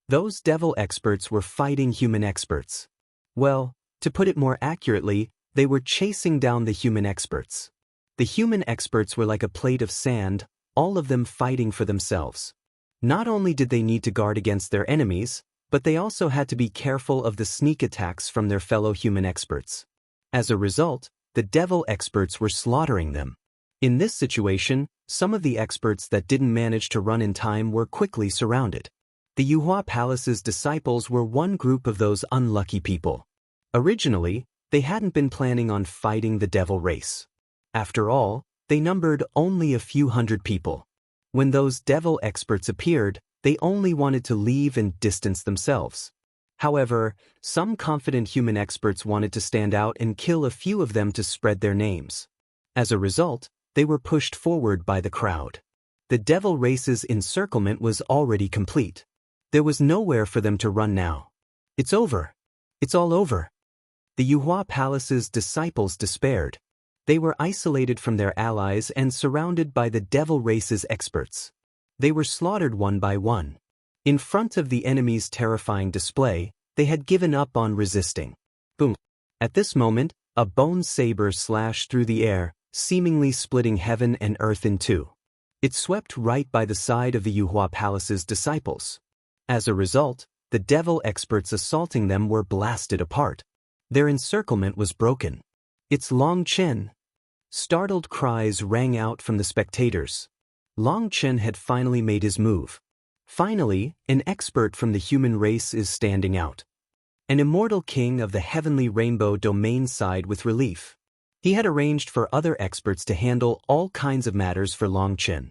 Those devil experts were fighting human experts. Well, to put it more accurately, they were chasing down the human experts. The human experts were like a plate of sand, all of them fighting for themselves. Not only did they need to guard against their enemies, but they also had to be careful of the sneak attacks from their fellow human experts. As a result, the devil experts were slaughtering them. In this situation, some of the experts that didn't manage to run in time were quickly surrounded. The Yuhua Palace's disciples were one group of those unlucky people. Originally, they hadn't been planning on fighting the devil race. After all, they numbered only a few hundred people. When those devil experts appeared, they only wanted to leave and distance themselves. However, some confident human experts wanted to stand out and kill a few of them to spread their names. As a result, they were pushed forward by the crowd. The devil race's encirclement was already complete. There was nowhere for them to run now. It's over. It's all over. The Yuhua Palace's disciples despaired. They were isolated from their allies and surrounded by the devil race's experts. They were slaughtered one by one. In front of the enemy's terrifying display, they had given up on resisting. Boom. At this moment, a bone saber slashed through the air, seemingly splitting heaven and earth in two. It swept right by the side of the Yuhua Palace's disciples. As a result, the devil experts assaulting them were blasted apart. Their encirclement was broken. It's Chen. Startled cries rang out from the spectators. Chen had finally made his move. Finally, an expert from the human race is standing out. An immortal king of the heavenly rainbow domain sighed with relief. He had arranged for other experts to handle all kinds of matters for Chen.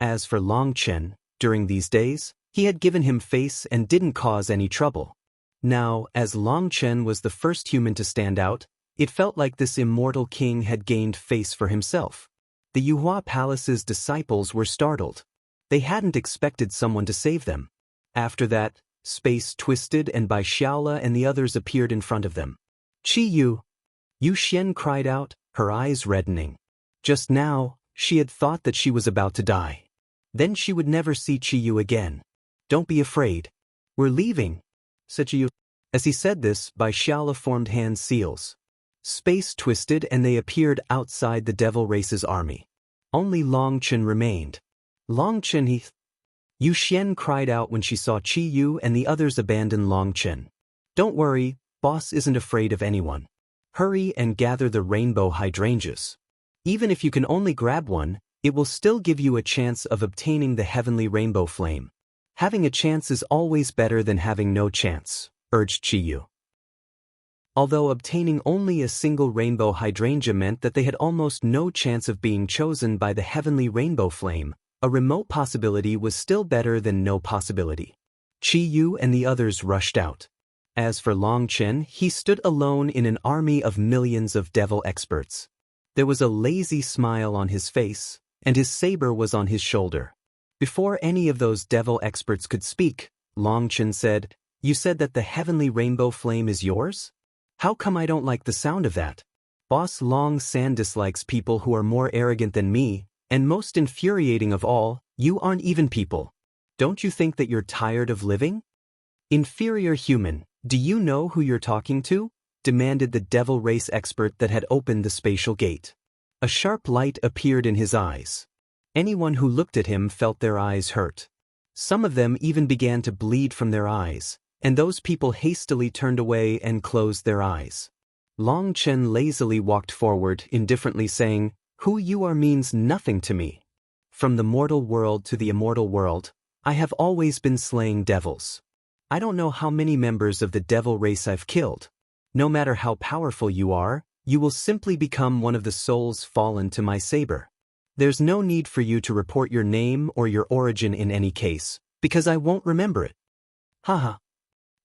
As for Chen, during these days, he had given him face and didn't cause any trouble. Now, as Chen was the first human to stand out, it felt like this immortal king had gained face for himself. The Yuhua Palace's disciples were startled. They hadn't expected someone to save them. After that, space twisted and Bai Xiaola and the others appeared in front of them. Qi Yu! Yu Xian cried out, her eyes reddening. Just now, she had thought that she was about to die. Then she would never see Qi Yu again. Don't be afraid. We're leaving, said Qi Yu. As he said this, Bai Xiaola formed hand seals. Space twisted and they appeared outside the devil race's army. Only Chen remained. Chen Yu Xian cried out when she saw Qi Yu and the others abandon Chen. Don't worry, boss isn't afraid of anyone. Hurry and gather the rainbow hydrangeas. Even if you can only grab one, it will still give you a chance of obtaining the heavenly rainbow flame. Having a chance is always better than having no chance, urged Qi Yu. Although obtaining only a single rainbow hydrangea meant that they had almost no chance of being chosen by the heavenly rainbow flame, a remote possibility was still better than no possibility. Qi Yu and the others rushed out. As for Chen, he stood alone in an army of millions of devil experts. There was a lazy smile on his face, and his saber was on his shoulder. Before any of those devil experts could speak, Chen said, "You said that the heavenly rainbow flame is yours? How come I don't like the sound of that? Boss San dislikes people who are more arrogant than me, and most infuriating of all, you aren't even people. Don't you think that you're tired of living? Inferior human, do you know who you're talking to?" demanded the devil race expert that had opened the spatial gate. A sharp light appeared in his eyes. Anyone who looked at him felt their eyes hurt. Some of them even began to bleed from their eyes, and those people hastily turned away and closed their eyes. Chen lazily walked forward, indifferently saying, "Who you are means nothing to me. From the mortal world to the immortal world, I have always been slaying devils. I don't know how many members of the devil race I've killed. No matter how powerful you are, you will simply become one of the souls fallen to my saber. There's no need for you to report your name or your origin in any case, because I won't remember it." Haha.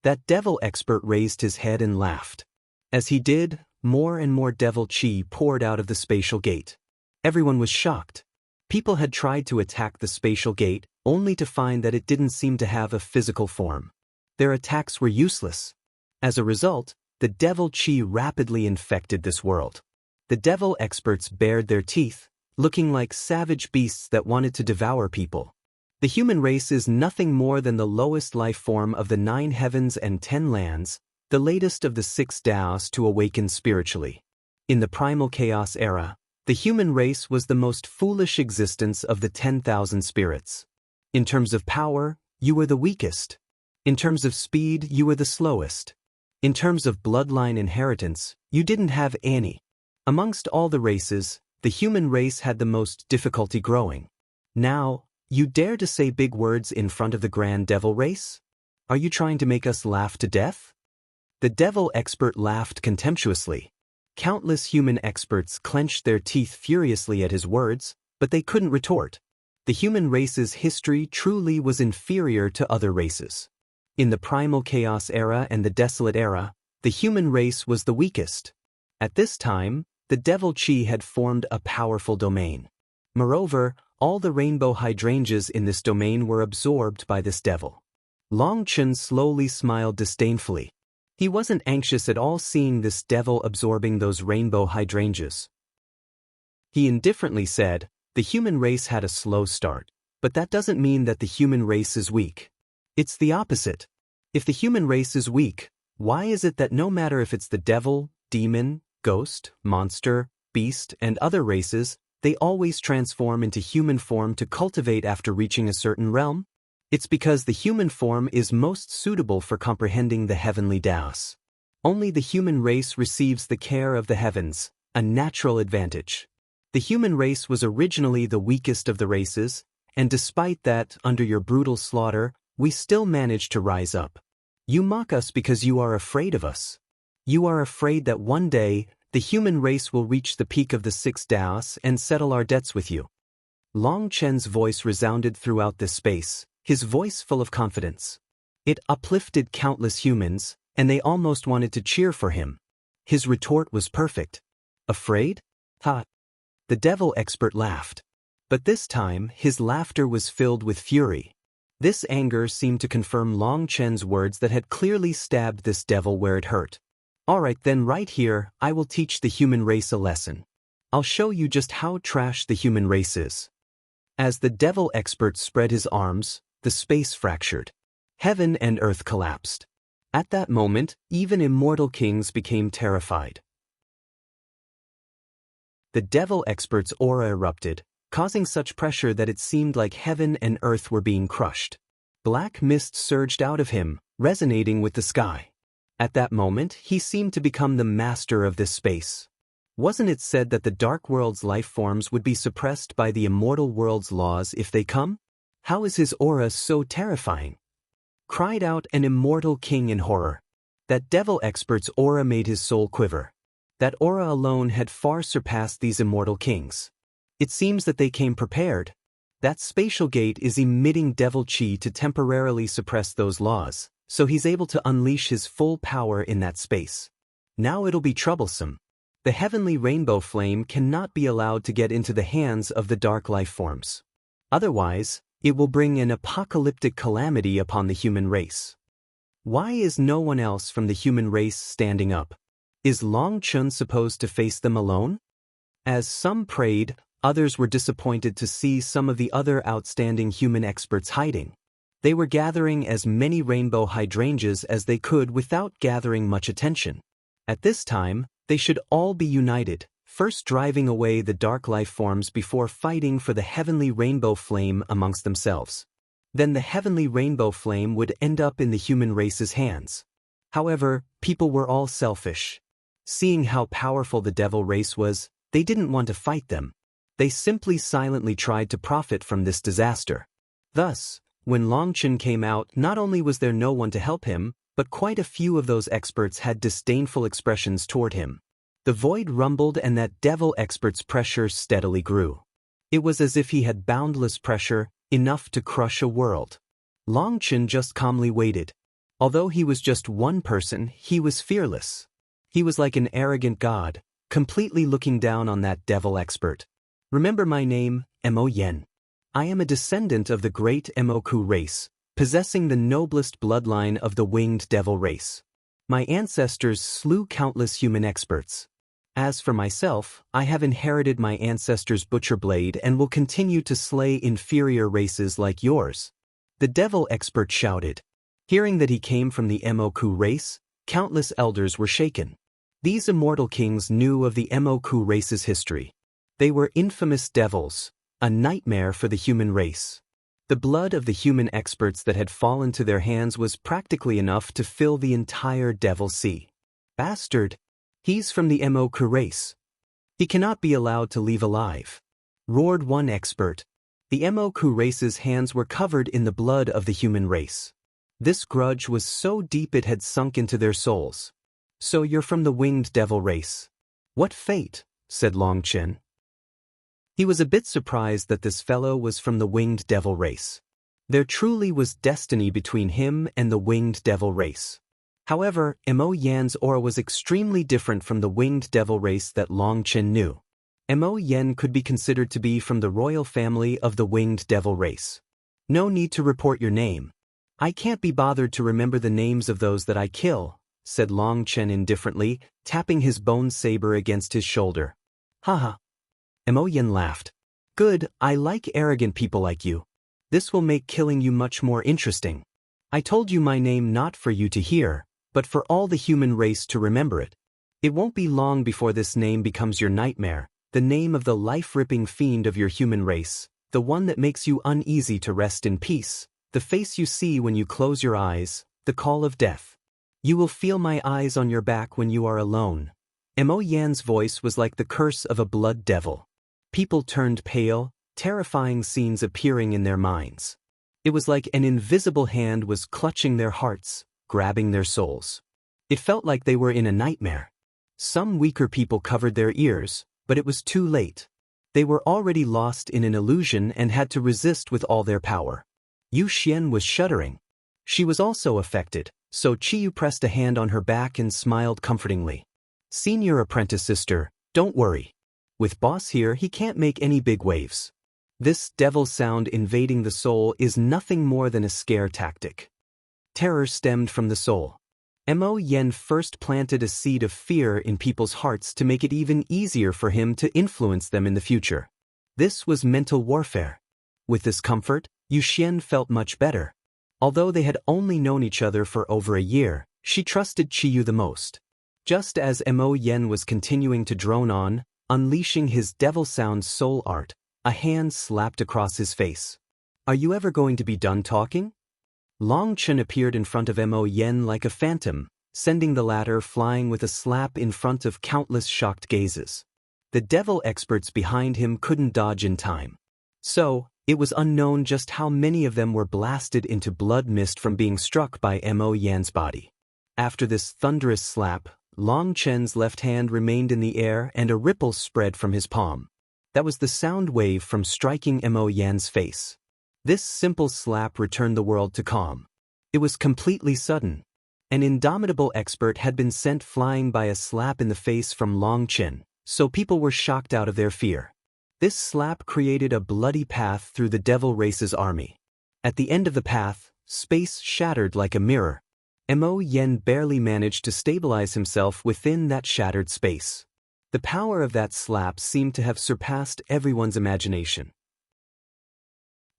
That devil expert raised his head and laughed. As he did, more and more devil chi poured out of the spatial gate. Everyone was shocked. People had tried to attack the spatial gate, only to find that it didn't seem to have a physical form. Their attacks were useless. As a result, the devil chi rapidly infected this world. The devil experts bared their teeth, looking like savage beasts that wanted to devour people. The human race is nothing more than the lowest life form of the 9 heavens and 10 lands, the latest of the 6 Taoists to awaken spiritually. In the primal chaos era, the human race was the most foolish existence of the 10,000 spirits. In terms of power, you were the weakest. In terms of speed, you were the slowest. In terms of bloodline inheritance, you didn't have any. Amongst all the races, the human race had the most difficulty growing. Now, you dare to say big words in front of the grand devil race? Are you trying to make us laugh to death? The devil expert laughed contemptuously. Countless human experts clenched their teeth furiously at his words, but they couldn't retort. The human race's history truly was inferior to other races. In the primal chaos era and the desolate era, the human race was the weakest. At this time, the devil chi had formed a powerful domain. Moreover, all the rainbow hydrangeas in this domain were absorbed by this devil. Chen slowly smiled disdainfully. He wasn't anxious at all seeing this devil absorbing those rainbow hydrangeas. He indifferently said, "The human race had a slow start, but that doesn't mean that the human race is weak. It's the opposite. If the human race is weak, why is it that no matter if it's the devil, demon, ghost, monster, beast, and other races, they always transform into human form to cultivate after reaching a certain realm? It's because the human form is most suitable for comprehending the heavenly Taoists. Only the human race receives the care of the heavens, a natural advantage. The human race was originally the weakest of the races, and despite that, under your brutal slaughter, we still managed to rise up. You mock us because you are afraid of us. You are afraid that one day, the human race will reach the peak of the 6 Taoists and settle our debts with you." Chen's voice resounded throughout this space, his voice full of confidence. It uplifted countless humans, and they almost wanted to cheer for him. His retort was perfect. Afraid? Ha! The devil expert laughed. But this time, his laughter was filled with fury. This anger seemed to confirm Chen's words that had clearly stabbed this devil where it hurt. "Alright then, right here, I will teach the human race a lesson. I'll show you just how trash the human race is." As the devil expert spread his arms, the space fractured. Heaven and earth collapsed. At that moment, even immortal kings became terrified. The devil expert's aura erupted, causing such pressure that it seemed like heaven and earth were being crushed. Black mist surged out of him, resonating with the sky. At that moment, he seemed to become the master of this space. Wasn't it said that the dark world's life forms would be suppressed by the immortal world's laws if they come? How is his aura so terrifying? Cried out an immortal king in horror. That devil expert's aura made his soul quiver. That aura alone had far surpassed these immortal kings. It seems that they came prepared. That spatial gate is emitting devil chi to temporarily suppress those laws, so he's able to unleash his full power in that space. Now it'll be troublesome. The heavenly rainbow flame cannot be allowed to get into the hands of the dark life forms. Otherwise, it will bring an apocalyptic calamity upon the human race. Why is no one else from the human race standing up? Is Chen supposed to face them alone? As some prayed, others were disappointed to see some of the other outstanding human experts hiding. They were gathering as many rainbow hydrangeas as they could without gathering much attention. At this time, they should all be united, first driving away the dark life forms before fighting for the heavenly rainbow flame amongst themselves. Then the heavenly rainbow flame would end up in the human race's hands. However, people were all selfish. Seeing how powerful the devil race was, they didn't want to fight them. They simply silently tried to profit from this disaster. Thus, when Chen came out, not only was there no one to help him, but quite a few of those experts had disdainful expressions toward him. The void rumbled and that devil expert's pressure steadily grew. It was as if he had boundless pressure, enough to crush a world. Chen just calmly waited. Although he was just one person, he was fearless. He was like an arrogant god, completely looking down on that devil expert. "Remember my name, Mo Yen. I am a descendant of the great Moku race, possessing the noblest bloodline of the winged devil race. My ancestors slew countless human experts. As for myself, I have inherited my ancestors' butcher blade and will continue to slay inferior races like yours. The devil expert shouted. Hearing that he came from the Moku race, countless elders were shaken. These immortal kings knew of the Moku race's history. They were infamous devils, a nightmare for the human race. The blood of the human experts that had fallen to their hands was practically enough to fill the entire Devil Sea. Bastard! He's from the Moku race. He cannot be allowed to leave alive, roared one expert. The Moku race's hands were covered in the blood of the human race. This grudge was so deep it had sunk into their souls. So you're from the winged devil race. What fate, said Long Chen. He was a bit surprised that this fellow was from the winged devil race. There truly was destiny between him and the winged devil race. However, Mo Yan's aura was extremely different from the winged devil race that Long Chen knew. Mo Yan could be considered to be from the royal family of the winged devil race. No need to report your name. I can't be bothered to remember the names of those that I kill, said Long Chen indifferently, tapping his bone saber against his shoulder. Haha. Mo Yan laughed. Good, I like arrogant people like you. This will make killing you much more interesting. I told you my name not for you to hear, but for all the human race to remember it. It won't be long before this name becomes your nightmare, the name of the life-ripping fiend of your human race, the one that makes you uneasy to rest in peace, the face you see when you close your eyes, the call of death. You will feel my eyes on your back when you are alone. Mo Yan's voice was like the curse of a blood devil. People turned pale, terrifying scenes appearing in their minds. It was like an invisible hand was clutching their hearts, grabbing their souls. It felt like they were in a nightmare. Some weaker people covered their ears, but it was too late. They were already lost in an illusion and had to resist with all their power. Yu Xian was shuddering. She was also affected, so Chiyu pressed a hand on her back and smiled comfortingly. Senior apprentice sister, don't worry. With boss here, he can't make any big waves. This devil sound invading the soul is nothing more than a scare tactic. Terror stemmed from the soul. Mo Yan first planted a seed of fear in people's hearts to make it even easier for him to influence them in the future. This was mental warfare. With this comfort, Yu Xian felt much better. Although they had only known each other for over a year, she trusted Chiyu the most. Just as Mo Yan was continuing to drone on, unleashing his devil sound soul art, a hand slapped across his face. Are you ever going to be done talking? Long Chen appeared in front of Mo Yan like a phantom, sending the latter flying with a slap in front of countless shocked gazes. The devil experts behind him couldn't dodge in time. So, it was unknown just how many of them were blasted into blood mist from being struck by Mo Yan's body. After this thunderous slap, Long Chen's left hand remained in the air and a ripple spread from his palm. That was the sound wave from striking Mo Yan's face. This simple slap returned the world to calm. It was completely sudden. An indomitable expert had been sent flying by a slap in the face from Long Chen, so people were shocked out of their fear. This slap created a bloody path through the devil race's army. At the end of the path, space shattered like a mirror. Mo Yan barely managed to stabilize himself within that shattered space. The power of that slap seemed to have surpassed everyone's imagination.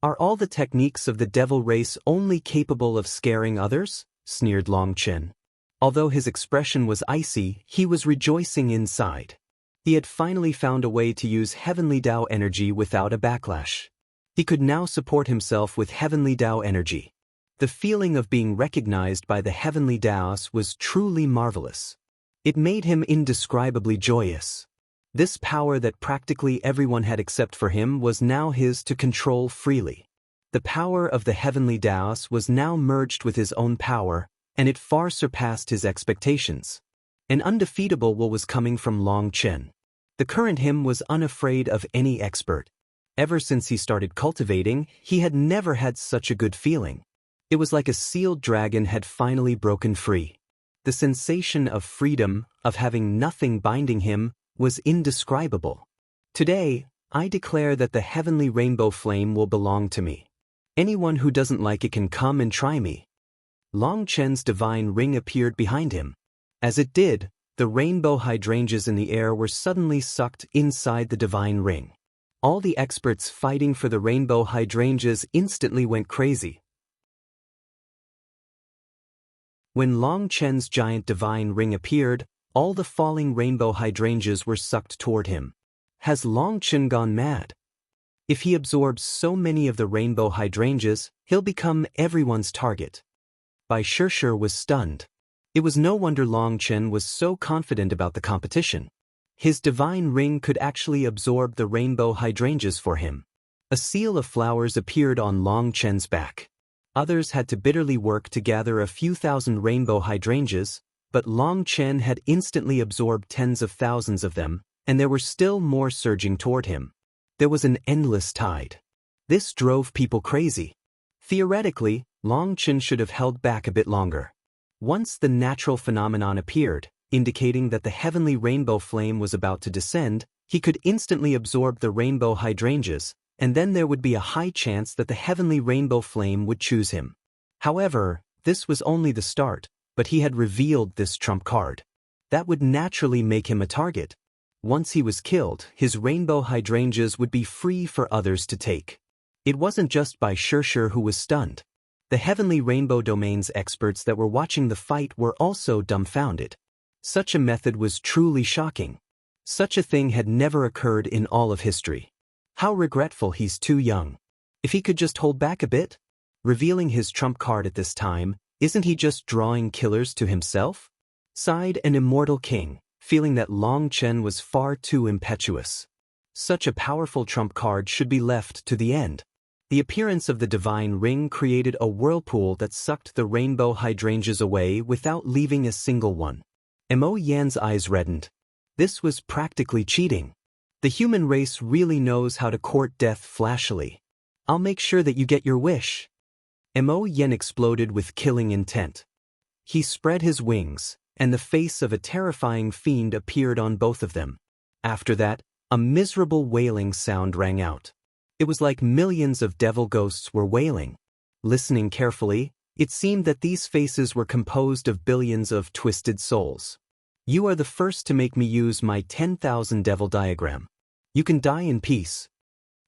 Are all the techniques of the devil race only capable of scaring others? Sneered Long Chen. Although his expression was icy, he was rejoicing inside. He had finally found a way to use Heavenly Tao energy without a backlash. He could now support himself with Heavenly Tao energy. The feeling of being recognized by the Heavenly Taos was truly marvelous. It made him indescribably joyous. This power that practically everyone had except for him was now his to control freely. The power of the Heavenly Taos was now merged with his own power, and it far surpassed his expectations. An undefeatable will was coming from Long Chen. The current him was unafraid of any expert. Ever since he started cultivating, he had never had such a good feeling. It was like a sealed dragon had finally broken free. The sensation of freedom, of having nothing binding him, was indescribable. Today, I declare that the heavenly rainbow flame will belong to me. Anyone who doesn't like it can come and try me. Long Chen's divine ring appeared behind him. As it did, the rainbow hydrangeas in the air were suddenly sucked inside the divine ring. All the experts fighting for the rainbow hydrangeas instantly went crazy. When Long Chen's giant divine ring appeared, all the falling rainbow hydrangeas were sucked toward him. Has Long Chen gone mad? If he absorbs so many of the rainbow hydrangeas, he'll become everyone's target. Bai Shishir was stunned. It was no wonder Long Chen was so confident about the competition. His divine ring could actually absorb the rainbow hydrangeas for him. A seal of flowers appeared on Long Chen's back. Others had to bitterly work to gather a few thousand rainbow hydrangeas, but Long Chen had instantly absorbed tens of thousands of them, and there were still more surging toward him. There was an endless tide. This drove people crazy. Theoretically, Long Chen should have held back a bit longer. Once the natural phenomenon appeared, indicating that the heavenly rainbow flame was about to descend, he could instantly absorb the rainbow hydrangeas, and then there would be a high chance that the heavenly rainbow flame would choose him. However, this was only the start, but he had revealed this trump card. That would naturally make him a target. Once he was killed, his rainbow hydrangeas would be free for others to take. It wasn't just Bai Shishir who was stunned. The heavenly rainbow domains experts that were watching the fight were also dumbfounded. Such a method was truly shocking. Such a thing had never occurred in all of history. How regretful he's too young. If he could just hold back a bit? Revealing his trump card at this time, isn't he just drawing killers to himself? Sighed an immortal king, feeling that Long Chen was far too impetuous. Such a powerful trump card should be left to the end. The appearance of the divine ring created a whirlpool that sucked the rainbow hydrangeas away without leaving a single one. Mo Yan's eyes reddened. This was practically cheating. The human race really knows how to court death flashily. I'll make sure that you get your wish. Mo Yan exploded with killing intent. He spread his wings, and the face of a terrifying fiend appeared on both of them. After that, a miserable wailing sound rang out. It was like millions of devil ghosts were wailing. Listening carefully, it seemed that these faces were composed of billions of twisted souls. You are the first to make me use my 10,000 devil diagram. You can die in peace.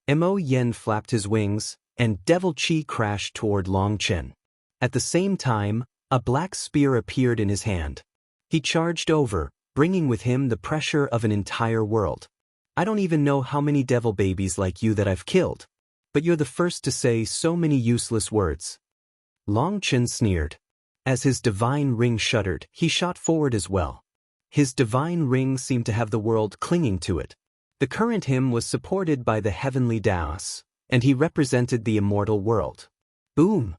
Mo Yan flapped his wings, and devil chi crashed toward Long Chen. At the same time, a black spear appeared in his hand. He charged over, bringing with him the pressure of an entire world. I don't even know how many devil babies like you that I've killed. But you're the first to say so many useless words. Long Chen sneered. As his divine ring shuddered, he shot forward as well. His divine ring seemed to have the world clinging to it. The current him was supported by the heavenly Daos, and he represented the immortal world. Boom!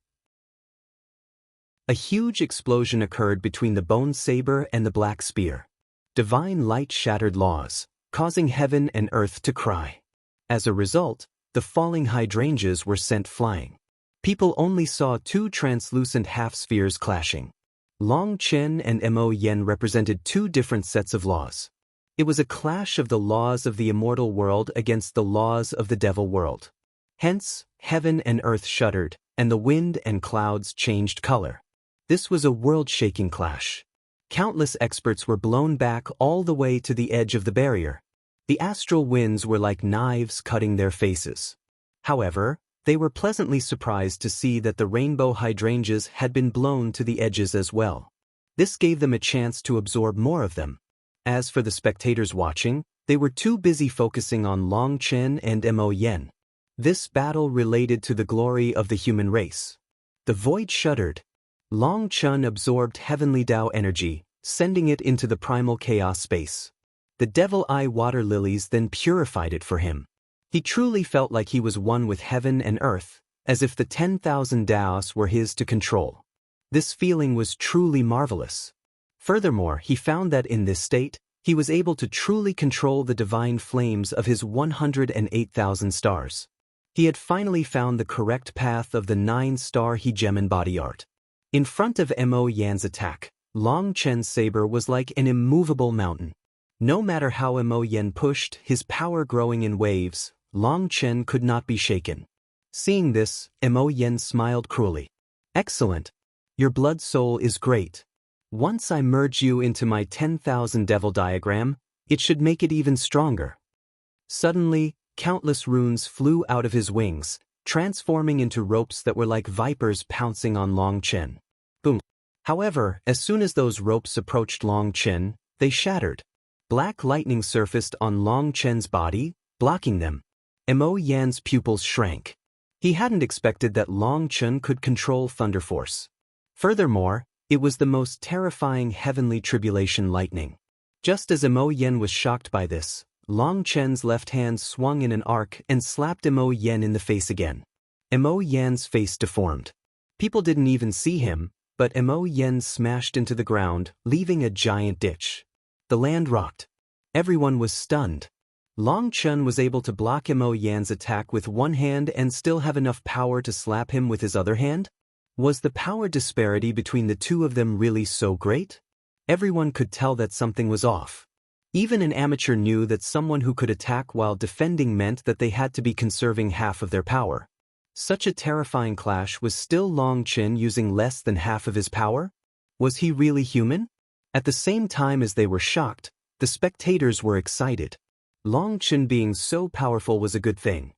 A huge explosion occurred between the bone saber and the black spear. Divine light shattered laws, causing heaven and earth to cry. As a result, the falling hydrangeas were sent flying. People only saw two translucent half-spheres clashing. Long Chen and Mo Yan represented two different sets of laws. It was a clash of the laws of the immortal world against the laws of the devil world. Hence, heaven and earth shuddered, and the wind and clouds changed color. This was a world-shaking clash. Countless experts were blown back all the way to the edge of the barrier. The astral winds were like knives cutting their faces. However, they were pleasantly surprised to see that the rainbow hydrangeas had been blown to the edges as well. This gave them a chance to absorb more of them. As for the spectators watching, they were too busy focusing on Long Chen and Mo Yan. This battle related to the glory of the human race. The void shuddered. Long Chen absorbed heavenly Tao energy, sending it into the primal chaos space. The devil eye water lilies then purified it for him. He truly felt like he was one with heaven and earth, as if the 10,000 Daos were his to control. This feeling was truly marvelous. Furthermore, he found that in this state, he was able to truly control the divine flames of his 108,000 stars. He had finally found the correct path of the 9-star hegemon body art. In front of Mo Yan's attack, Long Chen's saber was like an immovable mountain. No matter how Mo Yan pushed, his power growing in waves, Long Chen could not be shaken. Seeing this, Mo Yan smiled cruelly. Excellent. Your blood soul is great. Once I merge you into my 10,000 devil diagram, it should make it even stronger. Suddenly, countless runes flew out of his wings, transforming into ropes that were like vipers pouncing on Long Chen. Boom. However, as soon as those ropes approached Long Chen, they shattered. Black lightning surfaced on Long Chen's body, blocking them. Mo Yan's pupils shrank. He hadn't expected that Long Chen could control Thunder Force. Furthermore, it was the most terrifying heavenly tribulation lightning. Just as Mo Yan was shocked by this, Long Chen's left hand swung in an arc and slapped Mo Yan in the face again. Mo Yan's face deformed. People didn't even see him, but Mo Yan smashed into the ground, leaving a giant ditch. The land rocked. Everyone was stunned. Long Chen was able to block Mo Yan's attack with one hand and still have enough power to slap him with his other hand? Was the power disparity between the two of them really so great? Everyone could tell that something was off. Even an amateur knew that someone who could attack while defending meant that they had to be conserving half of their power. Such a terrifying clash was still Long Chen using less than half of his power? Was he really human? At the same time as they were shocked, the spectators were excited. Long Chen being so powerful was a good thing.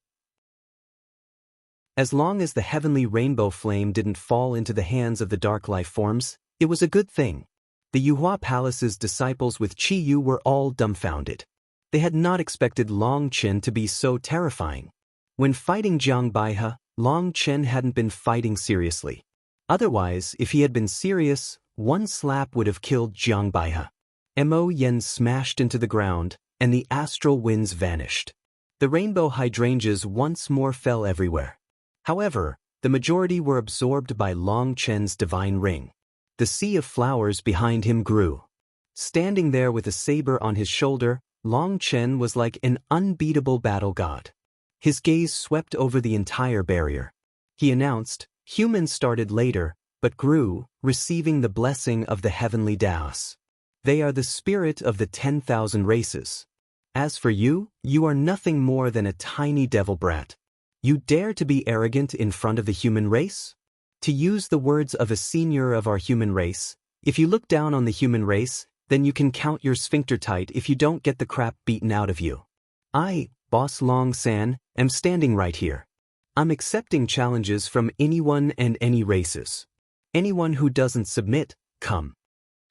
As long as the heavenly rainbow flame didn't fall into the hands of the dark life forms, it was a good thing. The Yuhua Palace's disciples with Qi Yu were all dumbfounded. They had not expected Long Chen to be so terrifying. When fighting Jiang Baihe, Long Chen hadn't been fighting seriously. Otherwise, if he had been serious, one slap would have killed Jiang Baihe. Mo Yan smashed into the ground, and the astral winds vanished. The rainbow hydrangeas once more fell everywhere. However, the majority were absorbed by Long Chen's divine ring. The sea of flowers behind him grew. Standing there with a saber on his shoulder, Long Chen was like an unbeatable battle god. His gaze swept over the entire barrier. He announced, "Humans started later, but grew, receiving the blessing of the heavenly Daos. They are the spirit of the 10,000 races. As for you, you are nothing more than a tiny devil brat. You dare to be arrogant in front of the human race? To use the words of a senior of our human race, if you look down on the human race, then you can count your sphincter tight if you don't get the crap beaten out of you. I, Boss Long San, am standing right here. I'm accepting challenges from anyone and any races. Anyone who doesn't submit, come."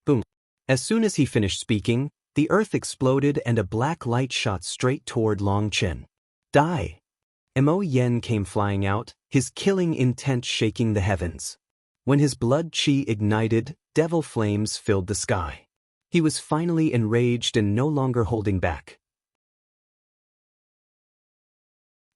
Boom. As soon as he finished speaking, the earth exploded and a black light shot straight toward Long Chen. Die! Mo Yan came flying out, his killing intent shaking the heavens. When his blood qi ignited, devil flames filled the sky. He was finally enraged and no longer holding back.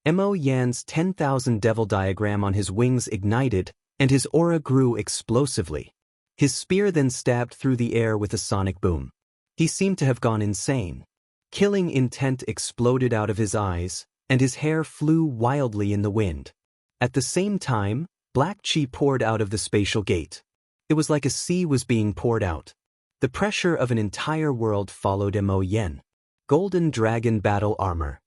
Mo Yan's 10,000 devil diagram on his wings ignited, and his aura grew explosively. His spear then stabbed through the air with a sonic boom. He seemed to have gone insane. Killing intent exploded out of his eyes, and his hair flew wildly in the wind. At the same time, black qi poured out of the spatial gate. It was like a sea was being poured out. The pressure of an entire world followed Mo Yan. Golden dragon battle armor.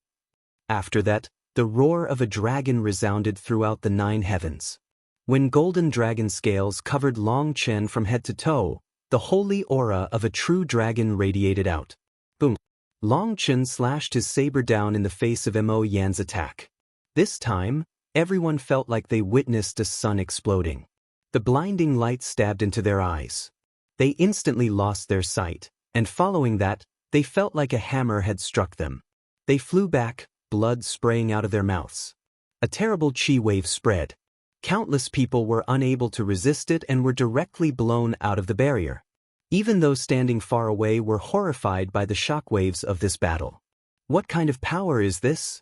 After that, the roar of a dragon resounded throughout the 9 heavens. When golden dragon scales covered Long Chen from head to toe, the holy aura of a true dragon radiated out. Boom. Long Chen slashed his saber down in the face of Mo Yan's attack. This time, everyone felt like they witnessed a sun exploding. The blinding light stabbed into their eyes. They instantly lost their sight, and following that, they felt like a hammer had struck them. They flew back, blood spraying out of their mouths. A terrible qi wave spread. Countless people were unable to resist it and were directly blown out of the barrier. Even those standing far away were horrified by the shockwaves of this battle. What kind of power is this?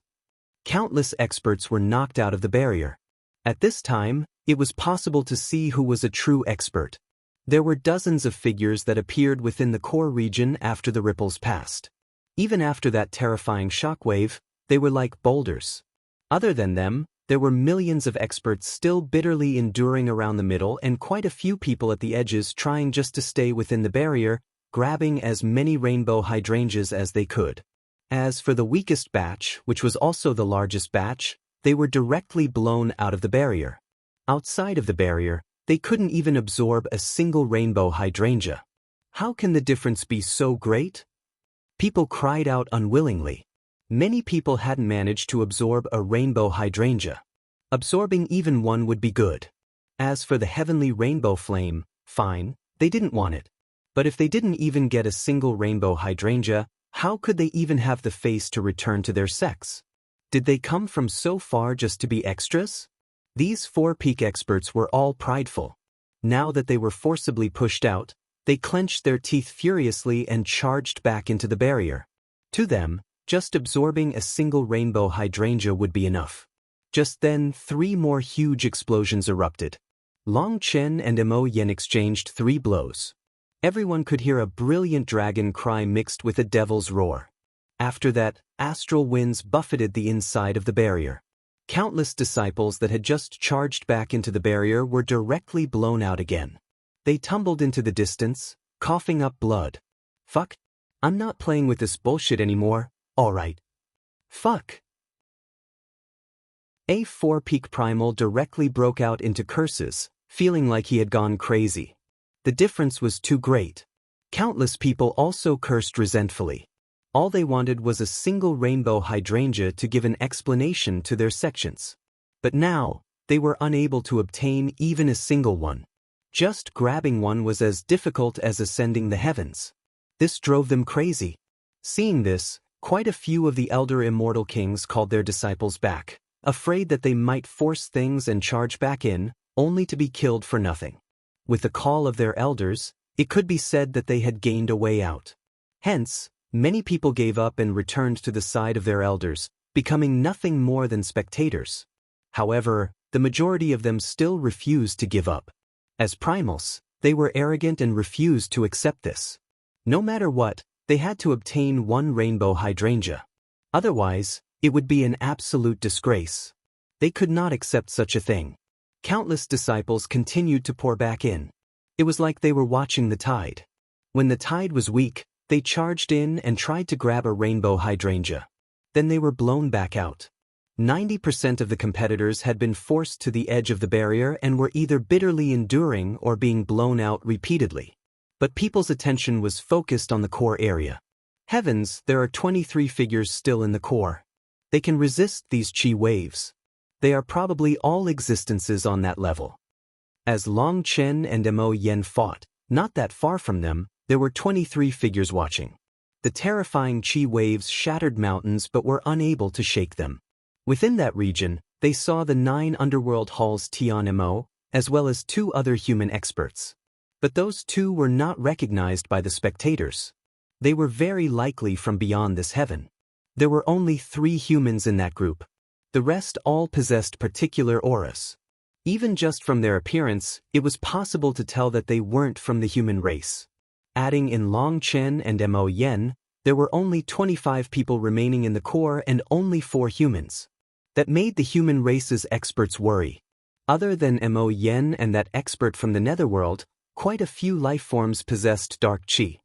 Countless experts were knocked out of the barrier. At this time, it was possible to see who was a true expert. There were dozens of figures that appeared within the core region after the ripples passed. Even after that terrifying shockwave, they were like boulders. Other than them, there were millions of experts still bitterly enduring around the middle and quite a few people at the edges trying just to stay within the barrier, grabbing as many rainbow hydrangeas as they could. As for the weakest batch, which was also the largest batch, they were directly blown out of the barrier. Outside of the barrier, They couldn't even absorb a single rainbow hydrangea. How can the difference be so great? People cried out unwillingly. Many people hadn't managed to absorb a rainbow hydrangea. Absorbing even one would be good. As for the heavenly rainbow flame, fine, they didn't want it. But if they didn't even get a single rainbow hydrangea, how could they even have the face to return to their sex? Did they come from so far just to be extras? These 4 peak experts were all prideful. Now that they were forcibly pushed out, they clenched their teeth furiously and charged back into the barrier. To them, just absorbing a single rainbow hydrangea would be enough. Just then, 3 more huge explosions erupted. Long Chen and Mo Yen exchanged 3 blows. Everyone could hear a brilliant dragon cry mixed with a devil's roar. After that, astral winds buffeted the inside of the barrier. Countless disciples that had just charged back into the barrier were directly blown out again. They tumbled into the distance, coughing up blood. Fuck. I'm not playing with this bullshit anymore, alright. Fuck. A 4-peak primal directly broke out into curses, feeling like he had gone crazy. The difference was too great. Countless people also cursed resentfully. All they wanted was a single rainbow hydrangea to give an explanation to their sections. But now, they were unable to obtain even a single one. Just grabbing one was as difficult as ascending the heavens. This drove them crazy. Seeing this, quite a few of the elder immortal kings called their disciples back, afraid that they might force things and charge back in, only to be killed for nothing. With the call of their elders, it could be said that they had gained a way out. Hence, many people gave up and returned to the side of their elders, becoming nothing more than spectators. However, the majority of them still refused to give up. As primals, they were arrogant and refused to accept this. No matter what, they had to obtain 1 rainbow hydrangea. Otherwise, it would be an absolute disgrace. They could not accept such a thing. Countless disciples continued to pour back in. It was like they were watching the tide. When the tide was weak, they charged in and tried to grab a rainbow hydrangea. Then they were blown back out. 90% of the competitors had been forced to the edge of the barrier and were either bitterly enduring or being blown out repeatedly. But people's attention was focused on the core area. Heavens, there are 23 figures still in the core. They can resist these chi waves. They are probably all existences on that level. As Long Chen and Mo Yen fought, not that far from them, there were 23 figures watching. The terrifying chi waves shattered mountains but were unable to shake them. Within that region, they saw the 9 underworld halls Tian and Mo, as well as 2 other human experts. But those 2 were not recognized by the spectators. They were very likely from beyond this heaven. There were only 3 humans in that group. The rest all possessed particular auras. Even just from their appearance, it was possible to tell that they weren't from the human race. Adding in Long Chen and Mo Yen, there were only 25 people remaining in the core and only 4 humans. That made the human race's experts worry. Other than Mo Yen and that expert from the netherworld, quite a few life forms possessed dark chi.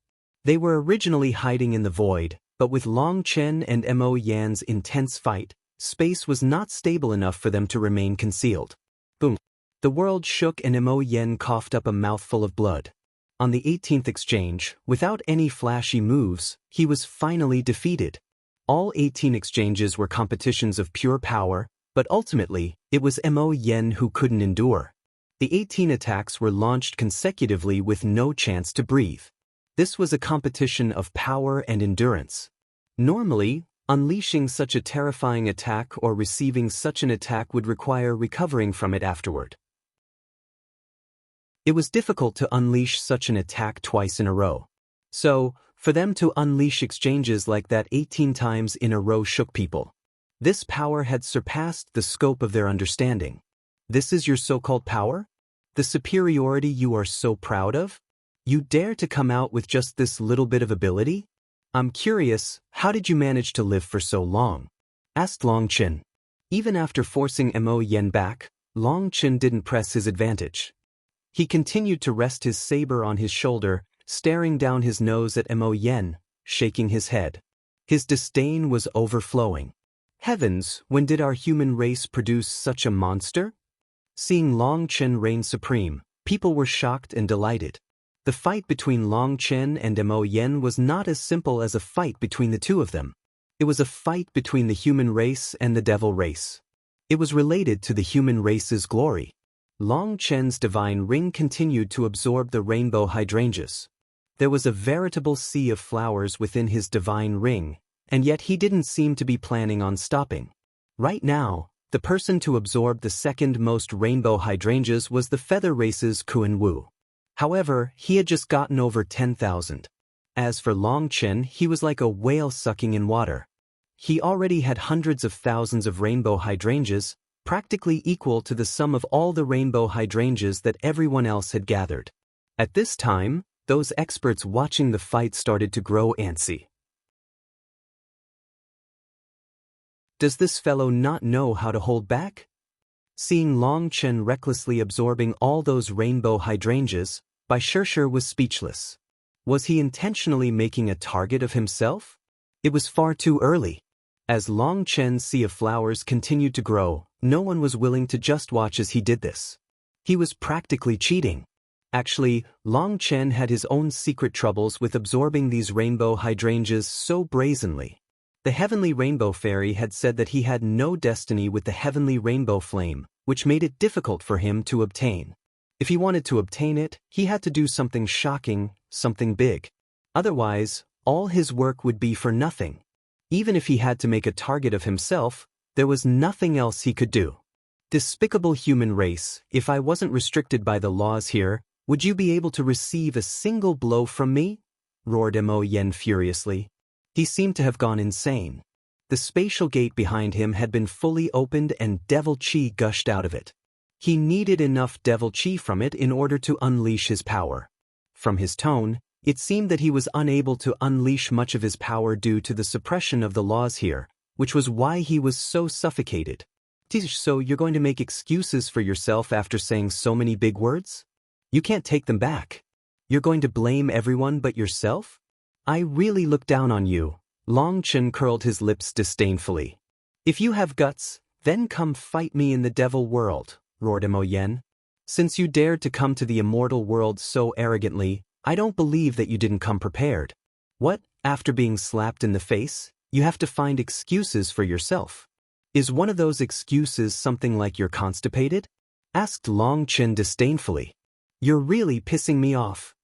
They were originally hiding in the void, but with Long Chen and Mo Yan's intense fight, space was not stable enough for them to remain concealed. Boom. The world shook and Mo Yen coughed up a mouthful of blood. On the 18th exchange, without any flashy moves, he was finally defeated. All 18 exchanges were competitions of pure power, but ultimately, it was Mo Yen who couldn't endure. The 18 attacks were launched consecutively with no chance to breathe. This was a competition of power and endurance. Normally, unleashing such a terrifying attack or receiving such an attack would require recovering from it afterward. It was difficult to unleash such an attack twice in a row. So, for them to unleash exchanges like that 18 times in a row shook people. This power had surpassed the scope of their understanding. This is your so-called power? The superiority you are so proud of? You dare to come out with just this little bit of ability? I'm curious, how did you manage to live for so long? Asked Long Chen. Even after forcing Mo Yen back, Long Chen didn't press his advantage. He continued to rest his saber on his shoulder, staring down his nose at Mo Yen, shaking his head. His disdain was overflowing. Heavens, when did our human race produce such a monster? Seeing Long Chen reign supreme, People were shocked and delighted. The fight between Long Chen and Mo Yen was not as simple as a fight between the two of them. It was a fight between the human race and the devil race. It was related to the human race's glory. Long Chen's divine ring continued to absorb the rainbow hydrangeas. There was a veritable sea of flowers within his divine ring, and yet he didn't seem to be planning on stopping. Right now, the person to absorb the second most rainbow hydrangeas was the feather race's Kuan Wu. However, he had just gotten over 10,000. As for Long Chen, he was like a whale sucking in water. He already had hundreds of thousands of rainbow hydrangeas, practically equal to the sum of all the rainbow hydrangeas that everyone else had gathered. At this time, those experts watching the fight started to grow antsy. Does this fellow not know how to hold back? Seeing Long Chen recklessly absorbing all those rainbow hydrangeas, Bai Shishir was speechless. Was he intentionally making a target of himself? It was far too early. As Long Chen's sea of flowers continued to grow, no one was willing to just watch as he did this. He was practically cheating. Actually, Long Chen had his own secret troubles with absorbing these rainbow hydrangeas so brazenly. The Heavenly Rainbow Fairy had said that he had no destiny with the Heavenly Rainbow Flame, which made it difficult for him to obtain. If he wanted to obtain it, he had to do something shocking, something big. Otherwise, all his work would be for nothing. Even if he had to make a target of himself, there was nothing else he could do. Despicable human race, if I wasn't restricted by the laws here, would you be able to receive a single blow from me? Roared Mo Yen furiously. He seemed to have gone insane. The spatial gate behind him had been fully opened and devil chi gushed out of it. He needed enough devil chi from it in order to unleash his power. From his tone, it seemed that he was unable to unleash much of his power due to the suppression of the laws here, which was why he was so suffocated. So you're going to make excuses for yourself after saying so many big words? You can't take them back. You're going to blame everyone but yourself? I really look down on you. Long Chen curled his lips disdainfully. If you have guts, then come fight me in the devil world, roared Mo Yen. Since you dared to come to the immortal world so arrogantly, I don't believe that you didn't come prepared. What, after being slapped in the face, you have to find excuses for yourself? Is one of those excuses something like you're constipated? Asked Long Chen disdainfully. You're really pissing me off.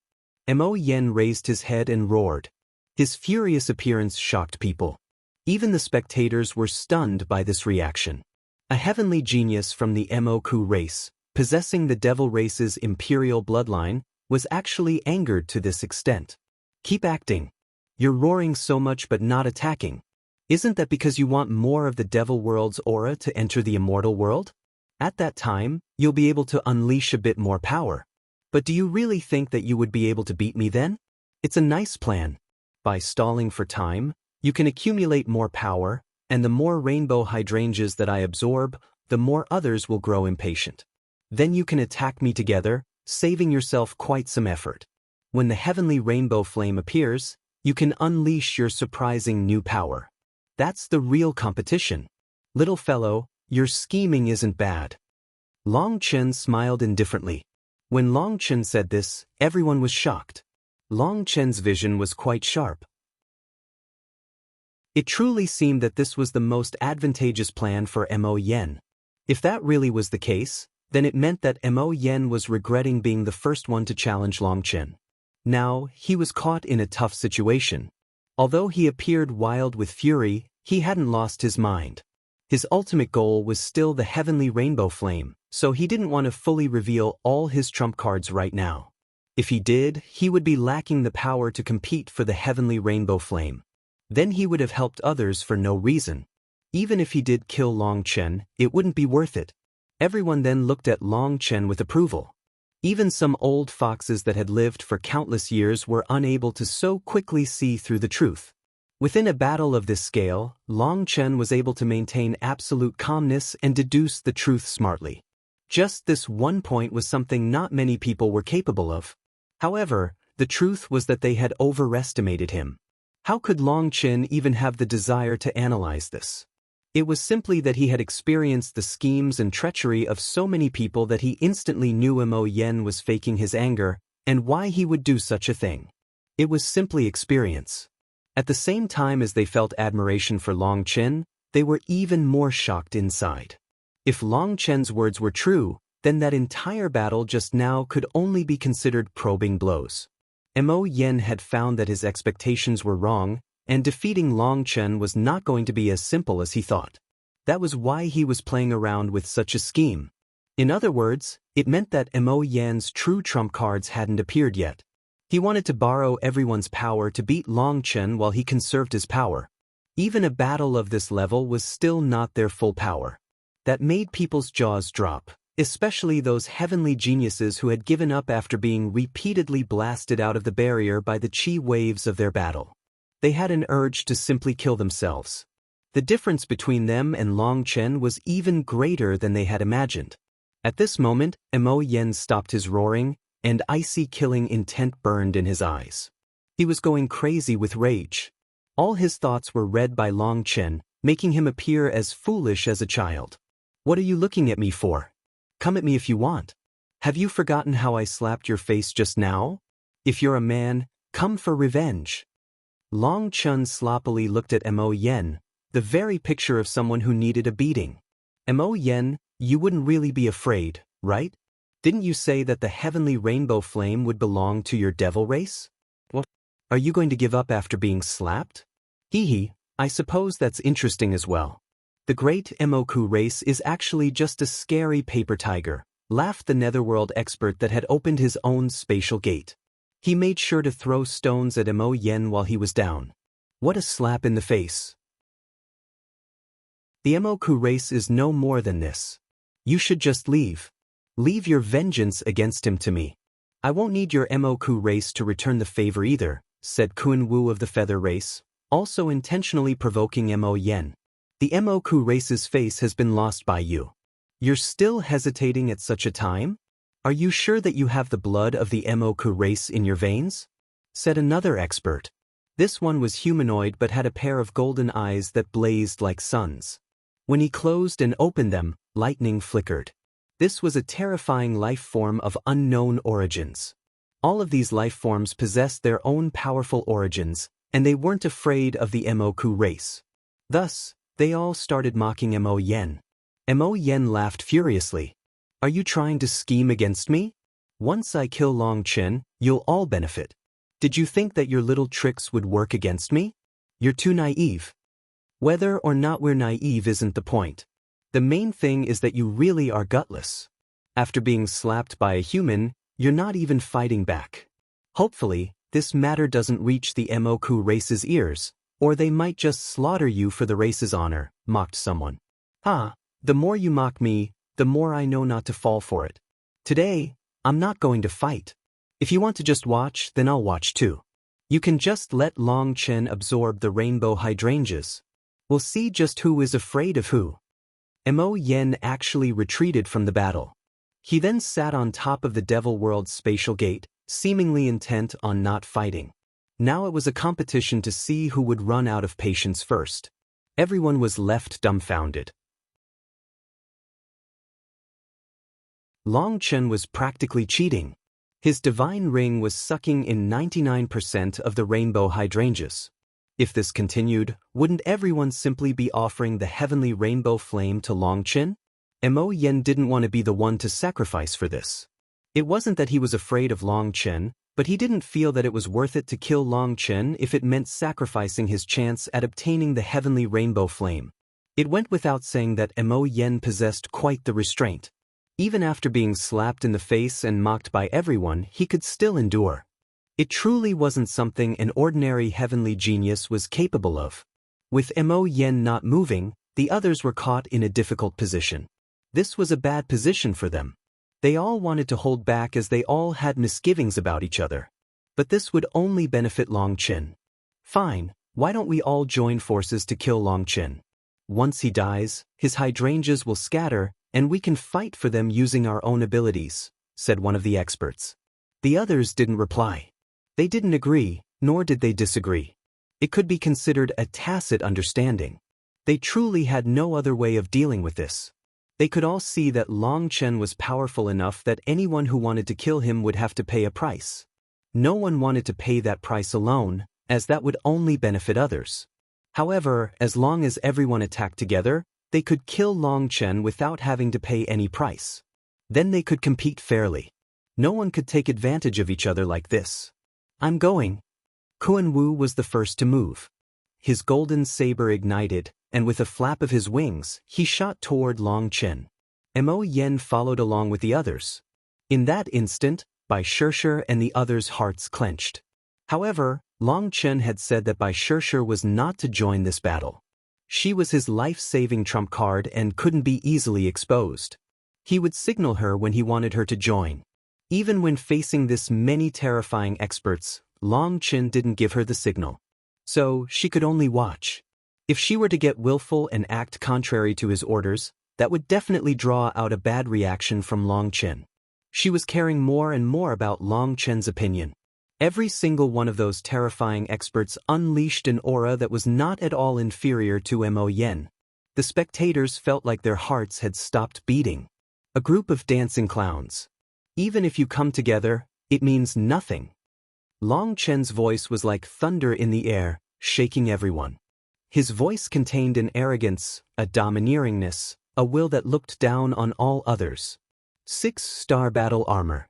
Mo Yen raised his head and roared. His furious appearance shocked people. Even the spectators were stunned by this reaction. A heavenly genius from the Mo-ku race, possessing the devil race's imperial bloodline, was actually angered to this extent. Keep acting. You're roaring so much but not attacking. Isn't that because you want more of the devil world's aura to enter the immortal world? At that time, you'll be able to unleash a bit more power. But do you really think that you would be able to beat me then? It's a nice plan. By stalling for time, you can accumulate more power, and the more rainbow hydrangeas that I absorb, the more others will grow impatient. Then you can attack me together, saving yourself quite some effort. When the heavenly rainbow flame appears, you can unleash your surprising new power. That's the real competition. Little fellow, your scheming isn't bad. Long Chen smiled indifferently. When Long Chen said this, everyone was shocked. Long Chen's vision was quite sharp. It truly seemed that this was the most advantageous plan for Mo Yen. If that really was the case, then it meant that Mo Yen was regretting being the first one to challenge Long Chen. Now, he was caught in a tough situation. Although he appeared wild with fury, he hadn't lost his mind. His ultimate goal was still the heavenly rainbow flame, so he didn't want to fully reveal all his trump cards right now. If he did, he would be lacking the power to compete for the heavenly rainbow flame. Then he would have helped others for no reason. Even if he did kill Long Chen, it wouldn't be worth it. Everyone then looked at Long Chen with approval. Even some old foxes that had lived for countless years were unable to so quickly see through the truth. Within a battle of this scale, Long Chen was able to maintain absolute calmness and deduce the truth smartly. Just this one point was something not many people were capable of. However, the truth was that they had overestimated him. How could Long Chen even have the desire to analyze this? It was simply that he had experienced the schemes and treachery of so many people that he instantly knew Mo Yen was faking his anger, and why he would do such a thing. It was simply experience. At the same time as they felt admiration for Long Chen, they were even more shocked inside. If Long Chen's words were true, then that entire battle just now could only be considered probing blows. Mo Yen had found that his expectations were wrong, and defeating Long Chen was not going to be as simple as he thought. That was why he was playing around with such a scheme. In other words, it meant that Mo Yan's true trump cards hadn't appeared yet. He wanted to borrow everyone's power to beat Long Chen while he conserved his power. Even a battle of this level was still not their full power. That made people's jaws drop, especially those heavenly geniuses who had given up after being repeatedly blasted out of the barrier by the chi waves of their battle. They had an urge to simply kill themselves. The difference between them and Long Chen was even greater than they had imagined. At this moment, Mo Yen stopped his roaring, and icy killing intent burned in his eyes. He was going crazy with rage. All his thoughts were read by Long Chen, making him appear as foolish as a child. "What are you looking at me for? Come at me if you want. Have you forgotten how I slapped your face just now? If you're a man, come for revenge." Long Chen sloppily looked at Mo Yen, the very picture of someone who needed a beating. "Mo Yen, you wouldn't really be afraid, right? Didn't you say that the heavenly rainbow flame would belong to your devil race? What? Are you going to give up after being slapped? Hee, I suppose that's interesting as well. The great Moku race is actually just a scary paper tiger," laughed the netherworld expert that had opened his own spatial gate. He made sure to throw stones at Mo Yen while he was down. What a slap in the face. "The Moku race is no more than this. You should just leave. Leave your vengeance against him to me. I won't need your Moku race to return the favor either," said Kun Wu of the Feather race, also intentionally provoking Mo Yen. "The Moku race's face has been lost by you. You're still hesitating at such a time? Are you sure that you have the blood of the Moku race in your veins?" said another expert. This one was humanoid but had a pair of golden eyes that blazed like suns. When he closed and opened them, lightning flickered. This was a terrifying life form of unknown origins. All of these life forms possessed their own powerful origins, and they weren't afraid of the Moku race. Thus, they all started mocking Mo Yen. Mo Yen laughed furiously. "Are you trying to scheme against me? Once I kill Long Chen, you'll all benefit. Did you think that your little tricks would work against me? You're too naive." Whether or not we're naive isn't the point. The main thing is that you really are gutless. After being slapped by a human, you're not even fighting back. Hopefully, this matter doesn't reach the Moku race's ears, or they might just slaughter you for the race's honor, mocked someone. The more you mock me, the more I know not to fall for it. Today, I'm not going to fight. If you want to just watch, then I'll watch too. You can just let Long Chen absorb the rainbow hydrangeas. We'll see just who is afraid of who. Mo Yen actually retreated from the battle. He then sat on top of the Devil World's spatial gate, seemingly intent on not fighting. Now it was a competition to see who would run out of patience first. Everyone was left dumbfounded. Long Chen was practically cheating. His divine ring was sucking in 99% of the rainbow hydrangeas. If this continued, wouldn't everyone simply be offering the heavenly rainbow flame to Long Chen? Mo Yen didn't want to be the one to sacrifice for this. It wasn't that he was afraid of Long Chen, but he didn't feel that it was worth it to kill Long Chen if it meant sacrificing his chance at obtaining the heavenly rainbow flame. It went without saying that Mo Yen possessed quite the restraint. Even after being slapped in the face and mocked by everyone, he could still endure. It truly wasn't something an ordinary heavenly genius was capable of. With Mo Yen not moving, the others were caught in a difficult position. This was a bad position for them. They all wanted to hold back as they all had misgivings about each other. But this would only benefit Long Chen. Fine, why don't we all join forces to kill Long Chen? Once he dies, his hydrangeas will scatter, and we can fight for them using our own abilities, said one of the experts. The others didn't reply. They didn't agree, nor did they disagree. It could be considered a tacit understanding. They truly had no other way of dealing with this. They could all see that Long Chen was powerful enough that anyone who wanted to kill him would have to pay a price. No one wanted to pay that price alone, as that would only benefit others. However, as long as everyone attacked together, they could kill Long Chen without having to pay any price. Then they could compete fairly. No one could take advantage of each other like this. I'm going. Kuan Wu was the first to move. His golden saber ignited, and with a flap of his wings, he shot toward Long Chen. Mo Yen followed along with the others. In that instant, Bai Shishi and the others' hearts clenched. However, Long Chen had said that Bai Shishi was not to join this battle. She was his life-saving trump card and couldn't be easily exposed. He would signal her when he wanted her to join. Even when facing this many terrifying experts, Long Chen didn't give her the signal. So, she could only watch. If she were to get willful and act contrary to his orders, that would definitely draw out a bad reaction from Long Chen. She was caring more and more about Long Chen's opinion. Every single one of those terrifying experts unleashed an aura that was not at all inferior to Mo Yen. The spectators felt like their hearts had stopped beating. A group of dancing clowns. Even if you come together, it means nothing. Long Chen's voice was like thunder in the air, shaking everyone. His voice contained an arrogance, a domineeringness, a will that looked down on all others. 6-star battle armor.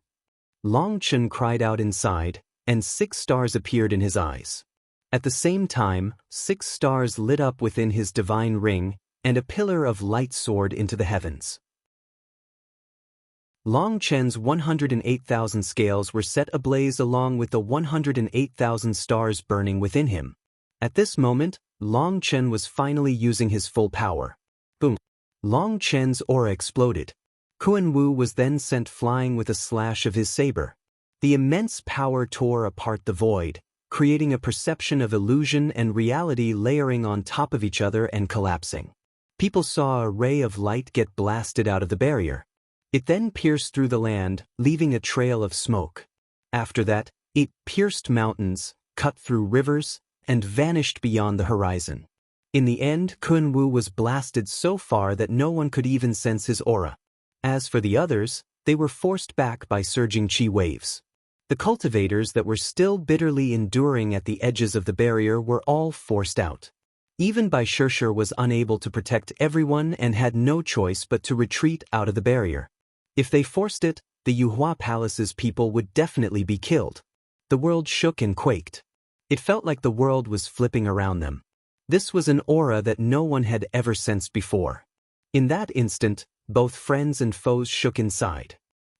Long Chen cried out inside, and 6 stars appeared in his eyes. At the same time, 6 stars lit up within his divine ring, and a pillar of light soared into the heavens. Long Chen's 108,000 scales were set ablaze along with the 108,000 stars burning within him. At this moment, Long Chen was finally using his full power. Boom! Long Chen's aura exploded. Kuan Wu was then sent flying with a slash of his saber. The immense power tore apart the void, creating a perception of illusion and reality layering on top of each other and collapsing. People saw a ray of light get blasted out of the barrier. It then pierced through the land, leaving a trail of smoke. After that, it pierced mountains, cut through rivers, and vanished beyond the horizon. In the end, Kuan Wu was blasted so far that no one could even sense his aura. As for the others, they were forced back by surging chi waves. The cultivators that were still bitterly enduring at the edges of the barrier were all forced out. Even Bai Shishi was unable to protect everyone and had no choice but to retreat out of the barrier. If they forced it, the Yuhua Palace's people would definitely be killed. The world shook and quaked. It felt like the world was flipping around them. This was an aura that no one had ever sensed before. In that instant, both friends and foes shook inside.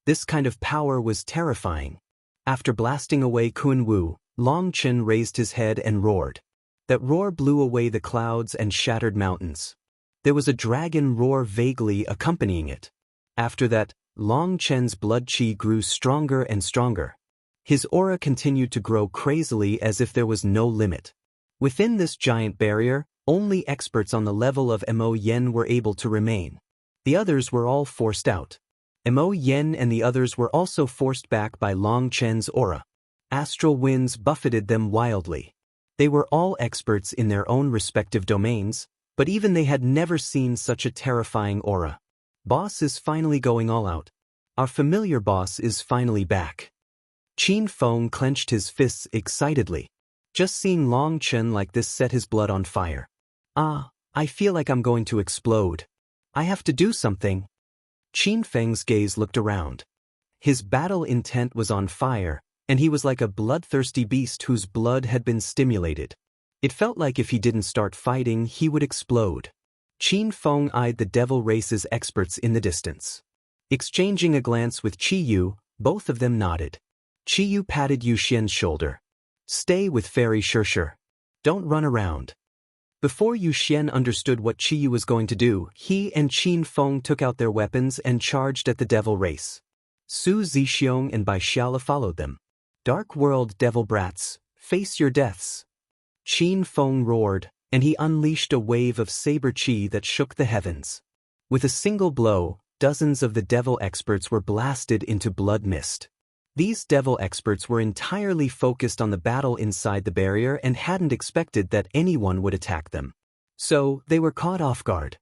This kind of power was terrifying. After blasting away Kuan Wu, Long Chen raised his head and roared. That roar blew away the clouds and shattered mountains. There was a dragon roar vaguely accompanying it. After that, Long Chen's blood chi grew stronger and stronger. His aura continued to grow crazily as if there was no limit. Within this giant barrier, only experts on the level of Mo Yen were able to remain. The others were all forced out. Mo Yen and the others were also forced back by Long Chen's aura. Astral winds buffeted them wildly. They were all experts in their own respective domains, but even they had never seen such a terrifying aura. Boss is finally going all out. Our familiar boss is finally back. Qin Feng clenched his fists excitedly. Just seeing Long Chen like this set his blood on fire. I feel like I'm going to explode. I have to do something. Qin Feng's gaze looked around. His battle intent was on fire, and he was like a bloodthirsty beast whose blood had been stimulated. It felt like if he didn't start fighting, he would explode. Qin Feng eyed the devil race's experts in the distance. Exchanging a glance with Qi Yu, both of them nodded. Qi Yu patted Yu Xian's shoulder. Stay with Fairy Shishi. Don't run around. Before Yu Xian understood what Qi Yu was going to do, he and Qin Feng took out their weapons and charged at the devil race. Su Zixiong and Bai Xiala followed them. Dark world devil brats, face your deaths. Qin Feng roared, and he unleashed a wave of saber chi that shook the heavens. With a single blow, dozens of the devil experts were blasted into blood mist. These devil experts were entirely focused on the battle inside the barrier and hadn't expected that anyone would attack them. So, they were caught off guard.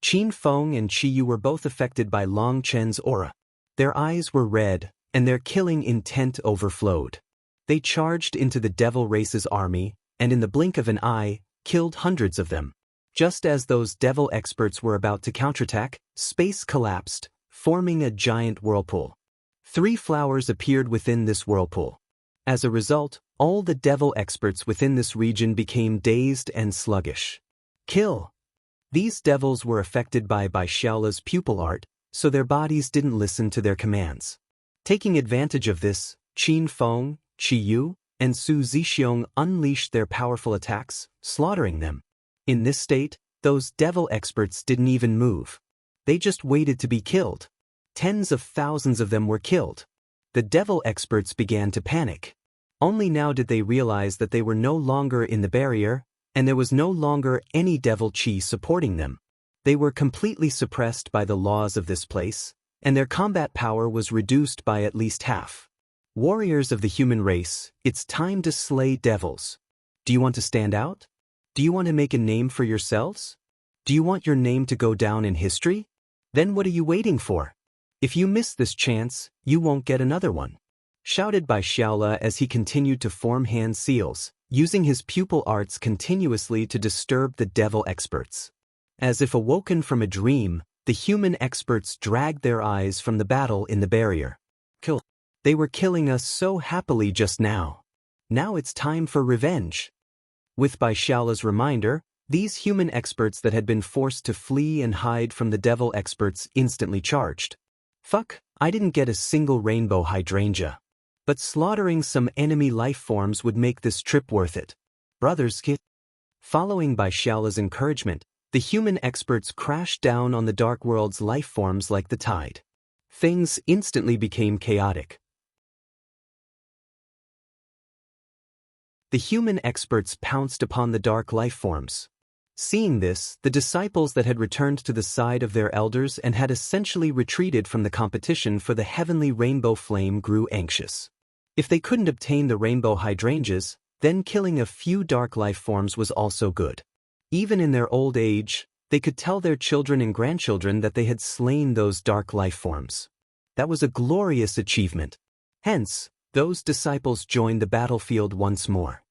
Qin Feng and Qi Yu were both affected by Long Chen's aura. Their eyes were red, and their killing intent overflowed. They charged into the devil race's army, and in the blink of an eye, killed hundreds of them. Just as those devil experts were about to counterattack, space collapsed, forming a giant whirlpool. 3 flowers appeared within this whirlpool. As a result, all the devil experts within this region became dazed and sluggish. Kill! These devils were affected by Xiaola's pupil art, so their bodies didn't listen to their commands. Taking advantage of this, Qin Feng, Qi Yu, and Su Zixiong unleashed their powerful attacks, slaughtering them. In this state, those devil experts didn't even move. They just waited to be killed. Tens of thousands of them were killed. The devil experts began to panic. Only now did they realize that they were no longer in the barrier, and there was no longer any devil chi supporting them. They were completely suppressed by the laws of this place, and their combat power was reduced by at least half. Warriors of the human race, it's time to slay devils. Do you want to stand out? Do you want to make a name for yourselves? Do you want your name to go down in history? Then what are you waiting for? If you miss this chance, you won't get another one. Shouted by Xiaola as he continued to form hand seals, using his pupil arts continuously to disturb the devil experts. As if awoken from a dream, the human experts dragged their eyes from the battle in the barrier. Kill. They were killing us so happily just now. Now it's time for revenge. With Bai Xiaola's reminder, these human experts that had been forced to flee and hide from the devil experts instantly charged. Fuck, I didn't get a single rainbow hydrangea. But slaughtering some enemy life forms would make this trip worth it. Brothers, following Bai Xiaola's encouragement, the human experts crashed down on the Dark World's life forms like the tide. Things instantly became chaotic. The human experts pounced upon the dark life forms. Seeing this, the disciples that had returned to the side of their elders and had essentially retreated from the competition for the heavenly rainbow flame grew anxious. If they couldn't obtain the rainbow hydrangeas, then killing a few dark life forms was also good. Even in their old age, they could tell their children and grandchildren that they had slain those dark life forms. That was a glorious achievement. Hence, those disciples joined the battlefield once more.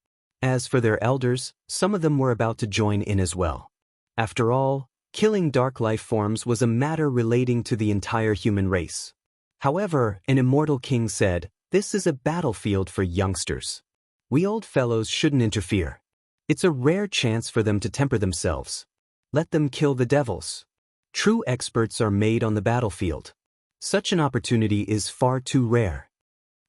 As for their elders, some of them were about to join in as well. After all, killing dark life forms was a matter relating to the entire human race. However, an immortal king said, "This is a battlefield for youngsters. We old fellows shouldn't interfere. It's a rare chance for them to temper themselves. Let them kill the devils. True experts are made on the battlefield. Such an opportunity is far too rare."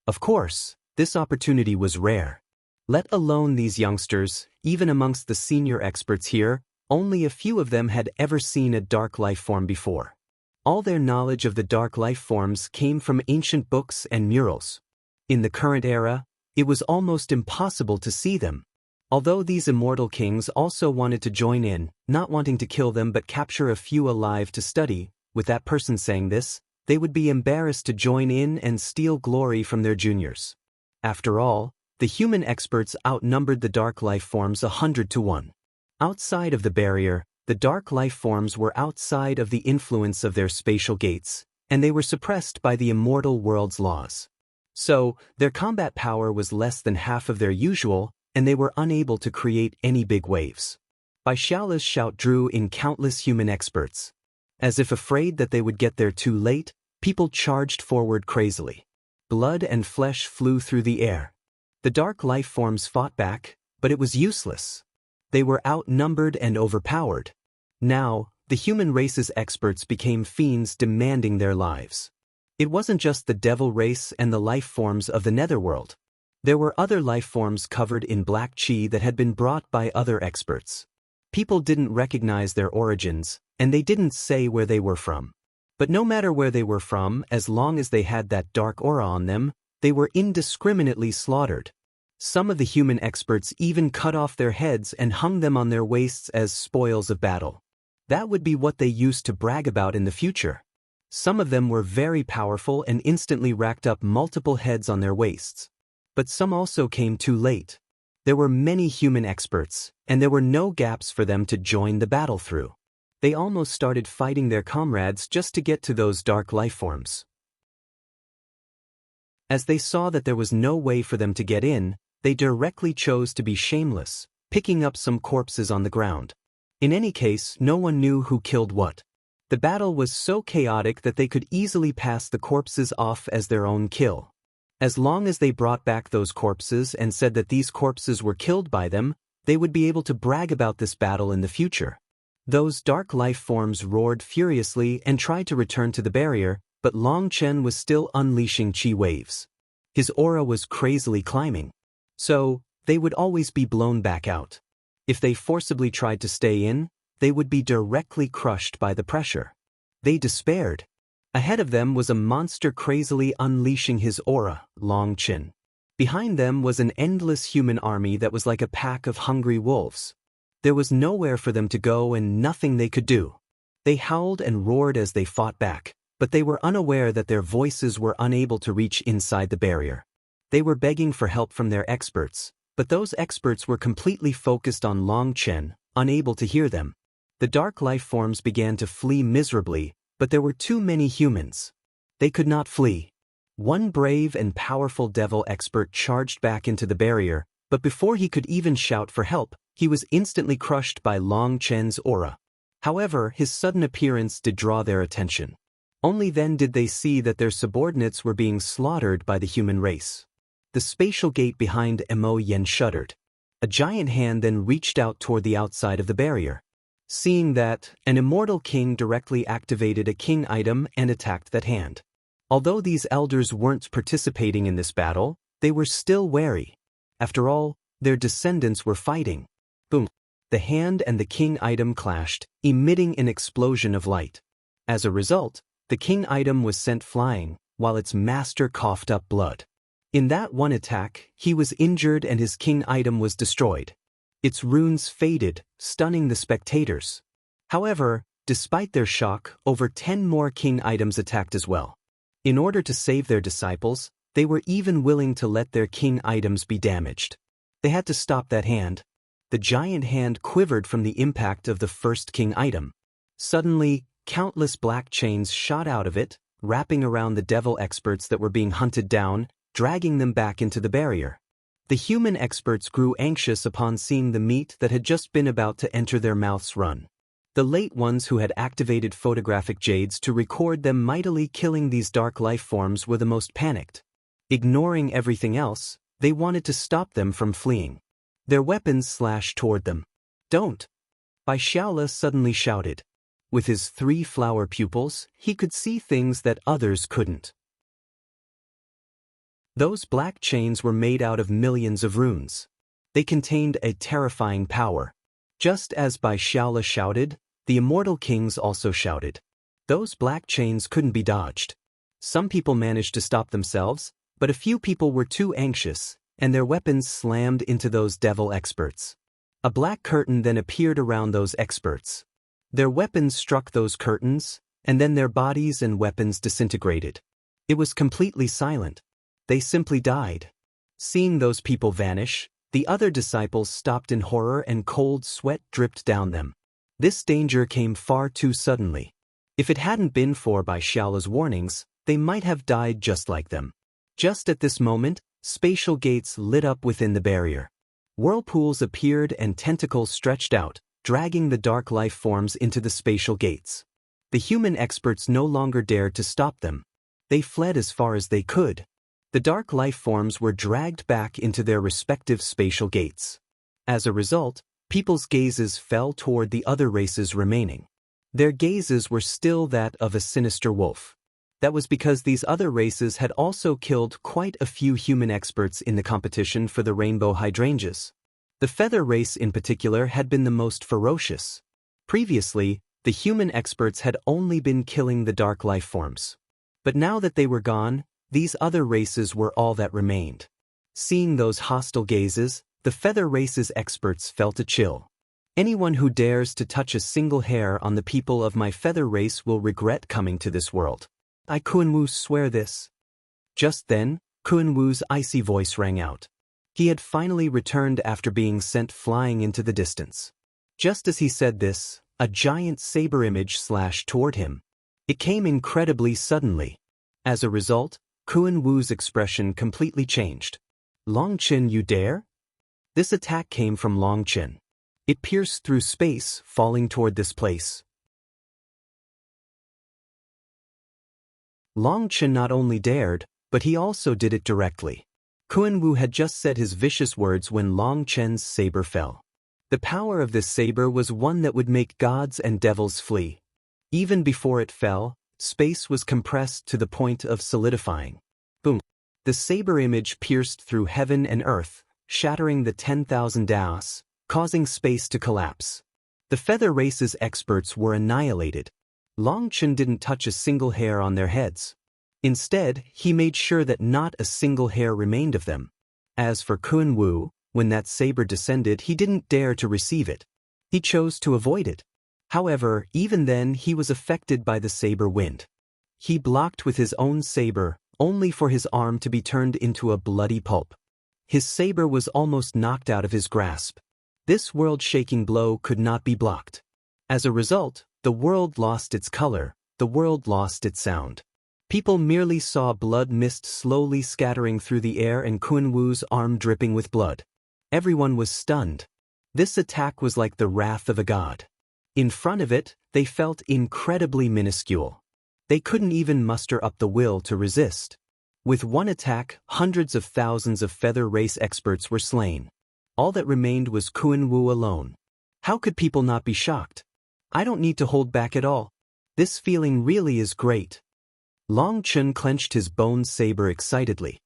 Of course, this opportunity was rare. Let alone these youngsters, even amongst the senior experts here, only a few of them had ever seen a dark life form before. All their knowledge of the dark life forms came from ancient books and murals. In the current era, it was almost impossible to see them. Although these immortal kings also wanted to join in, not wanting to kill them but capture a few alive to study, with that person saying this, they would be embarrassed to join in and steal glory from their juniors. After all, the human experts outnumbered the dark life forms 100 to 1. Outside of the barrier, the dark life forms were outside of the influence of their spatial gates, and they were suppressed by the immortal world's laws. So, their combat power was less than half of their usual, and they were unable to create any big waves. Bai Xiaola's shout drew in countless human experts. As if afraid that they would get there too late, people charged forward crazily. Blood and flesh flew through the air. The dark life forms fought back, but it was useless. They were outnumbered and overpowered. Now, the human race's experts became fiends demanding their lives. It wasn't just the devil race and the life forms of the netherworld. There were other life forms covered in black chi that had been brought by other experts. People didn't recognize their origins, and they didn't say where they were from. But no matter where they were from, as long as they had that dark aura on them, they were indiscriminately slaughtered. Some of the human experts even cut off their heads and hung them on their waists as spoils of battle. That would be what they used to brag about in the future. Some of them were very powerful and instantly racked up multiple heads on their waists. But some also came too late. There were many human experts, and there were no gaps for them to join the battle through. They almost started fighting their comrades just to get to those dark lifeforms. As they saw that there was no way for them to get in, they directly chose to be shameless, picking up some corpses on the ground. In any case, no one knew who killed what. The battle was so chaotic that they could easily pass the corpses off as their own kill. As long as they brought back those corpses and said that these corpses were killed by them, they would be able to brag about this battle in the future. Those dark life forms roared furiously and tried to return to the barrier, but Chen was still unleashing chi waves. His aura was crazily climbing. So, they would always be blown back out. If they forcibly tried to stay in, they would be directly crushed by the pressure. They despaired. Ahead of them was a monster crazily unleashing his aura, Chen. Behind them was an endless human army that was like a pack of hungry wolves. There was nowhere for them to go and nothing they could do. They howled and roared as they fought back, but they were unaware that their voices were unable to reach inside the barrier. They were begging for help from their experts, but those experts were completely focused on Chen, unable to hear them. The dark life forms began to flee miserably, but there were too many humans. They could not flee. One brave and powerful devil expert charged back into the barrier, but before he could even shout for help, he was instantly crushed by Chen's aura. However, his sudden appearance did draw their attention. Only then did they see that their subordinates were being slaughtered by the human race. The spatial gate behind Mo Yen shuddered. A giant hand then reached out toward the outside of the barrier. Seeing that, an immortal king directly activated a king item and attacked that hand. Although these elders weren't participating in this battle, they were still wary. After all, their descendants were fighting. Boom! The hand and the king item clashed, emitting an explosion of light. As a result, the king item was sent flying, while its master coughed up blood. In that one attack, he was injured and his king item was destroyed. Its runes faded, stunning the spectators. However, despite their shock, over 10 more king items attacked as well. In order to save their disciples, they were even willing to let their king items be damaged. They had to stop that hand. The giant hand quivered from the impact of the first king item. Suddenly, countless black chains shot out of it, wrapping around the devil experts that were being hunted down, dragging them back into the barrier. The human experts grew anxious upon seeing the meat that had just been about to enter their mouths run. The late ones who had activated photographic jades to record them mightily killing these dark life forms were the most panicked. Ignoring everything else, they wanted to stop them from fleeing. Their weapons slashed toward them. "Don't!" Bai Xiaola suddenly shouted. With his 3 flower pupils, he could see things that others couldn't. Those black chains were made out of millions of runes. They contained a terrifying power. Just as Bai Xiaola shouted, the immortal kings also shouted. Those black chains couldn't be dodged. Some people managed to stop themselves, but a few people were too anxious, and their weapons slammed into those devil experts. A black curtain then appeared around those experts. Their weapons struck those curtains, and then their bodies and weapons disintegrated. It was completely silent. They simply died. Seeing those people vanish, the other disciples stopped in horror and cold sweat dripped down them. This danger came far too suddenly. If it hadn't been for Bai Xiaola's warnings, they might have died just like them. Just at this moment, spatial gates lit up within the barrier. Whirlpools appeared and tentacles stretched out, dragging the dark life forms into the spatial gates. The human experts no longer dared to stop them. They fled as far as they could. The dark life forms were dragged back into their respective spatial gates. As a result, people's gazes fell toward the other races remaining. Their gazes were still that of a sinister wolf. That was because these other races had also killed quite a few human experts in the competition for the rainbow hydrangeas. The feather race in particular had been the most ferocious. Previously, the human experts had only been killing the dark life forms. But now that they were gone, these other races were all that remained. Seeing those hostile gazes, the feather race's experts felt a chill. Anyone who dares to touch a single hair on the people of my feather race will regret coming to this world. I Kunwu swear this. Just then, Kunwu's icy voice rang out. He had finally returned after being sent flying into the distance. Just as he said this, a giant saber image slashed toward him. It came incredibly suddenly. As a result, Kun Wu's expression completely changed. Long Chen, you dare? This attack came from Long Chen. It pierced through space, falling toward this place. Long Chen not only dared, but he also did it directly. Kun Wu had just said his vicious words when Long Chen's saber fell. The power of this saber was one that would make gods and devils flee. Even before it fell, space was compressed to the point of solidifying. Boom! The saber image pierced through heaven and earth, shattering the 10,000 daos, causing space to collapse. The feather race's experts were annihilated. Long Chen didn't touch a single hair on their heads. Instead, he made sure that not a single hair remained of them. As for Kun Wu, when that saber descended, he didn't dare to receive it. He chose to avoid it. However, even then he was affected by the saber wind. He blocked with his own saber, only for his arm to be turned into a bloody pulp. His saber was almost knocked out of his grasp. This world-shaking blow could not be blocked. As a result, the world lost its color, the world lost its sound. People merely saw blood mist slowly scattering through the air and Kun Wu's arm dripping with blood. Everyone was stunned. This attack was like the wrath of a god. In front of it, they felt incredibly minuscule. They couldn't even muster up the will to resist. With one attack, hundreds of thousands of feather race experts were slain. All that remained was Kun Wu alone. How could people not be shocked? I don't need to hold back at all. This feeling really is great. Long Chen clenched his bone saber excitedly.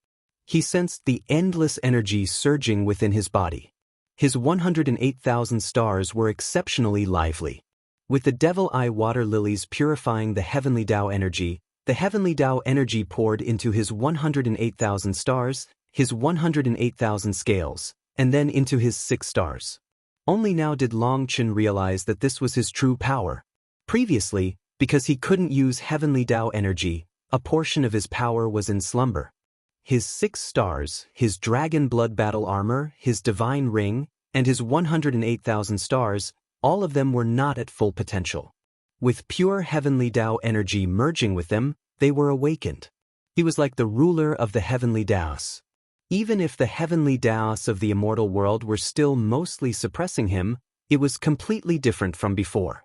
He sensed the endless energy surging within his body. His 108,000 stars were exceptionally lively. With the devil eye water lilies purifying the heavenly Tao energy, the heavenly Tao energy poured into his 108,000 stars, his 108,000 scales, and then into his 6 stars. Only now did Long Chen realize that this was his true power. Previously, because he couldn't use heavenly Tao energy, a portion of his power was in slumber. His 6 stars, his dragon blood battle armor, his divine ring, and his 108,000 stars, all of them were not at full potential. With pure heavenly Tao energy merging with them, they were awakened. He was like the ruler of the heavenly Taos. Even if the heavenly Taos of the immortal world were still mostly suppressing him, it was completely different from before.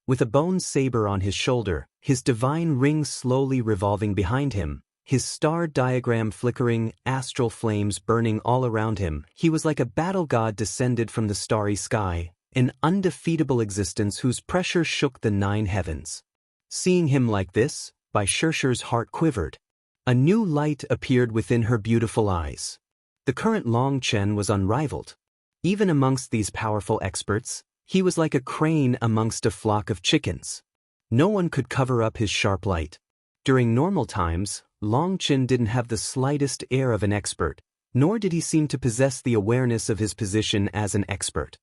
With a bone saber on his shoulder, his divine ring slowly revolving behind him, his star diagram flickering, astral flames burning all around him, he was like a battle god descended from the starry sky, an undefeatable existence whose pressure shook the 9 heavens. Seeing him like this, Bai Shirshi's heart quivered. A new light appeared within her beautiful eyes. The current Long Chen was unrivaled. Even amongst these powerful experts, he was like a crane amongst a flock of chickens. No one could cover up his sharp light. During normal times, Long Chen didn't have the slightest air of an expert, nor did he seem to possess the awareness of his position as an expert.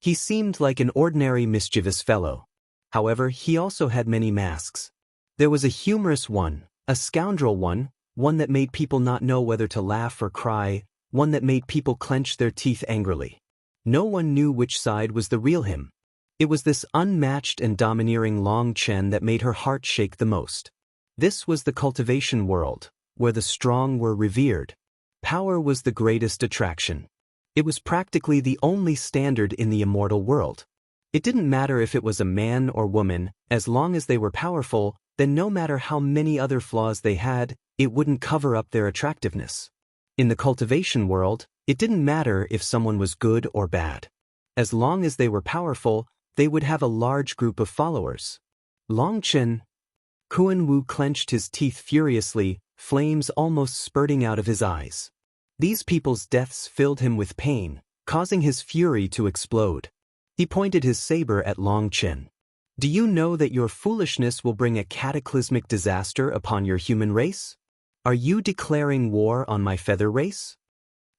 He seemed like an ordinary mischievous fellow. However, he also had many masks. There was a humorous one, a scoundrel one that made people not know whether to laugh or cry, one that made people clench their teeth angrily. No one knew which side was the real him. It was this unmatched and domineering Long Chen that made her heart shake the most. This was the cultivation world, where the strong were revered. Power was the greatest attraction. It was practically the only standard in the immortal world. It didn't matter if it was a man or woman, as long as they were powerful, then no matter how many other flaws they had, it wouldn't cover up their attractiveness. In the cultivation world, it didn't matter if someone was good or bad. As long as they were powerful, they would have a large group of followers. Long Chen. Kun Wu clenched his teeth furiously, flames almost spurting out of his eyes. These people's deaths filled him with pain, causing his fury to explode. He pointed his saber at Long Chen. Do you know that your foolishness will bring a cataclysmic disaster upon your human race? Are you declaring war on my feather race?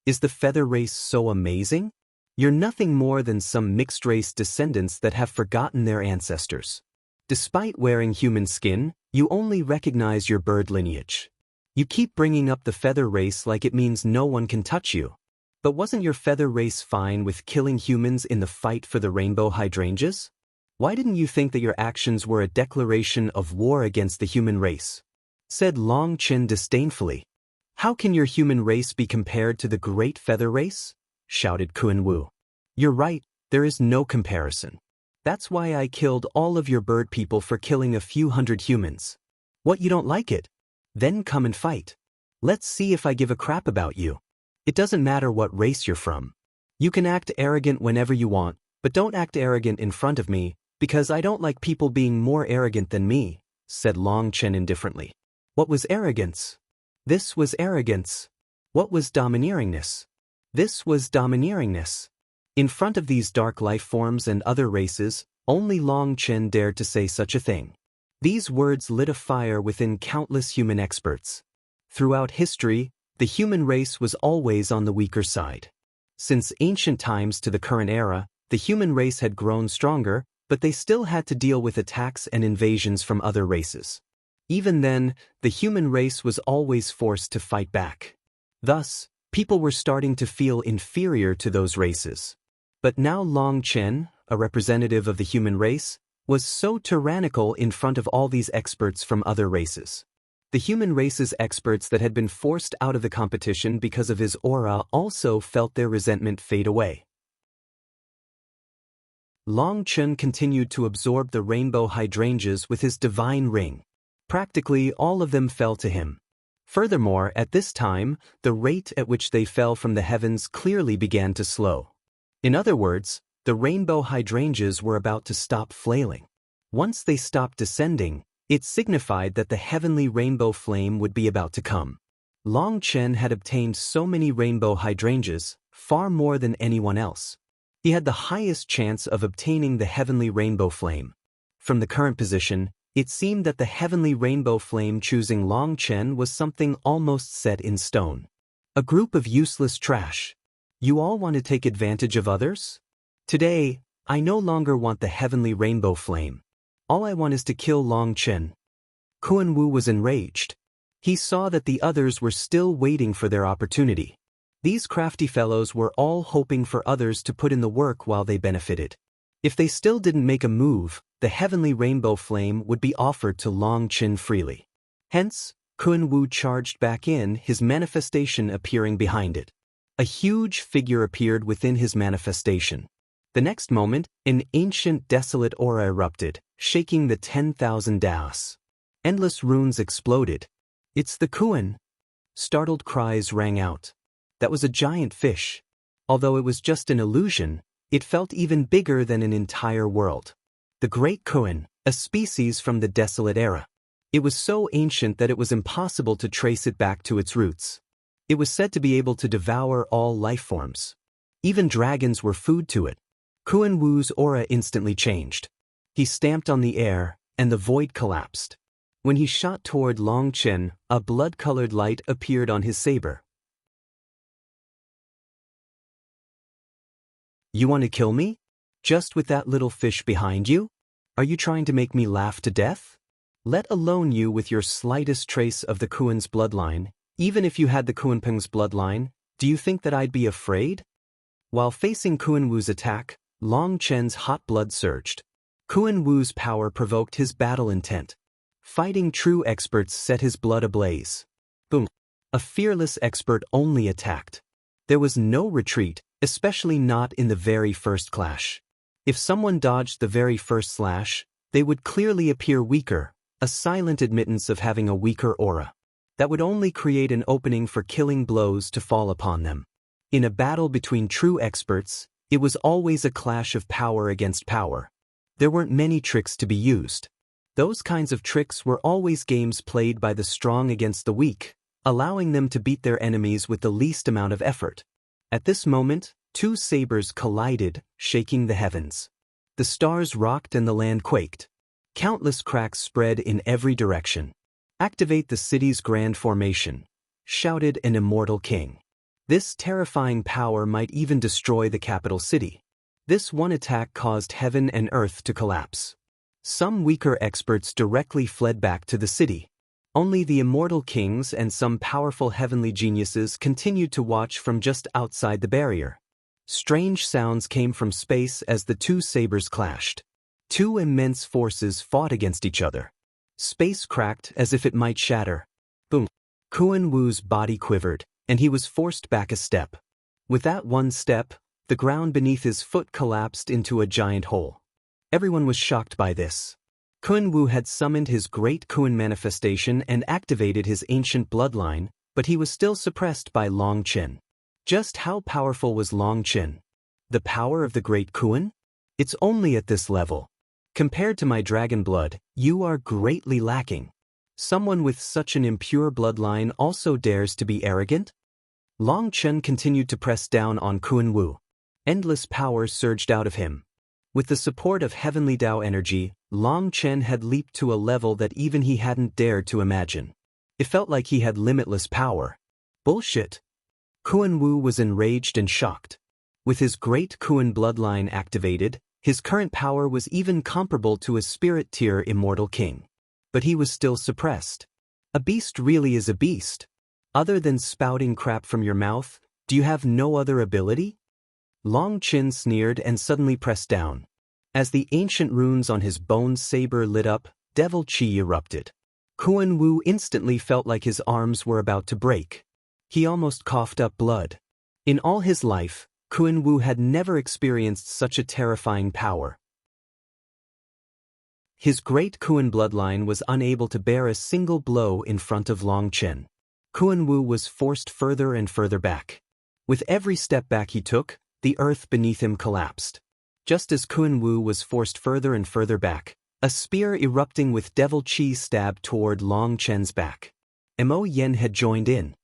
Is the feather race so amazing? You're nothing more than some mixed-race descendants that have forgotten their ancestors. Despite wearing human skin, you only recognize your bird lineage. You keep bringing up the feather race like it means no one can touch you. But wasn't your feather race fine with killing humans in the fight for the rainbow hydrangeas? Why didn't you think that your actions were a declaration of war against the human race? Said Long Chen disdainfully. How can your human race be compared to the great feather race? Shouted Kun Wu. You're right, there is no comparison. That's why I killed all of your bird people for killing a few hundred humans. What, you don't like it? Then come and fight. Let's see if I give a crap about you. It doesn't matter what race you're from. You can act arrogant whenever you want, but don't act arrogant in front of me, because I don't like people being more arrogant than me, said Long Chen indifferently. What was arrogance? This was arrogance. What was domineeringness? This was domineeringness. In front of these dark life forms and other races, only Long Chen dared to say such a thing. These words lit a fire within countless human experts. Throughout history, the human race was always on the weaker side. Since ancient times to the current era, the human race had grown stronger, but they still had to deal with attacks and invasions from other races. Even then, the human race was always forced to fight back. Thus, people were starting to feel inferior to those races. But now Long Chen, a representative of the human race, was so tyrannical in front of all these experts from other races. The human race's experts that had been forced out of the competition because of his aura also felt their resentment fade away. Long Chen continued to absorb the rainbow hydrangeas with his divine ring. Practically all of them fell to him. Furthermore, at this time, the rate at which they fell from the heavens clearly began to slow. In other words, the rainbow hydrangeas were about to stop flailing. Once they stopped descending, it signified that the heavenly rainbow flame would be about to come. Long Chen had obtained so many rainbow hydrangeas, far more than anyone else. He had the highest chance of obtaining the heavenly rainbow flame. From the current position, it seemed that the heavenly rainbow flame choosing Long Chen was something almost set in stone. A group of useless trash. You all want to take advantage of others? Today, I no longer want the heavenly rainbow flame. All I want is to kill Long Chen. Kun Wu was enraged. He saw that the others were still waiting for their opportunity. These crafty fellows were all hoping for others to put in the work while they benefited. If they still didn't make a move, the heavenly rainbow flame would be offered to Long Chen freely. Hence, Kun Wu charged back in, his manifestation appearing behind it. A huge figure appeared within his manifestation. The next moment, an ancient desolate aura erupted, shaking the 10,000 daos. Endless runes exploded. It's the Kuan! Startled cries rang out. That was a giant fish. Although it was just an illusion, it felt even bigger than an entire world. The Great Kuan, a species from the desolate era. It was so ancient that it was impossible to trace it back to its roots. It was said to be able to devour all life forms. Even dragons were food to it. Kun Wu's aura instantly changed. He stamped on the air, and the void collapsed. When he shot toward Long Chen, a blood-colored light appeared on his saber. You want to kill me? Just with that little fish behind you? Are you trying to make me laugh to death? Let alone you with your slightest trace of the Kuan's bloodline. Even if you had the Kuanpeng's bloodline, do you think that I'd be afraid? While facing Kun Wu's attack, Long Chen's hot blood surged. Kun Wu's power provoked his battle intent. Fighting true experts set his blood ablaze. Boom! A fearless expert only attacked. There was no retreat, especially not in the very first clash. If someone dodged the very first slash, they would clearly appear weaker, a silent admittance of having a weaker aura. That would only create an opening for killing blows to fall upon them. In a battle between true experts, it was always a clash of power against power. There weren't many tricks to be used. Those kinds of tricks were always games played by the strong against the weak, allowing them to beat their enemies with the least amount of effort. At this moment, two sabers collided, shaking the heavens. The stars rocked and the land quaked. Countless cracks spread in every direction. "Activate the city's grand formation," shouted an immortal king. This terrifying power might even destroy the capital city. This one attack caused heaven and earth to collapse. Some weaker experts directly fled back to the city. Only the immortal kings and some powerful heavenly geniuses continued to watch from just outside the barrier. Strange sounds came from space as the two sabers clashed. Two immense forces fought against each other. Space cracked as if it might shatter. Boom. Kun Wu's body quivered, and he was forced back a step. With that one step, the ground beneath his foot collapsed into a giant hole. Everyone was shocked by this. Kun Wu had summoned his great Kun manifestation and activated his ancient bloodline, but he was still suppressed by Long Chen. Just how powerful was Long Chen? The power of the great Kun? It's only at this level. Compared to my dragon blood, you are greatly lacking. Someone with such an impure bloodline also dares to be arrogant? Long Chen continued to press down on Kun Wu. Endless power surged out of him. With the support of heavenly Tao energy, Long Chen had leaped to a level that even he hadn't dared to imagine. It felt like he had limitless power. Bullshit. Kun Wu was enraged and shocked. With his great Kun bloodline activated, his current power was even comparable to a spirit-tier immortal king. But he was still suppressed. A beast really is a beast. Other than spouting crap from your mouth, do you have no other ability? Long Chen sneered and suddenly pressed down. As the ancient runes on his bone saber lit up, devil chi erupted. Kun Wu instantly felt like his arms were about to break. He almost coughed up blood. In all his life, Kun Wu had never experienced such a terrifying power. His great Kun bloodline was unable to bear a single blow in front of Long Chen. Kun Wu was forced further and further back. With every step back he took, the earth beneath him collapsed. Just as Kun Wu was forced further and further back, a spear erupting with devil chi stabbed toward Long Chen's back. Mo Yen had joined in.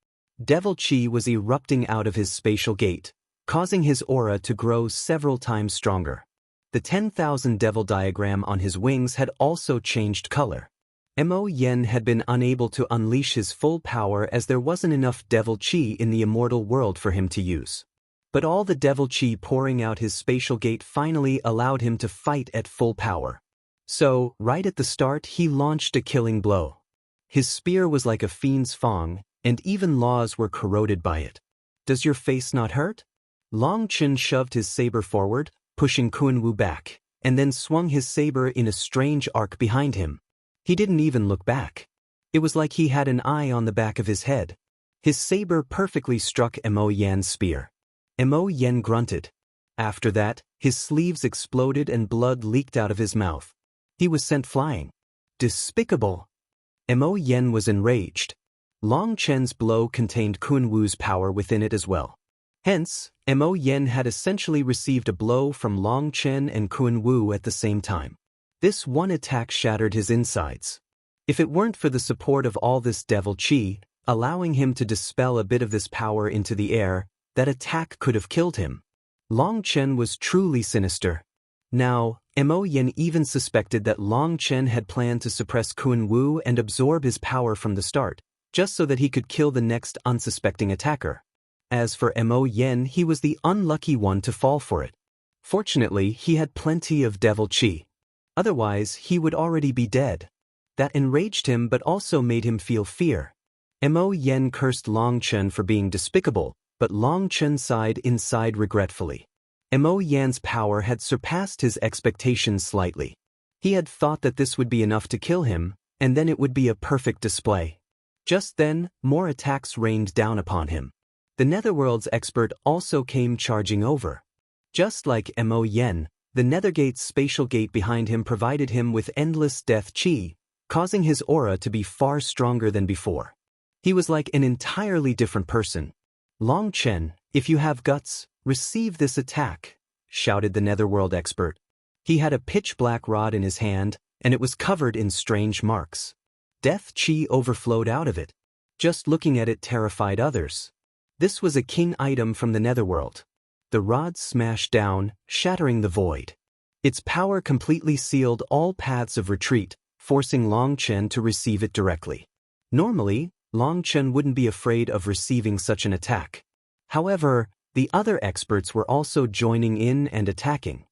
Devil chi was erupting out of his spatial gate, causing his aura to grow several times stronger. The 10,000 devil diagram on his wings had also changed color. Mo Yen had been unable to unleash his full power as there wasn't enough devil chi in the immortal world for him to use. But all the devil chi pouring out his spatial gate finally allowed him to fight at full power. So, right at the start, he launched a killing blow. His spear was like a fiend's fang, and even laws were corroded by it. Does your face not hurt? Long Chen shoved his saber forward, pushing Kun Wu back, and then swung his saber in a strange arc behind him. He didn't even look back. It was like he had an eye on the back of his head. His saber perfectly struck Mo Yan's spear. Mo Yen grunted. After that, his sleeves exploded and blood leaked out of his mouth. He was sent flying. Despicable! Mo Yen was enraged. Long Chen's blow contained Kun Wu's power within it as well. Hence, Mo Yen had essentially received a blow from Long Chen and Kun Wu at the same time. This one attack shattered his insides. If it weren't for the support of all this devil chi, allowing him to dispel a bit of this power into the air, that attack could have killed him. Long Chen was truly sinister. Now, Mo Yen even suspected that Long Chen had planned to suppress Kun Wu and absorb his power from the start, just so that he could kill the next unsuspecting attacker. As for Mo Yen, he was the unlucky one to fall for it. Fortunately, he had plenty of devil chi. Otherwise, he would already be dead. That enraged him but also made him feel fear. Mo Yen cursed Long Chen for being despicable, but Long Chen sighed inside regretfully. Mo Yan's power had surpassed his expectations slightly. He had thought that this would be enough to kill him, and then it would be a perfect display. Just then, more attacks rained down upon him. The Netherworld's expert also came charging over. Just like Mo Yen, the Nethergate's spatial gate behind him provided him with endless death chi, causing his aura to be far stronger than before. He was like an entirely different person. Long Chen, if you have guts, receive this attack, shouted the Netherworld expert. He had a pitch-black rod in his hand, and it was covered in strange marks. Death chi overflowed out of it. Just looking at it terrified others. This was a king item from the Netherworld. The rod smashed down, shattering the void. Its power completely sealed all paths of retreat, forcing Long Chen to receive it directly. Normally, Long Chen wouldn't be afraid of receiving such an attack. However, the other experts were also joining in and attacking.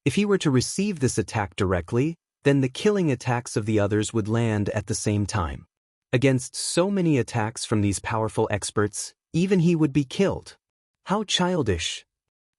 If he were to receive this attack directly, then the killing attacks of the others would land at the same time. Against so many attacks from these powerful experts, even he would be killed. How childish!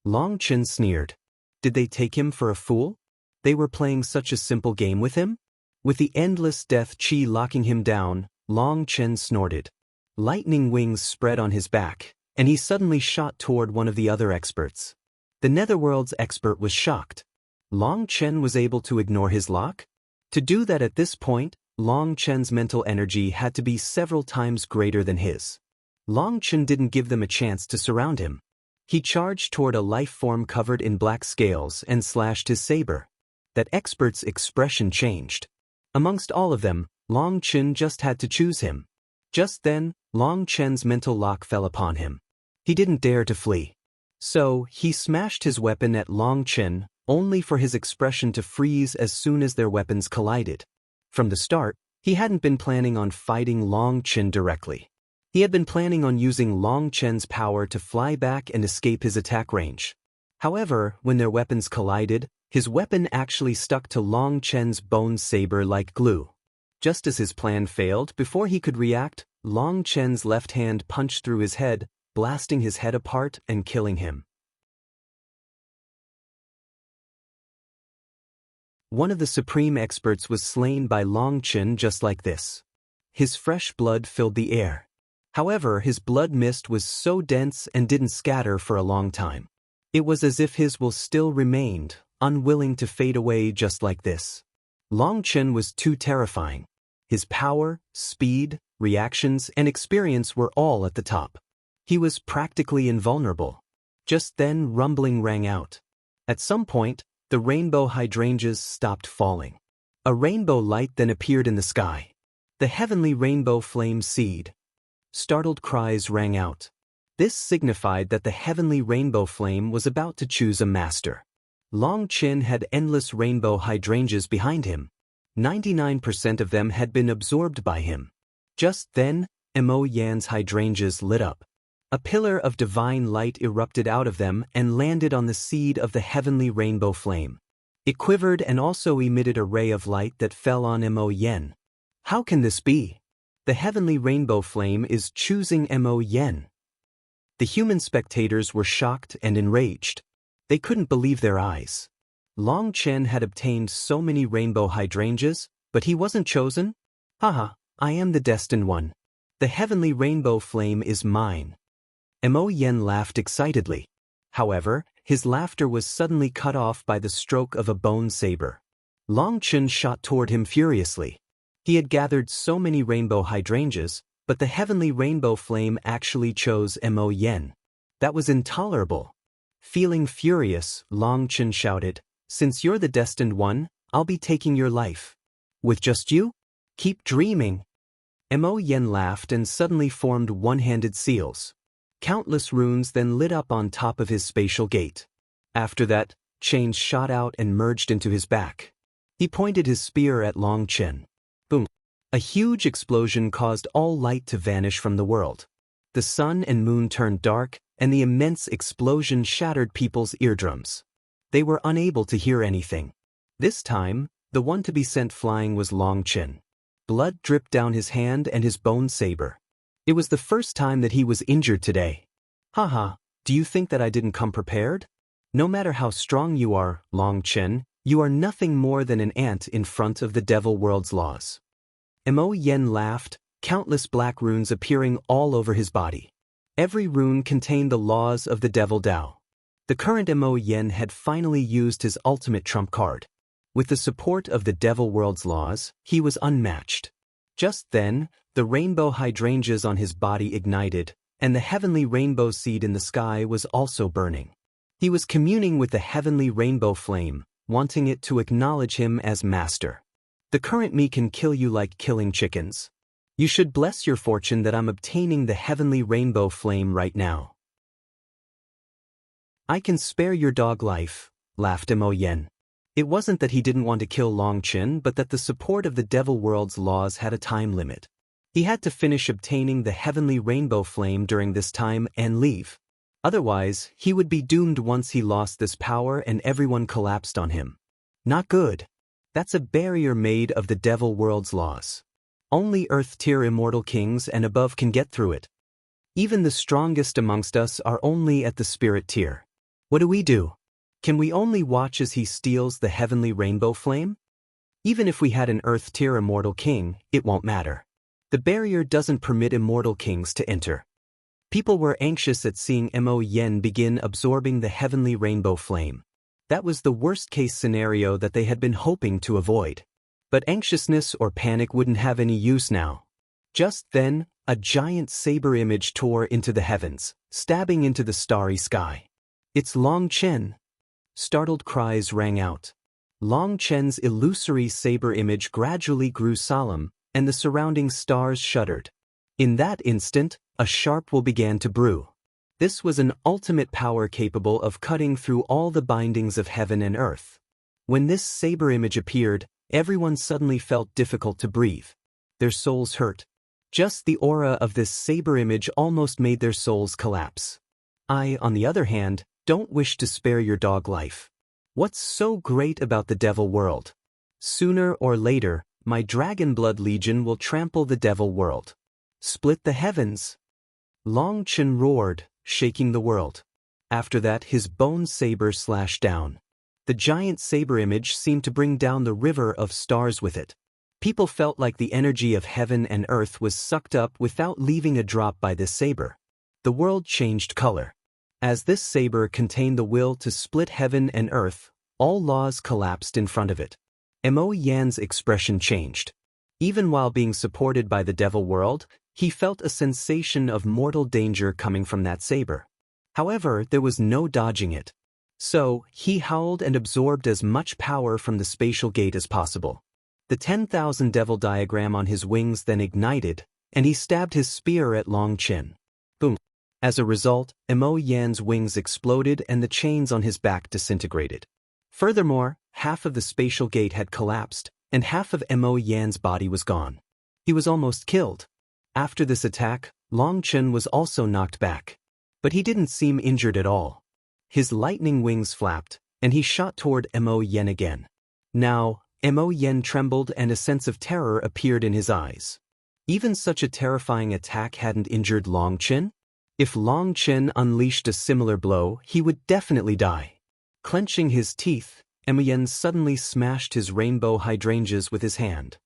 Long Chen sneered. Did they take him for a fool? They were playing such a simple game with him? With the endless death chi locking him down, Long Chen snorted. Lightning wings spread on his back, and he suddenly shot toward one of the other experts. The Netherworld's expert was shocked. Long Chen was able to ignore his lock? To do that at this point, Long Chen's mental energy had to be several times greater than his. Long Chen didn't give them a chance to surround him. He charged toward a life form covered in black scales and slashed his saber. That expert's expression changed. Amongst all of them, Long Chen just had to choose him. Just then, Long Chen's mental lock fell upon him. He didn't dare to flee. So, he smashed his weapon at Long Chen, only for his expression to freeze as soon as their weapons collided. From the start, he hadn't been planning on fighting Long Chen directly. He had been planning on using Long Chen's power to fly back and escape his attack range. However, when their weapons collided, his weapon actually stuck to Long Chen's bone saber like glue. Just as his plan failed, before he could react, Long Chen's left hand punched through his head, blasting his head apart and killing him. One of the supreme experts was slain by Long Chen just like this. His fresh blood filled the air. However, his blood mist was so dense and didn't scatter for a long time. It was as if his will still remained, unwilling to fade away just like this. Long Chen was too terrifying. His power, speed, reactions, and experience were all at the top. He was practically invulnerable. Just then, rumbling rang out. At some point, the rainbow hydrangeas stopped falling. A rainbow light then appeared in the sky. The heavenly rainbow flame seed. Startled cries rang out. This signified that the heavenly rainbow flame was about to choose a master. Long Chen had endless rainbow hydrangeas behind him. 99% of them had been absorbed by him. Just then, Mo Yan's hydrangeas lit up. A pillar of divine light erupted out of them and landed on the seed of the heavenly rainbow flame. It quivered and also emitted a ray of light that fell on Mo Yan. How can this be? The heavenly rainbow flame is choosing Mo Yan. The human spectators were shocked and enraged. They couldn't believe their eyes. Long Chen had obtained so many rainbow hydrangeas, but he wasn't chosen? Haha, I am the destined one. The heavenly rainbow flame is mine. Mo Yan laughed excitedly. However, his laughter was suddenly cut off by the stroke of a bone saber. Long Chen shot toward him furiously. He had gathered so many rainbow hydrangeas, but the heavenly rainbow flame actually chose Mo Yan. That was intolerable. Feeling furious, Long Chen shouted, "Since you're the destined one, I'll be taking your life." "With just you? Keep dreaming." Mo Yan laughed and suddenly formed one-handed seals. Countless runes then lit up on top of his spatial gate. After that, chains shot out and merged into his back. He pointed his spear at Long Chen. Boom! A huge explosion caused all light to vanish from the world. The sun and moon turned dark, and the immense explosion shattered people's eardrums. They were unable to hear anything. This time, the one to be sent flying was Long Chen. Blood dripped down his hand and his bone saber. It was the first time that he was injured today. Haha, do you think that I didn't come prepared? No matter how strong you are, Long Chen, you are nothing more than an ant in front of the devil world's laws. Mo Yan laughed, countless black runes appearing all over his body. Every rune contained the laws of the devil Dao. The current Mo Yan had finally used his ultimate trump card. With the support of the devil world's laws, he was unmatched. Just then, the rainbow hydrangeas on his body ignited, and the heavenly rainbow seed in the sky was also burning. He was communing with the heavenly rainbow flame, wanting it to acknowledge him as master. The current me can kill you like killing chickens. You should bless your fortune that I'm obtaining the heavenly rainbow flame right now. I can spare your dog life, laughed Mo Yan. It wasn't that he didn't want to kill Long Chen, but that the support of the devil world's laws had a time limit. He had to finish obtaining the heavenly rainbow flame during this time and leave. Otherwise, he would be doomed once he lost this power and everyone collapsed on him. Not good. That's a barrier made of the devil world's laws. Only Earth-tier immortal kings and above can get through it. Even the strongest amongst us are only at the spirit tier. What do? Can we only watch as he steals the heavenly rainbow flame? Even if we had an Earth-tier immortal king, it won't matter. The barrier doesn't permit immortal kings to enter. People were anxious at seeing Mo Yen begin absorbing the heavenly rainbow flame. That was the worst-case scenario that they had been hoping to avoid. But anxiousness or panic wouldn't have any use now. Just then, a giant saber image tore into the heavens, stabbing into the starry sky. "It's Long Chen!" Startled cries rang out. Long Chen's illusory saber image gradually grew solemn, and the surrounding stars shuddered. In that instant, a sharp will began to brew. This was an ultimate power capable of cutting through all the bindings of heaven and earth. When this saber image appeared, everyone suddenly felt difficult to breathe. Their souls hurt. Just the aura of this saber image almost made their souls collapse. I, on the other hand, don't wish to spare your dog life. What's so great about the devil world? Sooner or later, my dragon blood legion will trample the devil world. Split the heavens. Long Chen roared, shaking the world. After that, his bone saber slashed down. The giant saber image seemed to bring down the river of stars with it. People felt like the energy of heaven and earth was sucked up without leaving a drop by this saber. The world changed color. As this saber contained the will to split heaven and earth, all laws collapsed in front of it. Mo Yan's expression changed. Even while being supported by the devil world, he felt a sensation of mortal danger coming from that saber. However, there was no dodging it. So, he howled and absorbed as much power from the spatial gate as possible. The 10,000 devil diagram on his wings then ignited, and he stabbed his spear at Long Chen. Boom. As a result, Mo Yan's wings exploded and the chains on his back disintegrated. Furthermore, half of the spatial gate had collapsed, and half of Mo Yan's body was gone. He was almost killed. After this attack, Long Chen was also knocked back. But he didn't seem injured at all. His lightning wings flapped, and he shot toward Mo Yen again. Now, Mo Yen trembled and a sense of terror appeared in his eyes. Even such a terrifying attack hadn't injured Long Chen? If Long Chen unleashed a similar blow, he would definitely die. Clenching his teeth, Mo Yen suddenly smashed his rainbow hydrangeas with his hand.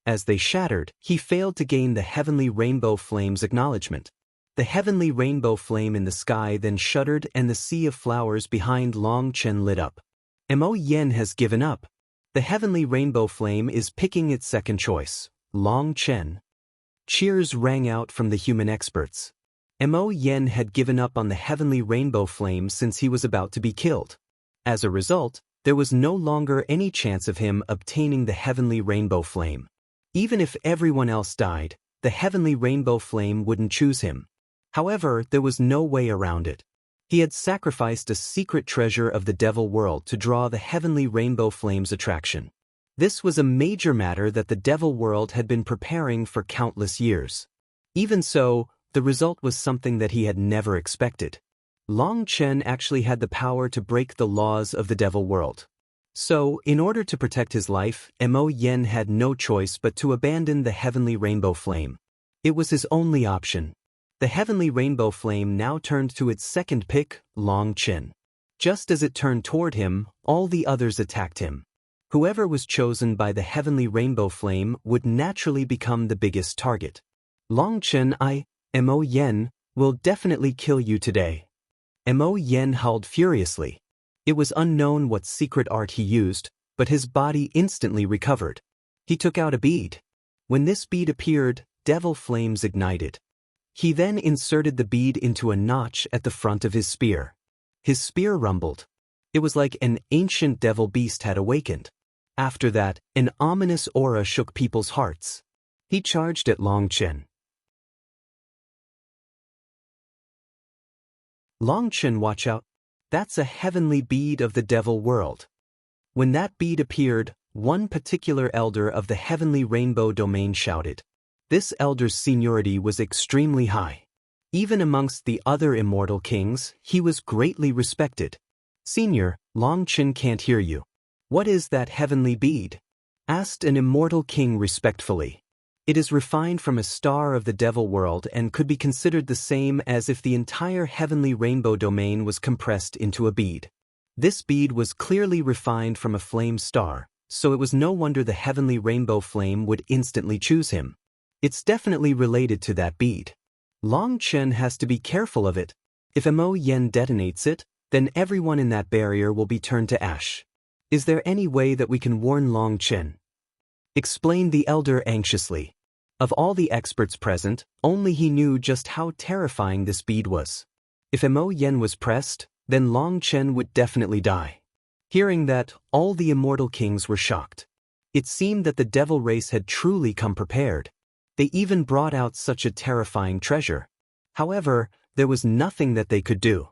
As they shattered, he failed to gain the heavenly rainbow flame's acknowledgement. The heavenly rainbow flame in the sky then shuddered and the sea of flowers behind Long Chen lit up. Mo Yen has given up. The heavenly rainbow flame is picking its second choice, Long Chen. Cheers rang out from the human experts. Mo Yen had given up on the heavenly rainbow flame since he was about to be killed. As a result, there was no longer any chance of him obtaining the heavenly rainbow flame. Even if everyone else died, the heavenly rainbow flame wouldn't choose him. However, there was no way around it. He had sacrificed a secret treasure of the devil world to draw the heavenly rainbow flame's attraction. This was a major matter that the devil world had been preparing for countless years. Even so, the result was something that he had never expected. Long Chen actually had the power to break the laws of the devil world. So, in order to protect his life, Mo Yen had no choice but to abandon the heavenly rainbow flame. It was his only option. The heavenly rainbow flame now turned to its second pick, Long Chen. Just as it turned toward him, all the others attacked him. Whoever was chosen by the heavenly rainbow flame would naturally become the biggest target. Long Chen, Mo Yen, will definitely kill you today. Mo Yen howled furiously. It was unknown what secret art he used, but his body instantly recovered. He took out a bead. When this bead appeared, devil flames ignited. He then inserted the bead into a notch at the front of his spear. His spear rumbled. It was like an ancient devil beast had awakened. After that, an ominous aura shook people's hearts. He charged at Long Chen. Long Chen, watch out. That's a heavenly bead of the devil world. When that bead appeared, one particular elder of the heavenly rainbow domain shouted. This elder's seniority was extremely high. Even amongst the other immortal kings, he was greatly respected. Senior, Long Chen can't hear you. "What is that heavenly bead?" asked an immortal king respectfully. "It is refined from a star of the devil world and could be considered the same as if the entire heavenly rainbow domain was compressed into a bead. This bead was clearly refined from a flame star, so it was no wonder the heavenly rainbow flame would instantly choose him. It's definitely related to that bead. Long Chen has to be careful of it. If Mo Yen detonates it, then everyone in that barrier will be turned to ash. Is there any way that we can warn Long Chen?" explained the elder anxiously. Of all the experts present, only he knew just how terrifying this bead was. If Mo Yen was pressed, then Long Chen would definitely die. Hearing that, all the immortal kings were shocked. It seemed that the devil race had truly come prepared. They even brought out such a terrifying treasure. However, there was nothing that they could do.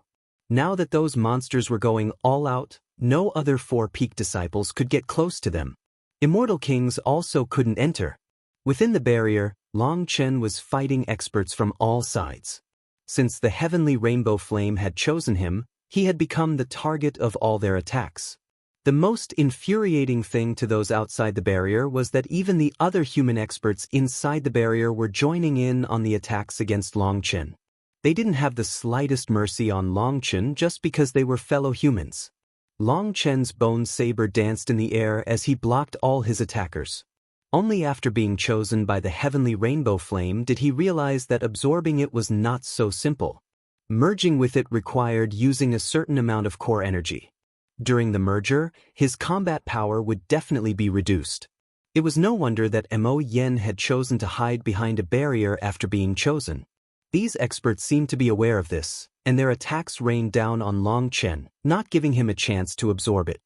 Now that those monsters were going all out, no other four peak disciples could get close to them. Immortal kings also couldn't enter. Within the barrier, Long Chen was fighting experts from all sides. Since the heavenly rainbow flame had chosen him, he had become the target of all their attacks. The most infuriating thing to those outside the barrier was that even the other human experts inside the barrier were joining in on the attacks against Long Chen. They didn't have the slightest mercy on Long Chen just because they were fellow humans. Long Chen's bone saber danced in the air as he blocked all his attackers. Only after being chosen by the heavenly rainbow flame did he realize that absorbing it was not so simple. Merging with it required using a certain amount of core energy. During the merger, his combat power would definitely be reduced. It was no wonder that Mo Yen had chosen to hide behind a barrier after being chosen. These experts seemed to be aware of this, and their attacks rained down on Long Chen, not giving him a chance to absorb it.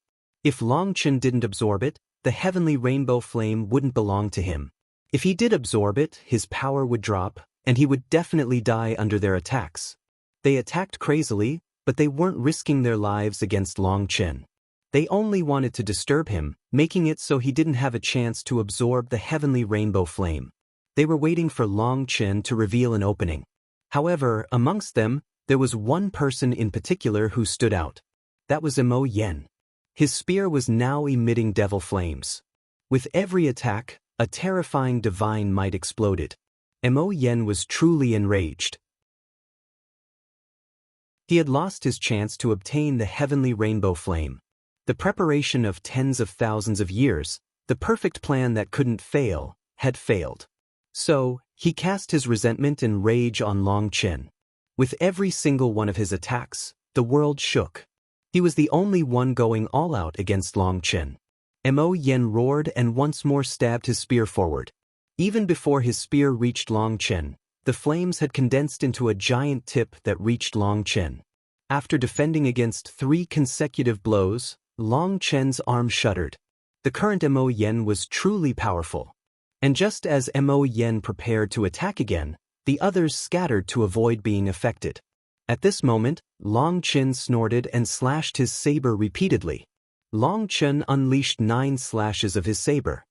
If Long Chen didn't absorb it, the heavenly rainbow flame wouldn't belong to him. If he did absorb it, his power would drop, and he would definitely die under their attacks. They attacked crazily, but they weren't risking their lives against Long Chen. They only wanted to disturb him, making it so he didn't have a chance to absorb the heavenly rainbow flame. They were waiting for Long Chen to reveal an opening. However, amongst them, there was one person in particular who stood out. That was Mo Yen. His spear was now emitting devil flames. With every attack, a terrifying divine might exploded. Mo Yen was truly enraged. He had lost his chance to obtain the heavenly rainbow flame. The preparation of tens of thousands of years, the perfect plan that couldn't fail, had failed. So, he cast his resentment and rage on Long Chen. With every single one of his attacks, the world shook. He was the only one going all out against Long Chen. Mo Yen roared and once more stabbed his spear forward. Even before his spear reached Long Chen, the flames had condensed into a giant tip that reached Long Chen. After defending against 3 consecutive blows, Long Chen's arm shuddered. The current Mo Yen was truly powerful. And just as Mo Yen prepared to attack again, the others scattered to avoid being affected. At this moment, Long Chen snorted and slashed his saber repeatedly. Long Chen unleashed 9 slashes of his saber.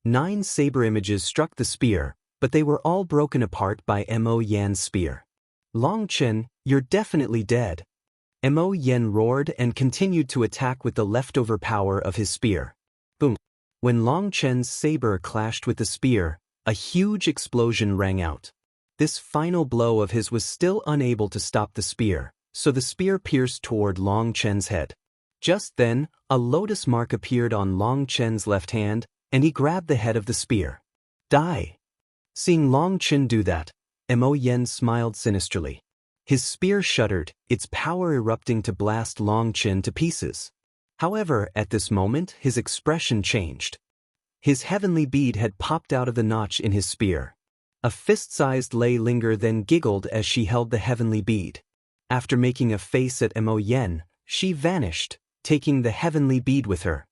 9 saber images struck the spear, but they were all broken apart by Mo Yen's spear. "Long Chen, you're definitely dead." Mo Yen roared and continued to attack with the leftover power of his spear. Boom! When Long Chen's saber clashed with the spear, a huge explosion rang out. This final blow of his was still unable to stop the spear, so the spear pierced toward Long Chen's head. Just then, a lotus mark appeared on Long Chen's left hand, and he grabbed the head of the spear. "Die!" Seeing Long Chen do that, Mo Yen smiled sinisterly. His spear shuddered, its power erupting to blast Long Chen to pieces. However, at this moment, his expression changed. His heavenly bead had popped out of the notch in his spear. A fist-sized Lei Linger then giggled as she held the heavenly bead. After making a face at Mo Yen, she vanished, taking the heavenly bead with her.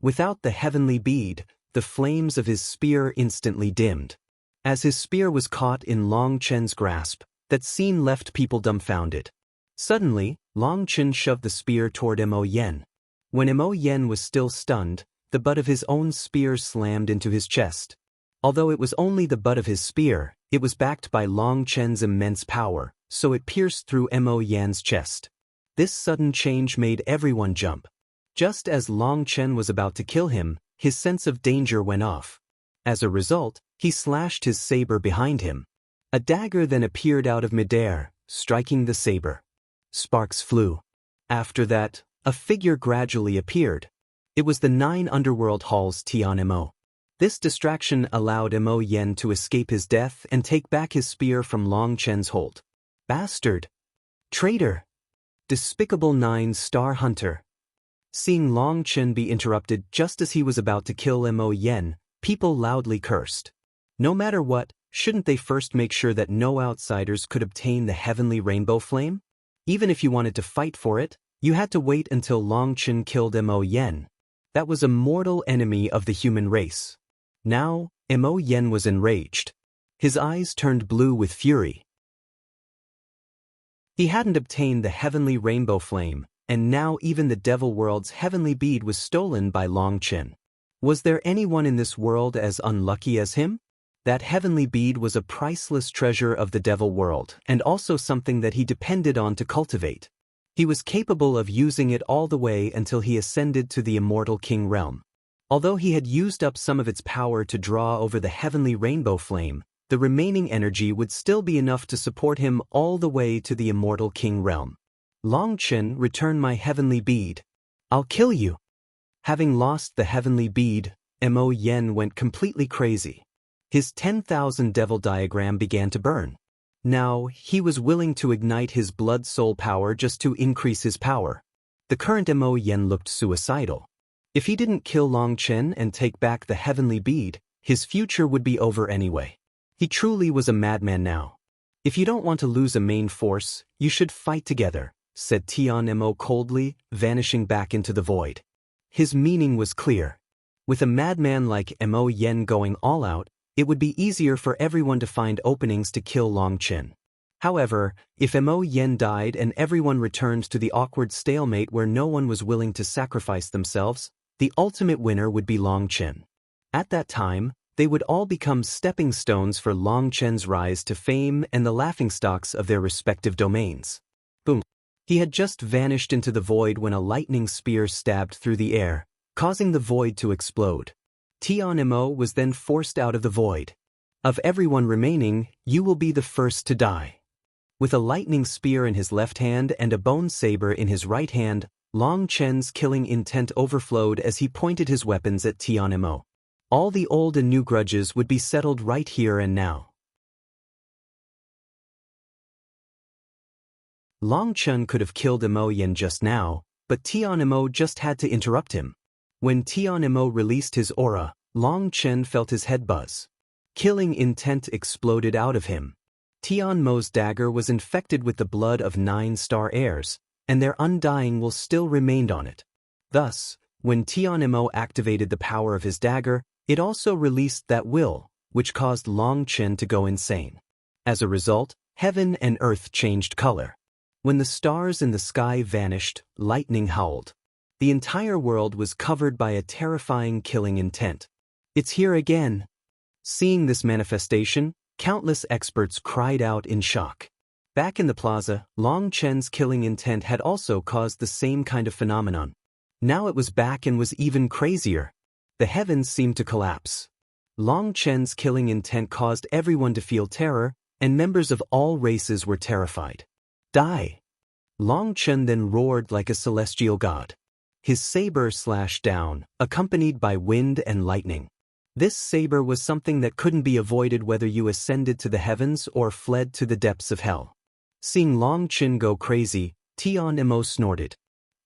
Without the heavenly bead, the flames of his spear instantly dimmed. As his spear was caught in Long Chen's grasp, that scene left people dumbfounded. Suddenly, Long Chen shoved the spear toward Mo Yen. When Mo Yen was still stunned, the butt of his own spear slammed into his chest. Although it was only the butt of his spear, it was backed by Long Chen's immense power, so it pierced through Mo Yen's chest. This sudden change made everyone jump. Just as Long Chen was about to kill him, his sense of danger went off. As a result, he slashed his saber behind him. A dagger then appeared out of midair, striking the saber. Sparks flew. After that, a figure gradually appeared. It was the 9 Underworld Hall's Tian Mo. This distraction allowed Mo Yen to escape his death and take back his spear from Long Chen's hold. Bastard! Traitor! Despicable 9-star hunter! Seeing Long Chen be interrupted just as he was about to kill Mo Yen, people loudly cursed. No matter what, shouldn't they first make sure that no outsiders could obtain the heavenly rainbow flame? Even if you wanted to fight for it, you had to wait until Long Chen killed Mo Yen. That was a mortal enemy of the human race. Now, Mo Yen was enraged. His eyes turned blue with fury. He hadn't obtained the heavenly rainbow flame, and now even the Devil World's heavenly bead was stolen by Long Chen. Was there anyone in this world as unlucky as him? That heavenly bead was a priceless treasure of the Devil World, and also something that he depended on to cultivate. He was capable of using it all the way until he ascended to the Immortal King realm. Although he had used up some of its power to draw over the heavenly rainbow flame, the remaining energy would still be enough to support him all the way to the Immortal King realm. Long Chen, return my heavenly bead. I'll kill you. Having lost the heavenly bead, Mo Yen went completely crazy. His 10,000 devil diagram began to burn. Now, he was willing to ignite his blood soul power just to increase his power. The current Mo Yen looked suicidal. If he didn't kill Long Chen and take back the heavenly bead, his future would be over anyway. He truly was a madman now. If you don't want to lose a main force, you should fight together, said Tian Mo coldly, vanishing back into the void. His meaning was clear. With a madman like Mo Yen going all out, it would be easier for everyone to find openings to kill Long Chen. However, if Mo Yen died and everyone returned to the awkward stalemate where no one was willing to sacrifice themselves, the ultimate winner would be Long Chen. At that time, they would all become stepping stones for Long Chen's rise to fame and the laughingstocks of their respective domains. Boom! He had just vanished into the void when a lightning spear stabbed through the air, causing the void to explode. Tian Mo was then forced out of the void. Of everyone remaining, you will be the first to die. With a lightning spear in his left hand and a bone saber in his right hand, Long Chen's killing intent overflowed as he pointed his weapons at Tian Mo. All the old and new grudges would be settled right here and now. Long Chen could have killed Mo Yen just now, but Tian Mo just had to interrupt him. When Tian Mo released his aura, Long Chen felt his head buzz. Killing intent exploded out of him. Tian Mo's dagger was infected with the blood of 9-star heirs, and their undying will still remained on it. Thus, when Tian Mo activated the power of his dagger, it also released that will, which caused Long Chen to go insane. As a result, heaven and earth changed color. When the stars in the sky vanished, lightning howled. The entire world was covered by a terrifying killing intent. It's here again. Seeing this manifestation, countless experts cried out in shock. Back in the plaza, Long Chen's killing intent had also caused the same kind of phenomenon. Now it was back and was even crazier. The heavens seemed to collapse. Long Chen's killing intent caused everyone to feel terror, and members of all races were terrified. Die! Long Chen then roared like a celestial god. His saber slashed down, accompanied by wind and lightning. This saber was something that couldn't be avoided whether you ascended to the heavens or fled to the depths of hell. Seeing Long Chen go crazy, Tian Mo snorted.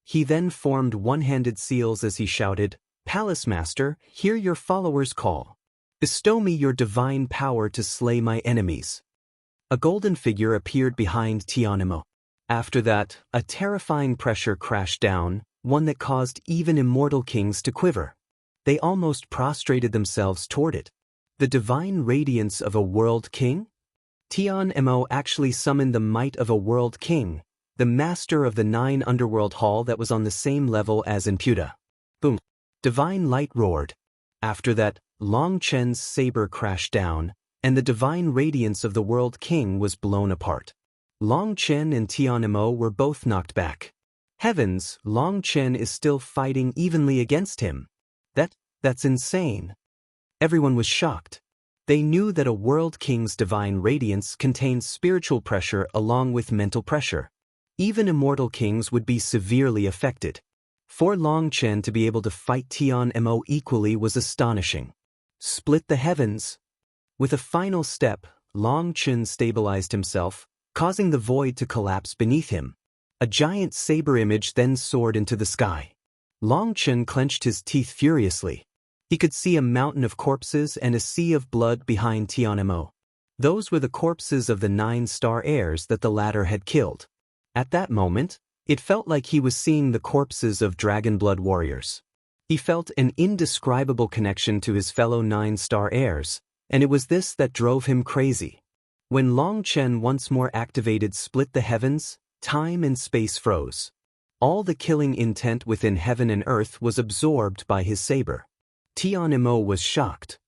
He then formed one-handed seals as he shouted, "Palace Master, hear your followers' call. Bestow me your divine power to slay my enemies." A golden figure appeared behind Tian Mo. After that, a terrifying pressure crashed down, one that caused even immortal kings to quiver. They almost prostrated themselves toward it. The divine radiance of a world king? Tian Mo actually summoned the might of a world king, the master of the 9 underworld hall that was on the same level as Imputa. Boom! Divine light roared. After that, Long Chen's saber crashed down, and the divine radiance of the world king was blown apart. Long Chen and Tian Mo were both knocked back. Heavens, Long Chen is still fighting evenly against him. That's insane. Everyone was shocked. They knew that a world king's divine radiance contained spiritual pressure along with mental pressure. Even immortal kings would be severely affected. For Long Chen to be able to fight Tian Mo equally was astonishing. Split the heavens. With a final step, Long Chen stabilized himself, causing the void to collapse beneath him. A giant saber image then soared into the sky. Long Chen clenched his teeth furiously. He could see a mountain of corpses and a sea of blood behind Tian Mo. Those were the corpses of the 9 star heirs that the latter had killed. At that moment, it felt like he was seeing the corpses of dragon blood warriors. He felt an indescribable connection to his fellow 9 star heirs, and it was this that drove him crazy. When Long Chen once more activated Split the Heavens, time and space froze. All the killing intent within heaven and earth was absorbed by his saber. Tian Mo was shocked.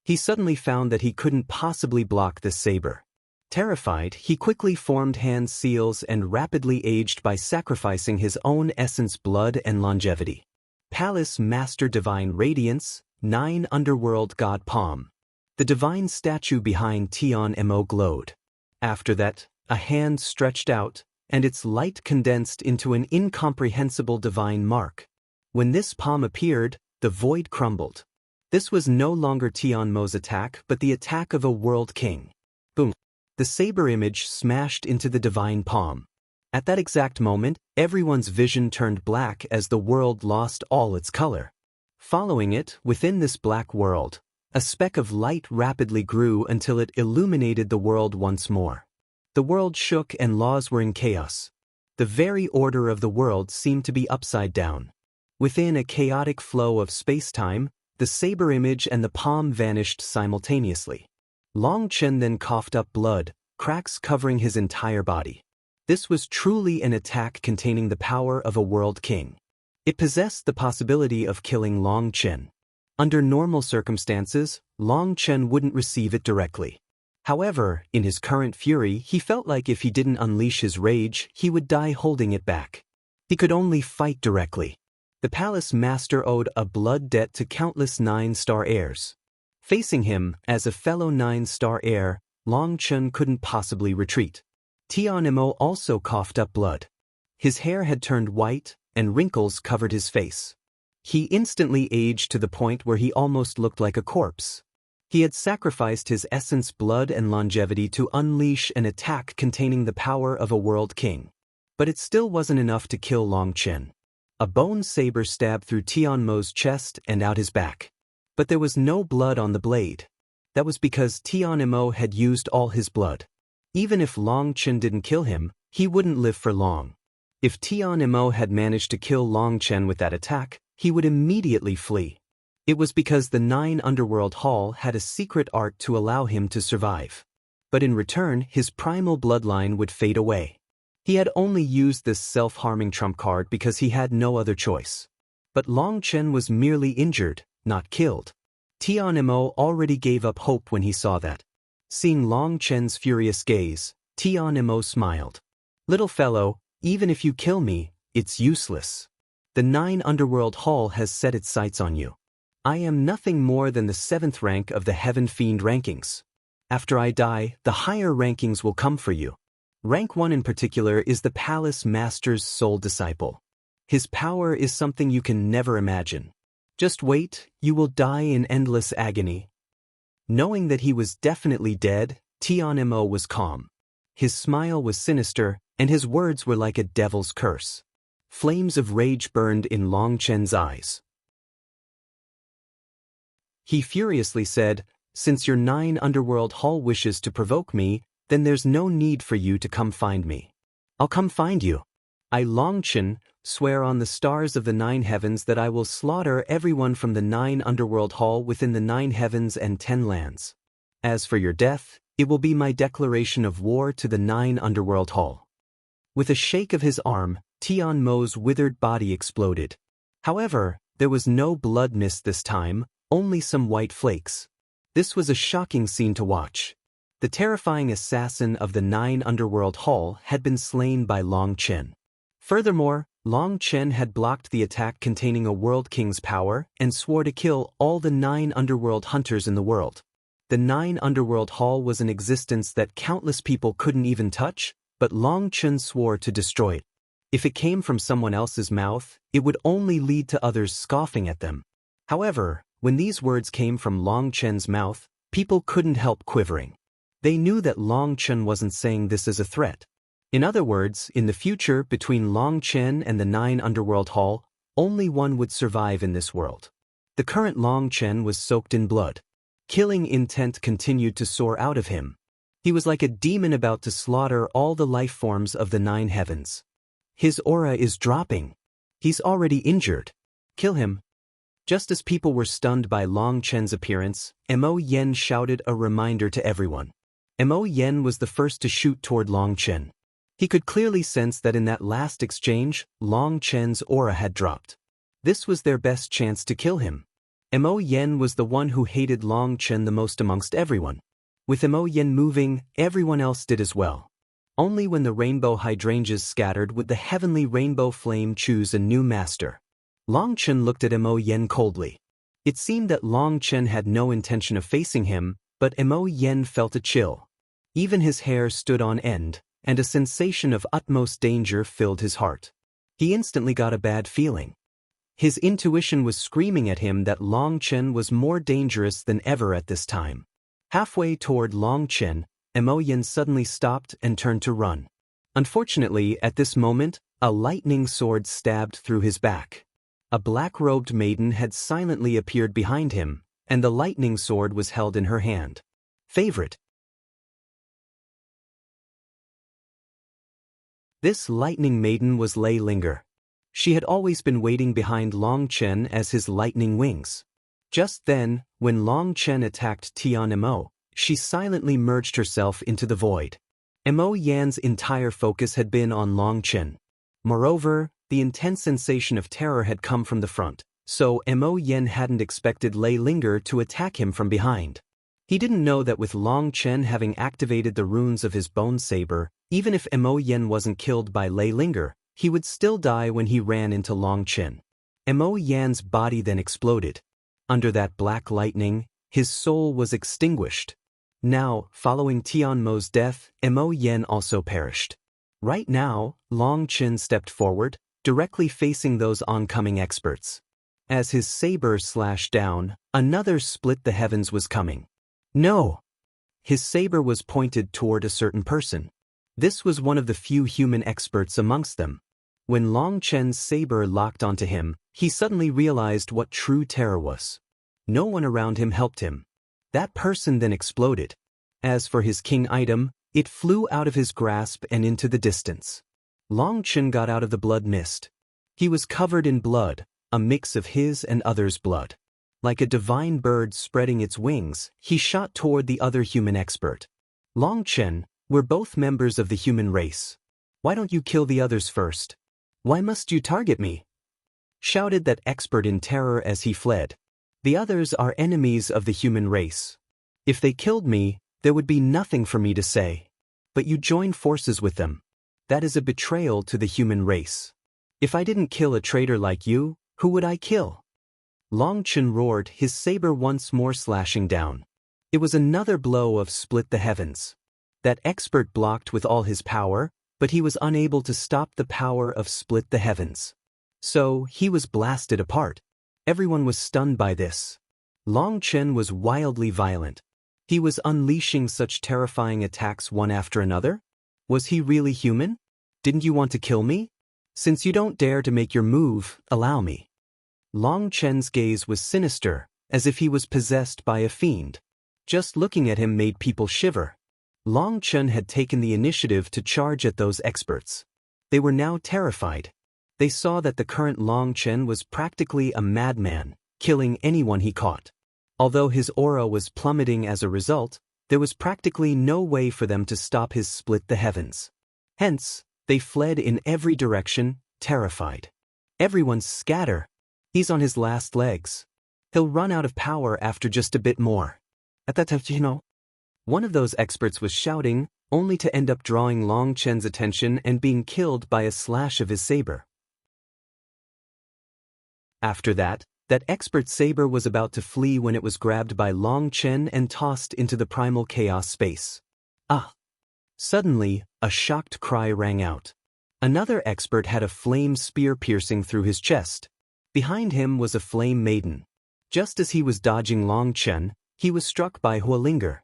He suddenly found that he couldn't possibly block the saber. Terrified, he quickly formed hand seals and rapidly aged by sacrificing his own essence, blood, and longevity. Palace Master Divine Radiance, 9 Underworld God Palm. The divine statue behind Tian Mo glowed. After that, a hand stretched out, and its light condensed into an incomprehensible divine mark. When this palm appeared, the void crumbled. This was no longer Tian Mo's attack, but the attack of a world king. Boom! The saber image smashed into the divine palm. At that exact moment, everyone's vision turned black as the world lost all its color. Following it, within this black world, a speck of light rapidly grew until it illuminated the world once more. The world shook and laws were in chaos. The very order of the world seemed to be upside down. Within a chaotic flow of space-time, the saber image and the palm vanished simultaneously. Long Chen then coughed up blood, cracks covering his entire body. This was truly an attack containing the power of a world king. It possessed the possibility of killing Long Chen. Under normal circumstances, Long Chen wouldn't receive it directly. However, in his current fury, he felt like if he didn't unleash his rage, he would die holding it back. He could only fight directly. The Palace Master owed a blood debt to countless 9 star heirs. Facing him, as a fellow 9 star heir, Long Chen couldn't possibly retreat. Tian Mo also coughed up blood. His hair had turned white, and wrinkles covered his face. He instantly aged to the point where he almost looked like a corpse. He had sacrificed his essence, blood, and longevity to unleash an attack containing the power of a world king. But it still wasn't enough to kill Long Chen. A bone saber stabbed through Tian Mo's chest and out his back. But there was no blood on the blade. That was because Tian Mo had used all his blood. Even if Long Chen didn't kill him, he wouldn't live for long. If Tian Mo had managed to kill Long Chen with that attack, he would immediately flee. It was because the 9 Underworld Hall had a secret art to allow him to survive. But in return, his primal bloodline would fade away. He had only used this self-harming trump card because he had no other choice. But Long Chen was merely injured, not killed. Tian Mo already gave up hope when he saw that. Seeing Long Chen's furious gaze, Tian Mo smiled. "Little fellow, even if you kill me, it's useless. The 9 Underworld Hall has set its sights on you. I am nothing more than the 7th rank of the Heaven Fiend rankings. After I die, the higher rankings will come for you. Rank 1 in particular is the Palace Master's sole disciple. His power is something you can never imagine. Just wait, you will die in endless agony." Knowing that he was definitely dead, Tian Mo was calm. His smile was sinister, and his words were like a devil's curse. Flames of rage burned in Long Chen's eyes. He furiously said, "Since your 9 Underworld Hall wishes to provoke me, then there's no need for you to come find me. I'll come find you. I, Long Chen, swear on the stars of the 9 heavens that I will slaughter everyone from the 9 Underworld Hall within the 9 heavens and 10 lands. As for your death, it will be my declaration of war to the 9 Underworld Hall." With a shake of his arm, Tian Mo's withered body exploded. However, there was no blood mist this time, only some white flakes. This was a shocking scene to watch. The terrifying assassin of the 9 Underworld Hall had been slain by Long Chen. Furthermore, Long Chen had blocked the attack containing a World King's power and swore to kill all the 9 Underworld hunters in the world. The 9 Underworld Hall was an existence that countless people couldn't even touch, but Long Chen swore to destroy it. If it came from someone else's mouth, it would only lead to others scoffing at them. However, when these words came from Long Chen's mouth, people couldn't help quivering. They knew that Long Chen wasn't saying this as a threat. In other words, in the future, between Long Chen and the 9 Underworld Hall, only one would survive in this world. The current Long Chen was soaked in blood. Killing intent continued to soar out of him. He was like a demon about to slaughter all the life forms of the 9 heavens. His aura is dropping. He's already injured. Kill him. Just as people were stunned by Long Chen's appearance, Mo Yen shouted a reminder to everyone. Mo Yen was the first to shoot toward Long Chen. He could clearly sense that in that last exchange, Long Chen's aura had dropped. This was their best chance to kill him. Mo Yen was the one who hated Long Chen the most amongst everyone. With Mo Yen moving, everyone else did as well. Only when the rainbow hydrangeas scattered would the heavenly rainbow flame choose a new master. Long Chen looked at Mo Yen coldly. It seemed that Long Chen had no intention of facing him, but Mo Yen felt a chill. Even his hair stood on end, and a sensation of utmost danger filled his heart. He instantly got a bad feeling. His intuition was screaming at him that Long Chen was more dangerous than ever at this time. Halfway toward Long Chen, Mo Yen suddenly stopped and turned to run. Unfortunately, at this moment, a lightning sword stabbed through his back. A black-robed maiden had silently appeared behind him, and the lightning sword was held in her hand. Favorite. This lightning maiden was Lei Linger. She had always been waiting behind Long Chen as his lightning wings. Just then, when Long Chen attacked Tian Mo, she silently merged herself into the void. Mo Yan's entire focus had been on Long Chen. Moreover, the intense sensation of terror had come from the front, so Mo Yan hadn't expected Lei Linger to attack him from behind. He didn't know that with Long Chen having activated the runes of his bone saber, even if Mo Yan wasn't killed by Lei Linger, he would still die when he ran into Long Chen. Mo Yan's body then exploded. Under that black lightning, his soul was extinguished. Now, following Tian Mo's death, Mo Yan also perished. Right now, Long Chen stepped forward, directly facing those oncoming experts. As his saber slashed down, another split the heavens was coming. No! His saber was pointed toward a certain person. This was one of the few human experts amongst them. When Long Chen's saber locked onto him, he suddenly realized what true terror was. No one around him helped him. That person then exploded. As for his king item, it flew out of his grasp and into the distance. Long Chen got out of the blood mist. He was covered in blood, a mix of his and others' blood. Like a divine bird spreading its wings, he shot toward the other human expert. Long Chen, we're both members of the human race. Why don't you kill the others first? Why must you target me? Shouted that expert in terror as he fled. The others are enemies of the human race. If they killed me, there would be nothing for me to say. But you join forces with them. That is a betrayal to the human race. If I didn't kill a traitor like you, who would I kill? Long Chen roared, his saber once more slashing down. It was another blow of split the heavens. That expert blocked with all his power, but he was unable to stop the power of split the heavens. So, he was blasted apart. Everyone was stunned by this. Long Chen was wildly violent. He was unleashing such terrifying attacks one after another? Was he really human? Didn't you want to kill me? Since you don't dare to make your move, allow me. Long Chen's gaze was sinister, as if he was possessed by a fiend. Just looking at him made people shiver. Long Chen had taken the initiative to charge at those experts. They were now terrified. They saw that the current Long Chen was practically a madman, killing anyone he caught. Although his aura was plummeting as a result, there was practically no way for them to stop his split the heavens. Hence, they fled in every direction, terrified. Everyone scatter. He's on his last legs. He'll run out of power after just a bit more. At that time, One of those experts was shouting, only to end up drawing Long Chen's attention and being killed by a slash of his saber. After that expert's saber was about to flee when it was grabbed by Long Chen and tossed into the primal chaos space. Ah! Suddenly, a shocked cry rang out. Another expert had a flame spear piercing through his chest. Behind him was a flame maiden. Just as he was dodging Long Chen, he was struck by Huolinger.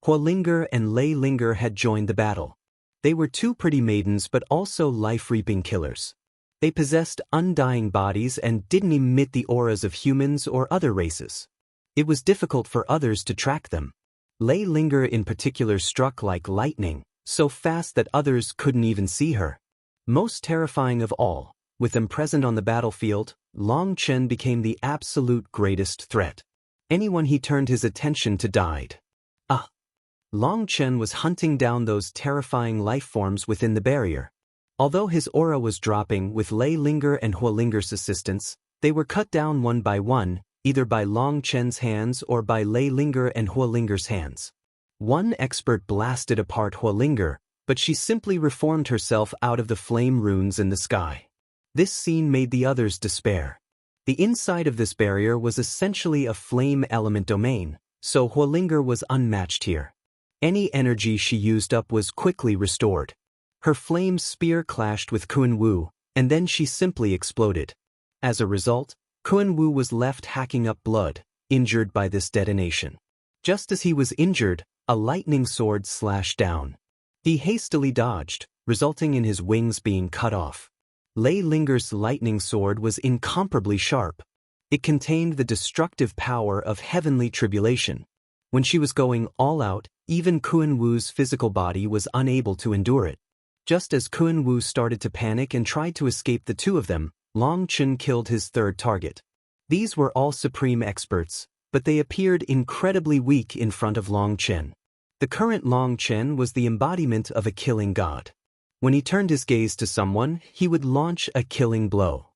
Huolinger and Lei Linger had joined the battle. They were two pretty maidens but also life-reaping killers. They possessed undying bodies and didn't emit the auras of humans or other races. It was difficult for others to track them. Lei Linger in particular struck like lightning, so fast that others couldn't even see her. Most terrifying of all, with them present on the battlefield, Long Chen became the absolute greatest threat. Anyone he turned his attention to died. Long Chen was hunting down those terrifying life forms within the barrier. Although his aura was dropping with Lei Linger and Huolinger's assistance, they were cut down one by one, either by Long Chen's hands or by Lei Linger and Huolinger's hands. One expert blasted apart Huolinger, but she simply reformed herself out of the flame runes in the sky. This scene made the others despair. The inside of this barrier was essentially a flame element domain, so Huolinger was unmatched here. Any energy she used up was quickly restored. Her flame spear clashed with Kun Wu, and then she simply exploded. As a result, Kun Wu was left hacking up blood, injured by this detonation. Just as he was injured, a lightning sword slashed down. He hastily dodged, resulting in his wings being cut off. Lei Linger's lightning sword was incomparably sharp. It contained the destructive power of heavenly tribulation. When she was going all out, even Kun Wu's physical body was unable to endure it. Just as Kun Wu started to panic and tried to escape the two of them, Long Chen killed his third target. These were all supreme experts, but they appeared incredibly weak in front of Long Chen. The current Long Chen was the embodiment of a killing god. When he turned his gaze to someone, he would launch a killing blow.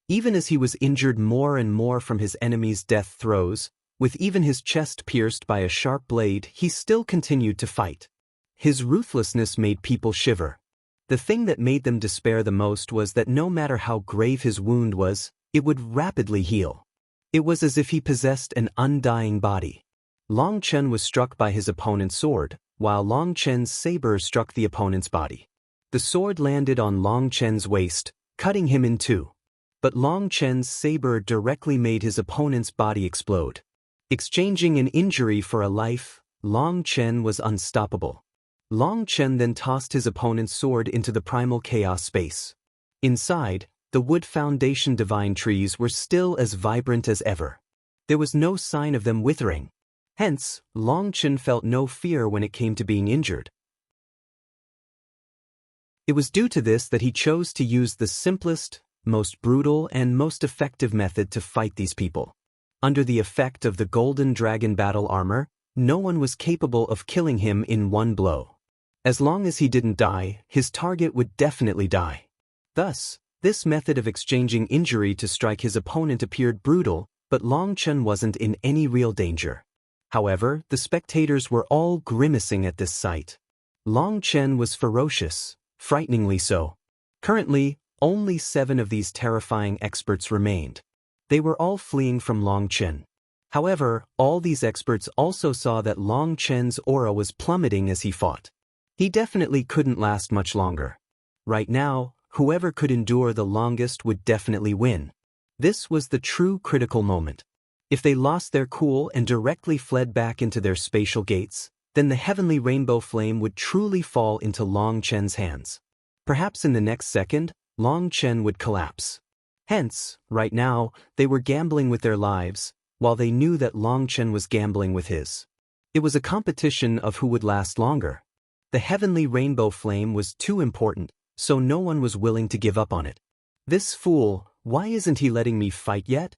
Even as he was injured more and more from his enemy's death throes, with even his chest pierced by a sharp blade, he still continued to fight. His ruthlessness made people shiver. The thing that made them despair the most was that no matter how grave his wound was, it would rapidly heal. It was as if he possessed an undying body. Long Chen was struck by his opponent's sword, while Long Chen's saber struck the opponent's body. The sword landed on Long Chen's waist, cutting him in two. But Long Chen's saber directly made his opponent's body explode. Exchanging an injury for a life, Long Chen was unstoppable. Long Chen then tossed his opponent's sword into the primal chaos space. Inside, the wood foundation divine trees were still as vibrant as ever. There was no sign of them withering. Hence, Long Chen felt no fear when it came to being injured. It was due to this that he chose to use the simplest, most brutal, and most effective method to fight these people. Under the effect of the Golden Dragon battle armor, no one was capable of killing him in one blow. As long as he didn't die, his target would definitely die. Thus, this method of exchanging injury to strike his opponent appeared brutal, but Long Chen wasn't in any real danger. However, the spectators were all grimacing at this sight. Long Chen was ferocious, frighteningly so. Currently, only 7 of these terrifying experts remained. They were all fleeing from Long Chen. However, all these experts also saw that Long Chen's aura was plummeting as he fought. He definitely couldn't last much longer. Right now, whoever could endure the longest would definitely win. This was the true critical moment. If they lost their cool and directly fled back into their spatial gates, then the heavenly rainbow flame would truly fall into Long Chen's hands. Perhaps in the next second, Long Chen would collapse. Hence, right now, they were gambling with their lives, while they knew that Long Chen was gambling with his. It was a competition of who would last longer. The heavenly rainbow flame was too important, so no one was willing to give up on it. This fool, why isn't he letting me fight yet?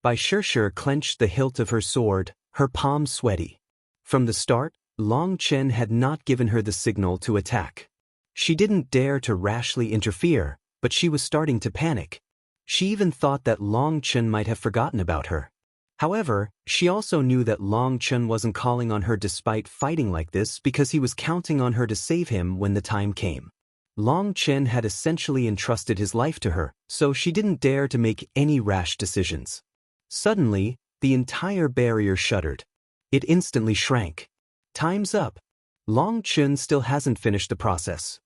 Bai Shishir clenched the hilt of her sword, her palm sweaty. From the start, Long Chen had not given her the signal to attack. She didn't dare to rashly interfere, but she was starting to panic. She even thought that Long Chen might have forgotten about her. However, she also knew that Long Chen wasn't calling on her despite fighting like this because he was counting on her to save him when the time came. Long Chen had essentially entrusted his life to her, so she didn't dare to make any rash decisions. Suddenly, the entire barrier shuddered. It instantly shrank. Time's up. Long Chen still hasn't finished the process.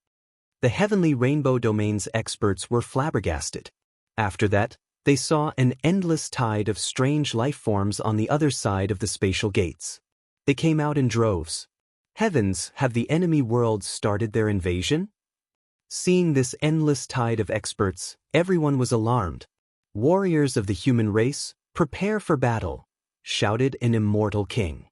The Heavenly Rainbow Domain's experts were flabbergasted. After that, they saw an endless tide of strange life forms on the other side of the spatial gates. They came out in droves. Heavens, have the enemy worlds started their invasion? Seeing this endless tide of experts, everyone was alarmed. Warriors of the human race, prepare for battle, shouted an immortal king.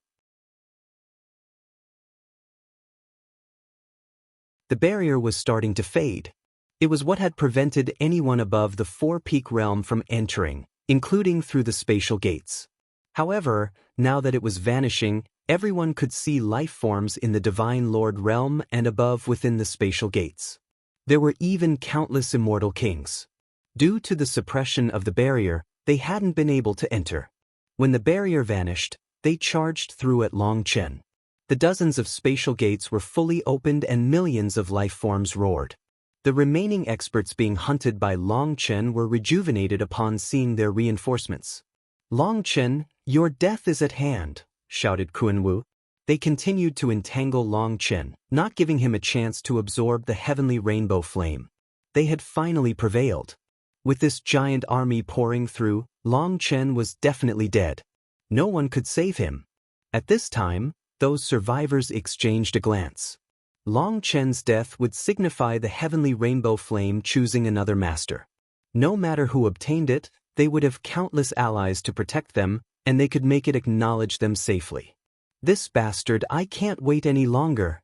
The barrier was starting to fade. It was what had prevented anyone above the four-peak realm from entering, including through the spatial gates. However, now that it was vanishing, everyone could see life forms in the Divine Lord realm and above within the spatial gates. There were even countless immortal kings. Due to the suppression of the barrier, they hadn't been able to enter. When the barrier vanished, they charged through at Long Chen. The dozens of spatial gates were fully opened and millions of life forms roared. The remaining experts being hunted by Long Chen were rejuvenated upon seeing their reinforcements. "Long Chen, your death is at hand," shouted Kuan-Wu. They continued to entangle Long Chen, not giving him a chance to absorb the heavenly rainbow flame. They had finally prevailed. With this giant army pouring through, Long Chen was definitely dead. No one could save him. At this time, those survivors exchanged a glance. Long Chen's death would signify the heavenly rainbow flame choosing another master. No matter who obtained it, they would have countless allies to protect them, and they could make it acknowledge them safely. "This bastard, I can't wait any longer."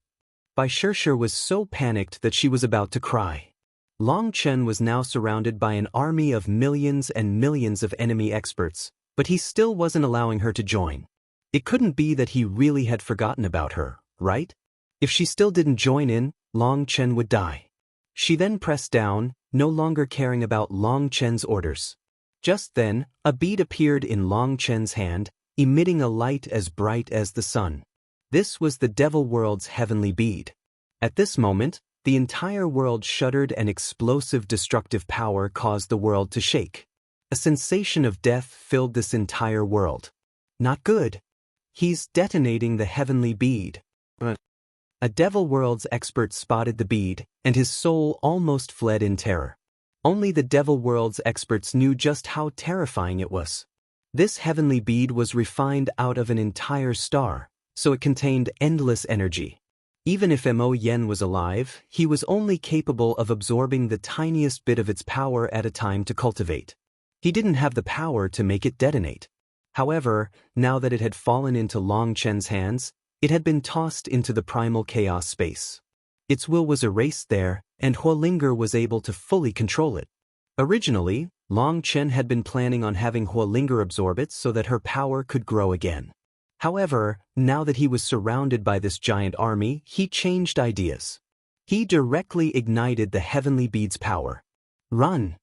Bai Shishir was so panicked that she was about to cry. Long Chen was now surrounded by an army of millions and millions of enemy experts, but he still wasn't allowing her to join. It couldn't be that he really had forgotten about her, right? If she still didn't join in, Long Chen would die. She then pressed down, no longer caring about Long Chen's orders. Just then, a bead appeared in Long Chen's hand, emitting a light as bright as the sun. This was the Devil World's heavenly bead. At this moment, the entire world shuddered and explosive destructive power caused the world to shake. A sensation of death filled this entire world. Not good. He's detonating the heavenly bead. A Devil World's expert spotted the bead, and his soul almost fled in terror. Only the Devil World's experts knew just how terrifying it was. This heavenly bead was refined out of an entire star, so it contained endless energy. Even if Mo Yen was alive, he was only capable of absorbing the tiniest bit of its power at a time to cultivate. He didn't have the power to make it detonate. However, now that it had fallen into Long Chen's hands, it had been tossed into the primal chaos space. Its will was erased there, and Huolinger was able to fully control it. Originally, Long Chen had been planning on having Huolinger absorb it so that her power could grow again. However, now that he was surrounded by this giant army, he changed ideas. He directly ignited the heavenly bead's power. "Run!"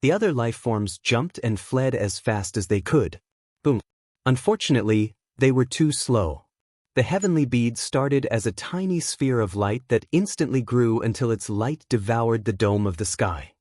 The other life forms jumped and fled as fast as they could. Boom. Unfortunately, they were too slow. The heavenly bead started as a tiny sphere of light that instantly grew until its light devoured the dome of the sky.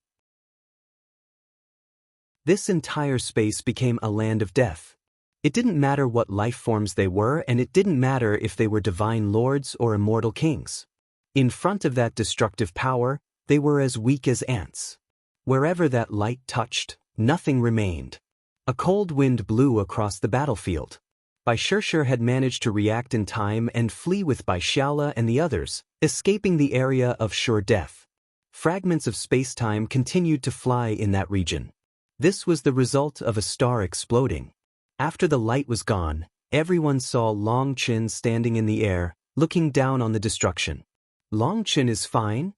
This entire space became a land of death. It didn't matter what life forms they were, and it didn't matter if they were divine lords or immortal kings. In front of that destructive power, they were as weak as ants. Wherever that light touched, nothing remained. A cold wind blew across the battlefield. Bai Shishir had managed to react in time and flee with Bai Xiaola and the others, escaping the area of sure death. Fragments of space-time continued to fly in that region. This was the result of a star exploding. After the light was gone, everyone saw Long Chen standing in the air, looking down on the destruction. "Long Chen is fine?"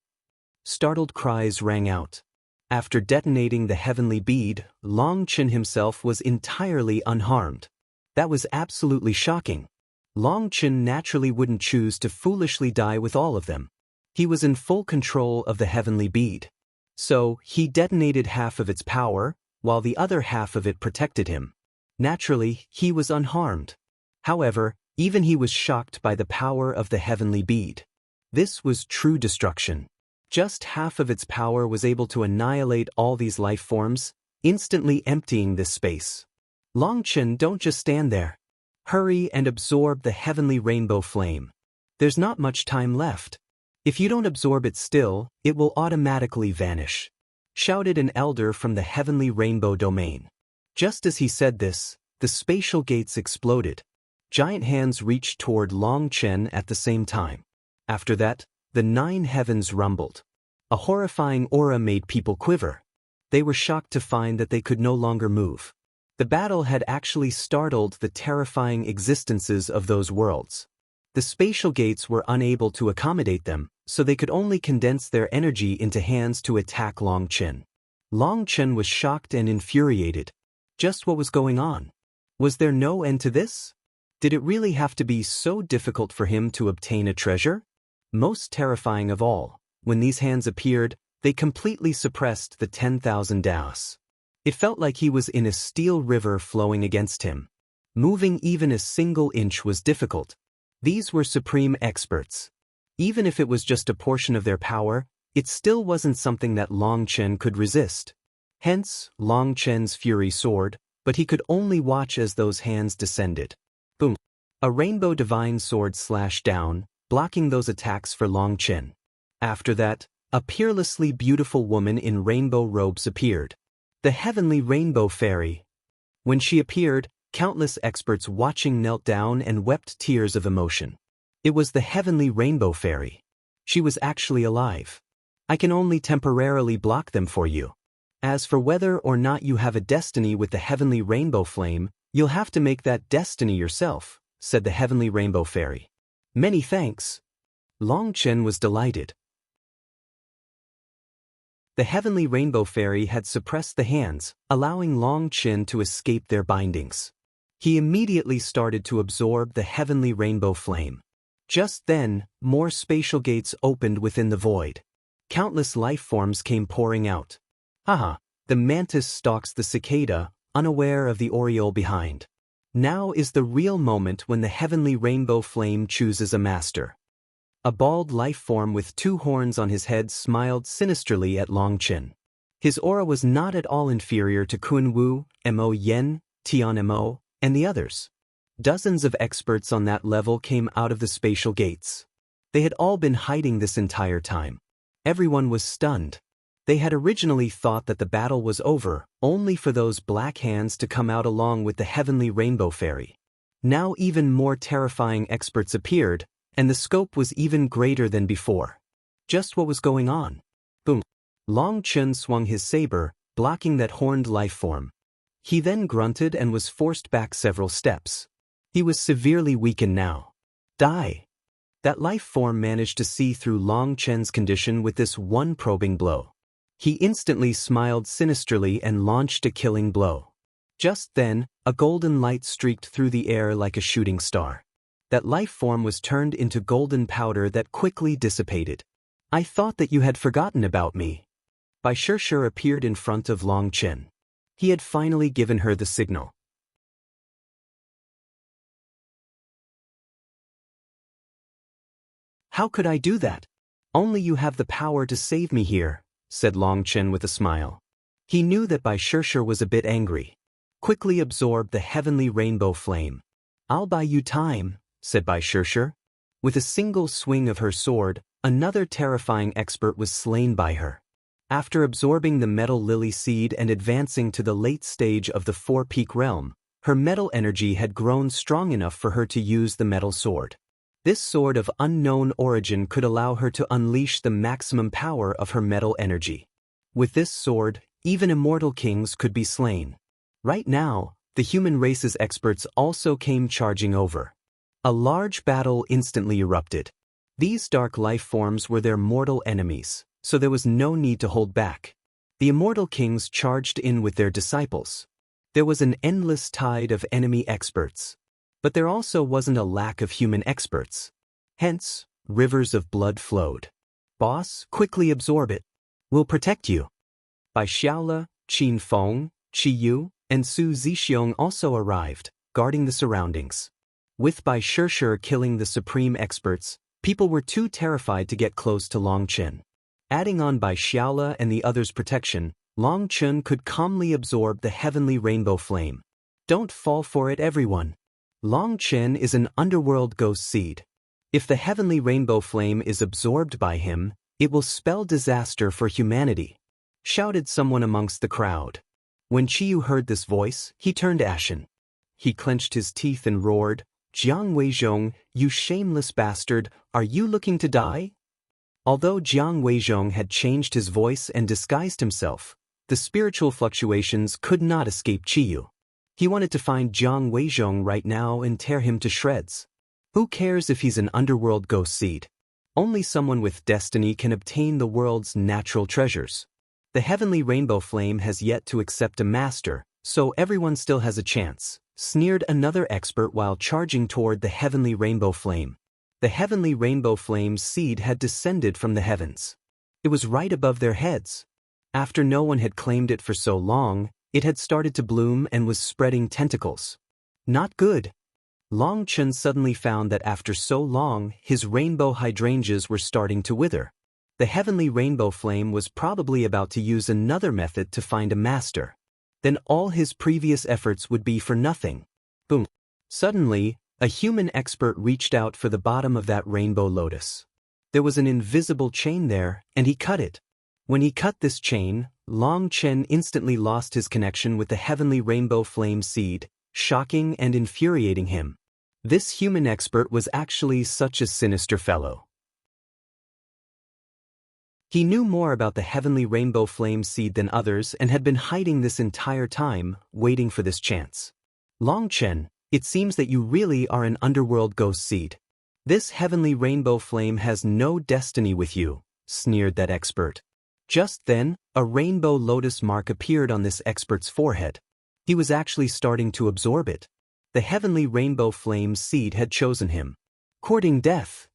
Startled cries rang out. After detonating the heavenly bead, Long Chen himself was entirely unharmed. That was absolutely shocking. Long Chen naturally wouldn't choose to foolishly die with all of them. He was in full control of the heavenly bead. So, he detonated half of its power, while the other half of it protected him. Naturally, he was unharmed. However, even he was shocked by the power of the heavenly bead. This was true destruction. Just half of its power was able to annihilate all these life forms, instantly emptying this space. Long Chen, don't just stand there. Hurry and absorb the heavenly rainbow flame. There's not much time left. If you don't absorb it still, it will automatically vanish, shouted an elder from the heavenly rainbow domain. Just as he said this, the spatial gates exploded. Giant hands reached toward Long Chen at the same time. After that, the 9 heavens rumbled. A horrifying aura made people quiver. They were shocked to find that they could no longer move. The battle had actually startled the terrifying existences of those worlds. The spatial gates were unable to accommodate them, so they could only condense their energy into hands to attack Long Chen. Long Chen was shocked and infuriated. Just what was going on? Was there no end to this? Did it really have to be so difficult for him to obtain a treasure? Most terrifying of all, when these hands appeared, they completely suppressed the 10,000 Daos. It felt like he was in a steel river flowing against him. Moving even a single inch was difficult. These were supreme experts. Even if it was just a portion of their power, it still wasn't something that Long Chen could resist. Hence, Long Chen's fury soared, but he could only watch as those hands descended. Boom! A rainbow divine sword slashed down, blocking those attacks for Long Chen. After that, a peerlessly beautiful woman in rainbow robes appeared. The heavenly rainbow fairy. When she appeared, countless experts watching knelt down and wept tears of emotion. It was the heavenly rainbow fairy. She was actually alive. I can only temporarily block them for you. As for whether or not you have a destiny with the heavenly rainbow flame, you'll have to make that destiny yourself, said the heavenly rainbow fairy. Many thanks. Long Chen was delighted. The heavenly rainbow fairy had suppressed the hands, allowing Long Chen to escape their bindings. He immediately started to absorb the heavenly rainbow flame. Just then, more spatial gates opened within the void. Countless life forms came pouring out. Haha, the mantis stalks the cicada, unaware of the oriole behind. Now is the real moment when the heavenly rainbow flame chooses a master. A bald life form with 2 horns on his head smiled sinisterly at Long Chen. His aura was not at all inferior to Kun Wu, Mo Yen, Tian Mo, and the others. Dozens of experts on that level came out of the spatial gates. They had all been hiding this entire time. Everyone was stunned. They had originally thought that the battle was over, only for those black hands to come out along with the heavenly rainbow fairy. Now even more terrifying experts appeared, and the scope was even greater than before. Just what was going on? Boom! Long Chen swung his saber, blocking that horned life form. He then grunted and was forced back several steps. He was severely weakened now. Die! That life form managed to see through Long Chen's condition with this one probing blow. He instantly smiled sinisterly and launched a killing blow. Just then, a golden light streaked through the air like a shooting star. That life form was turned into golden powder that quickly dissipated. I thought that you had forgotten about me. Bai Shishir appeared in front of Long Chen. He had finally given her the signal. How could I do that? Only you have the power to save me here, said Long Chen with a smile. He knew that Bai Shishir was a bit angry. Quickly absorbed the heavenly rainbow flame. I'll buy you time, said Bai Shishir. With a single swing of her sword, another terrifying expert was slain by her. After absorbing the metal lily seed and advancing to the late stage of the 4-peak realm, her metal energy had grown strong enough for her to use the metal sword. This sword of unknown origin could allow her to unleash the maximum power of her metal energy. With this sword, even immortal kings could be slain. Right now, the human race's experts also came charging over. A large battle instantly erupted. These dark life forms were their mortal enemies, so there was no need to hold back. The immortal kings charged in with their disciples. There was an endless tide of enemy experts. But there also wasn't a lack of human experts. Hence, rivers of blood flowed. Boss, quickly absorb it. We'll protect you. By Xiaola, Qin Feng, Qi Yu, and Su Zixiong also arrived, guarding the surroundings. With Bai Shishir killing the supreme experts, people were too terrified to get close to Long Chen. Adding on Bai Xiaola and the others' protection, Long Chen could calmly absorb the heavenly rainbow flame. Don't fall for it, everyone. Long Chen is an underworld ghost seed. If the heavenly rainbow flame is absorbed by him, it will spell disaster for humanity, shouted someone amongst the crowd. When Qiyu heard this voice, he turned ashen. He clenched his teeth and roared, "Jiang Weizhong, you shameless bastard, are you looking to die?" Although Jiang Weizhong had changed his voice and disguised himself, the spiritual fluctuations could not escape Qiyu. He wanted to find Jiang Weizhong right now and tear him to shreds. Who cares if he's an underworld ghost seed? Only someone with destiny can obtain the world's natural treasures. The heavenly rainbow flame has yet to accept a master, so everyone still has a chance, sneered another expert while charging toward the heavenly rainbow flame. The heavenly rainbow flame's seed had descended from the heavens. It was right above their heads. After no one had claimed it for so long, it had started to bloom and was spreading tentacles. Not good. Long Chen suddenly found that after so long, his rainbow hydrangeas were starting to wither. The heavenly rainbow flame was probably about to use another method to find a master. Then all his previous efforts would be for nothing. Boom. Suddenly, a human expert reached out for the bottom of that rainbow lotus. There was an invisible chain there, and he cut it. When he cut this chain, Long Chen instantly lost his connection with the heavenly rainbow flame seed, shocking and infuriating him. This human expert was actually such a sinister fellow. He knew more about the heavenly rainbow flame seed than others and had been hiding this entire time, waiting for this chance. Long Chen, it seems that you really are an underworld ghost seed. This heavenly rainbow flame has no destiny with you, sneered that expert. Just then, a rainbow lotus mark appeared on this expert's forehead. He was actually starting to absorb it. The heavenly rainbow flame seed had chosen him. Courting death.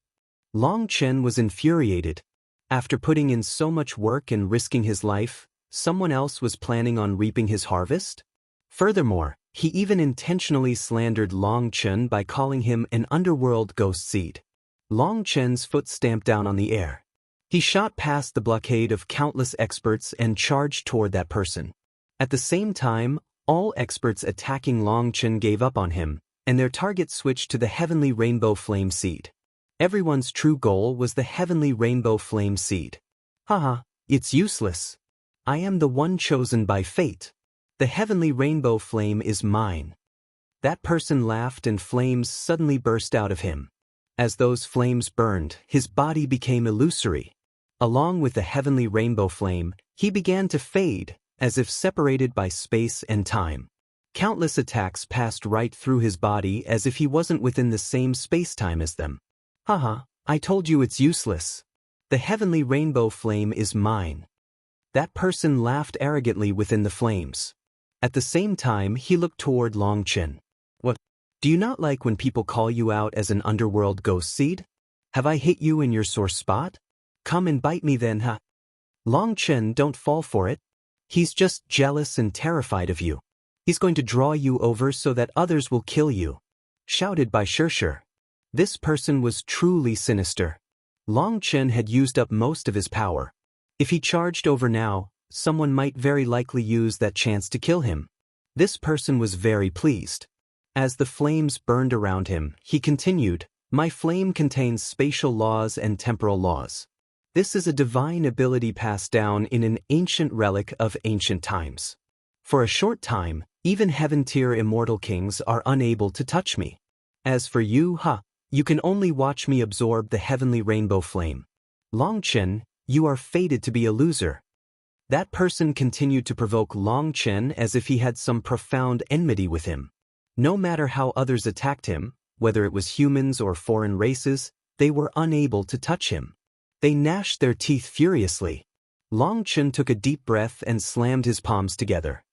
Long Chen was infuriated. After putting in so much work and risking his life, someone else was planning on reaping his harvest? Furthermore, he even intentionally slandered Long Chen by calling him an underworld ghost seed. Long Chen's foot stamped down on the air. He shot past the blockade of countless experts and charged toward that person. At the same time, all experts attacking Long Chen gave up on him, and their target switched to the heavenly rainbow flame seed. Everyone's true goal was the heavenly rainbow flame seed. Haha, it's useless. I am the one chosen by fate. The heavenly rainbow flame is mine. That person laughed and flames suddenly burst out of him. As those flames burned, his body became illusory. Along with the heavenly rainbow flame, he began to fade, as if separated by space and time. Countless attacks passed right through his body as if he wasn't within the same space-time as them. Haha, I told you it's useless. The heavenly rainbow flame is mine. That person laughed arrogantly within the flames. At the same time, he looked toward Long Chen. What? Do you not like when people call you out as an underworld ghost seed? Have I hit you in your sore spot? Come and bite me then, huh? Long Chen, don't fall for it. He's just jealous and terrified of you. He's going to draw you over so that others will kill you, shouted Bai Shishir. This person was truly sinister. Long Chen had used up most of his power. If he charged over now, someone might very likely use that chance to kill him. This person was very pleased. As the flames burned around him, he continued, "My flame contains spatial laws and temporal laws. This is a divine ability passed down in an ancient relic of ancient times. For a short time, even heaven-tier immortal kings are unable to touch me. As for you, you can only watch me absorb the heavenly rainbow flame. Long Chen, you are fated to be a loser." That person continued to provoke Long Chen as if he had some profound enmity with him. No matter how others attacked him, whether it was humans or foreign races, they were unable to touch him. They gnashed their teeth furiously. Long Chen took a deep breath and slammed his palms together.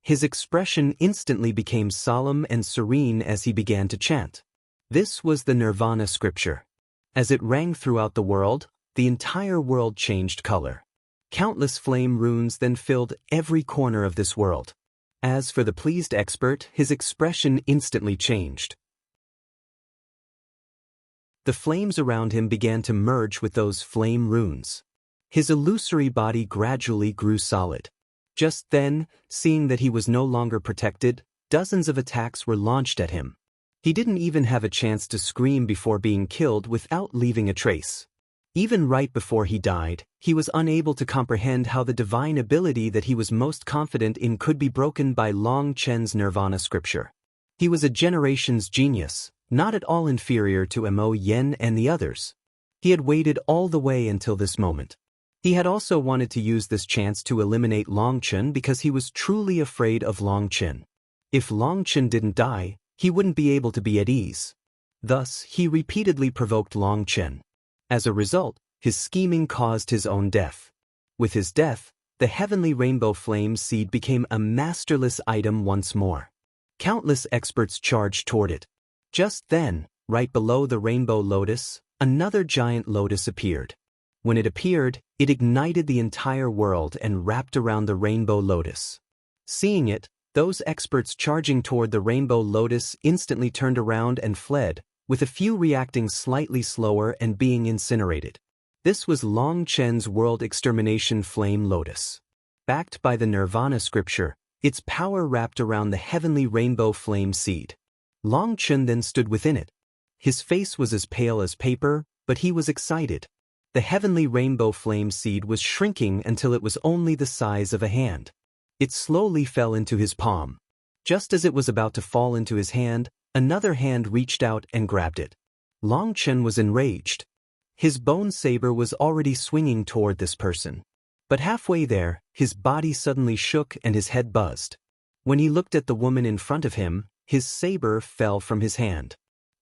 His expression instantly became solemn and serene as he began to chant. This was the Nirvana scripture. As it rang throughout the world, the entire world changed color. Countless flame runes then filled every corner of this world. As for the pleased expert, his expression instantly changed. The flames around him began to merge with those flame runes. His illusory body gradually grew solid. Just then, seeing that he was no longer protected, dozens of attacks were launched at him. He didn't even have a chance to scream before being killed without leaving a trace. Even right before he died, he was unable to comprehend how the divine ability that he was most confident in could be broken by Long Chen's nirvana scripture. He was a generation's genius, not at all inferior to Mo Yen and the others. He had waited all the way until this moment. He had also wanted to use this chance to eliminate Long Chen because he was truly afraid of Long Chen. If Long Chen didn't die, he wouldn't be able to be at ease. Thus, he repeatedly provoked Long Chen. As a result, his scheming caused his own death. With his death, the heavenly rainbow flame seed became a masterless item once more. Countless experts charged toward it. Just then, right below the rainbow lotus, another giant lotus appeared. When it appeared, it ignited the entire world and wrapped around the rainbow lotus. Seeing it, those experts charging toward the rainbow lotus instantly turned around and fled, with a few reacting slightly slower and being incinerated. This was Long Chen's world extermination flame lotus. Backed by the nirvana scripture, its power wrapped around the heavenly rainbow flame seed. Long Chen then stood within it. His face was as pale as paper, but he was excited. The heavenly rainbow flame seed was shrinking until it was only the size of a hand. It slowly fell into his palm. Just as it was about to fall into his hand, another hand reached out and grabbed it. Long Chen was enraged. His bone saber was already swinging toward this person. But halfway there, his body suddenly shook and his head buzzed. When he looked at the woman in front of him, his saber fell from his hand.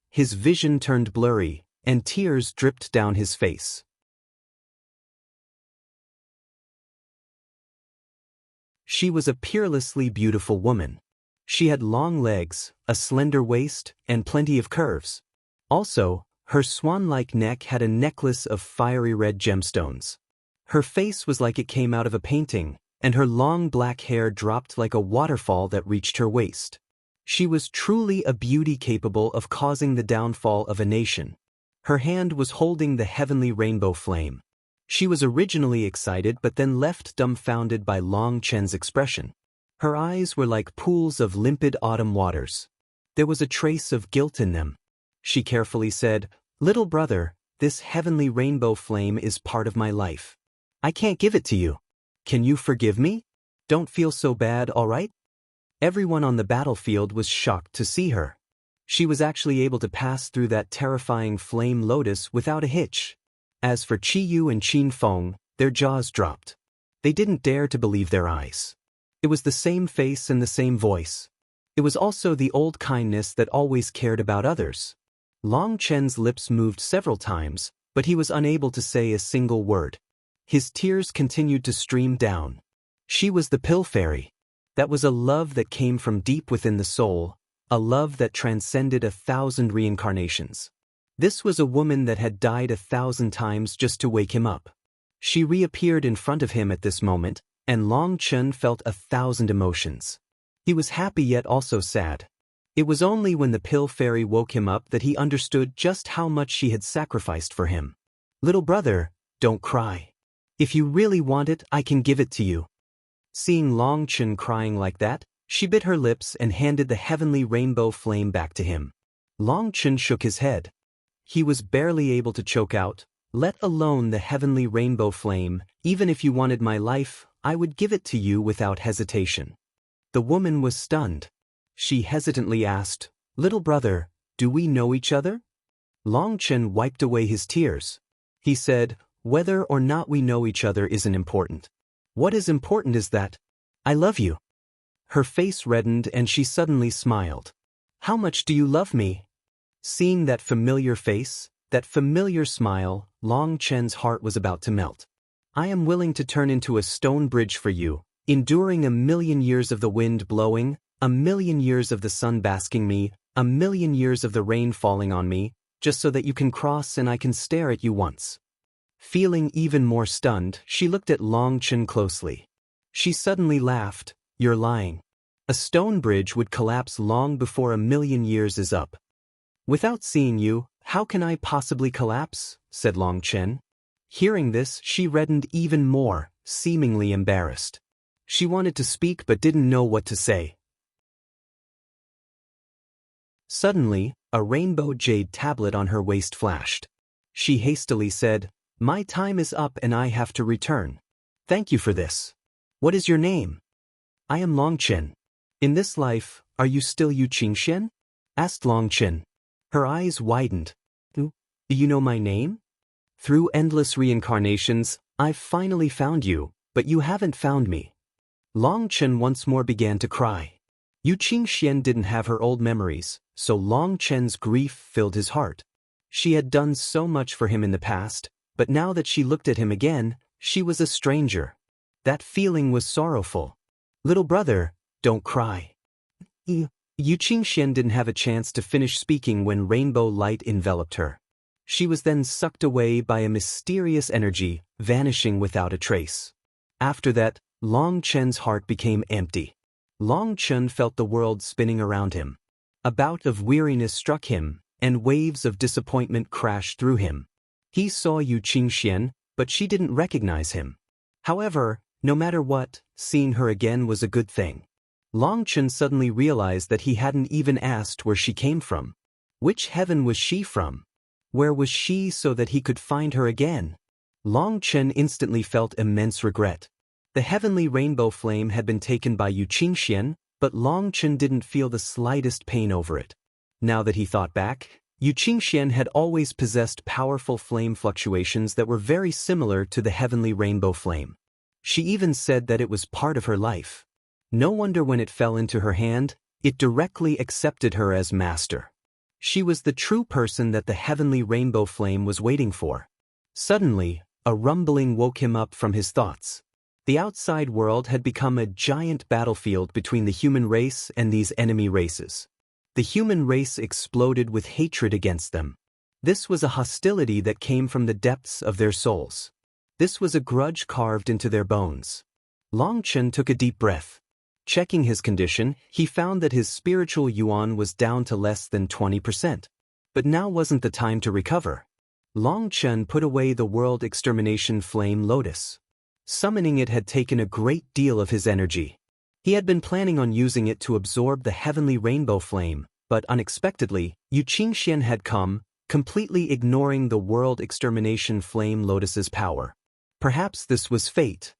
His vision turned blurry, and tears dripped down his face. She was a peerlessly beautiful woman. She had long legs, a slender waist, and plenty of curves. Also, her swan-like neck had a necklace of fiery red gemstones. Her face was like it came out of a painting, and her long black hair dropped like a waterfall that reached her waist. She was truly a beauty capable of causing the downfall of a nation. Her hand was holding the heavenly rainbow flame. She was originally excited but then left dumbfounded by Long Chen's expression. Her eyes were like pools of limpid autumn waters. There was a trace of guilt in them. She carefully said, "Little brother, this heavenly rainbow flame is part of my life. I can't give it to you. Can you forgive me? Don't feel so bad, all right?" Everyone on the battlefield was shocked to see her. She was actually able to pass through that terrifying flame lotus without a hitch. As for Chi Yu and Qin Feng, their jaws dropped. They didn't dare to believe their eyes. It was the same face and the same voice. It was also the old kindness that always cared about others. Long Chen's lips moved several times, but he was unable to say a single word. His tears continued to stream down. She was the pill fairy. That was a love that came from deep within the soul, a love that transcended 1,000 reincarnations. This was a woman that had died 1,000 times just to wake him up. She reappeared in front of him at this moment, and Long Chen felt 1,000 emotions. He was happy yet also sad. It was only when the pill fairy woke him up that he understood just how much she had sacrificed for him. "Little brother, don't cry. If you really want it, I can give it to you." Seeing Long Chen crying like that, she bit her lips and handed the heavenly rainbow flame back to him. Long Chen shook his head. He was barely able to choke out, "Let alone the heavenly rainbow flame, even if you wanted my life, I would give it to you without hesitation." The woman was stunned. She hesitantly asked, "Little brother, do we know each other?" Long Chen wiped away his tears. He said, "Whether or not we know each other isn't important. What is important is that I love you." Her face reddened and she suddenly smiled. "How much do you love me?" Seeing that familiar face, that familiar smile, Long Chen's heart was about to melt. "I am willing to turn into a stone bridge for you, enduring 1,000,000 years of the wind blowing, 1,000,000 years of the sun basking me, 1,000,000 years of the rain falling on me, just so that you can cross and I can stare at you once." Feeling even more stunned, she looked at Long Chen closely. She suddenly laughed. "You're lying. A stone bridge would collapse long before 1,000,000 years is up. Without seeing you, how can I possibly collapse? Said Long Chen. Hearing this, she reddened even more, seemingly embarrassed. She wanted to speak but didn't know what to say. Suddenly, a rainbow jade tablet on her waist flashed. She hastily said, "My time is up and I have to return. Thank you for this. What is your name?" "I am Long Chen. In this life, are you still Yu Qingxian?" asked Long Chen. Her eyes widened. Do you know my name? Through endless reincarnations, I've finally found you, but you haven't found me. Long Chen once more began to cry. Yu Qingxian didn't have her old memories, so Long Chen's grief filled his heart. She had done so much for him in the past, but now that she looked at him again, she was a stranger. That feeling was sorrowful. "Little brother, don't cry." Yu Qingxian didn't have a chance to finish speaking when rainbow light enveloped her. She was then sucked away by a mysterious energy, vanishing without a trace. After that, Long Chen's heart became empty. Long Chen felt the world spinning around him. A bout of weariness struck him, and waves of disappointment crashed through him. He saw Yu Qingxian, but she didn't recognize him. However, no matter what, seeing her again was a good thing. Long Chen suddenly realized that he hadn't even asked where she came from. Which heaven was she from? Where was she so that he could find her again? Long Chen instantly felt immense regret. The heavenly rainbow flame had been taken by Yu Qingxian, but Long Chen didn't feel the slightest pain over it. Now that he thought back, Yu Qingxian had always possessed powerful flame fluctuations that were very similar to the heavenly rainbow flame. She even said that it was part of her life. No wonder when it fell into her hand, it directly accepted her as master. She was the true person that the heavenly rainbow flame was waiting for. Suddenly, a rumbling woke him up from his thoughts. The outside world had become a giant battlefield between the human race and these enemy races. The human race exploded with hatred against them. This was a hostility that came from the depths of their souls. This was a grudge carved into their bones. Long Chen took a deep breath. Checking his condition, he found that his spiritual yuan was down to less than 20%. But now wasn't the time to recover. Long Chen put away the world extermination flame lotus. Summoning it had taken a great deal of his energy. He had been planning on using it to absorb the heavenly rainbow flame, but unexpectedly, Yu Qingxian had come, completely ignoring the world extermination flame lotus's power. Perhaps this was fate.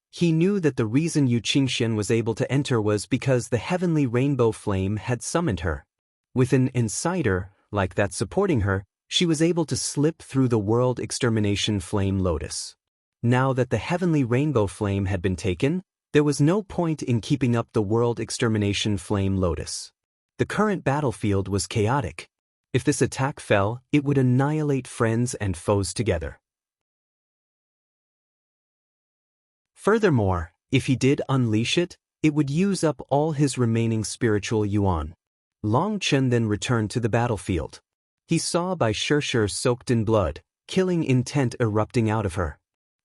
He knew that the reason Yu Qingxian was able to enter was because the heavenly rainbow flame had summoned her. With an insider, like that supporting her, she was able to slip through the world extermination flame lotus. Now that the heavenly rainbow flame had been taken, there was no point in keeping up the world extermination flame lotus. The current battlefield was chaotic. If this attack fell, it would annihilate friends and foes together. Furthermore, if he did unleash it, it would use up all his remaining spiritual yuan. Long Chen then returned to the battlefield. He saw Bai Shishir soaked in blood, killing intent erupting out of her.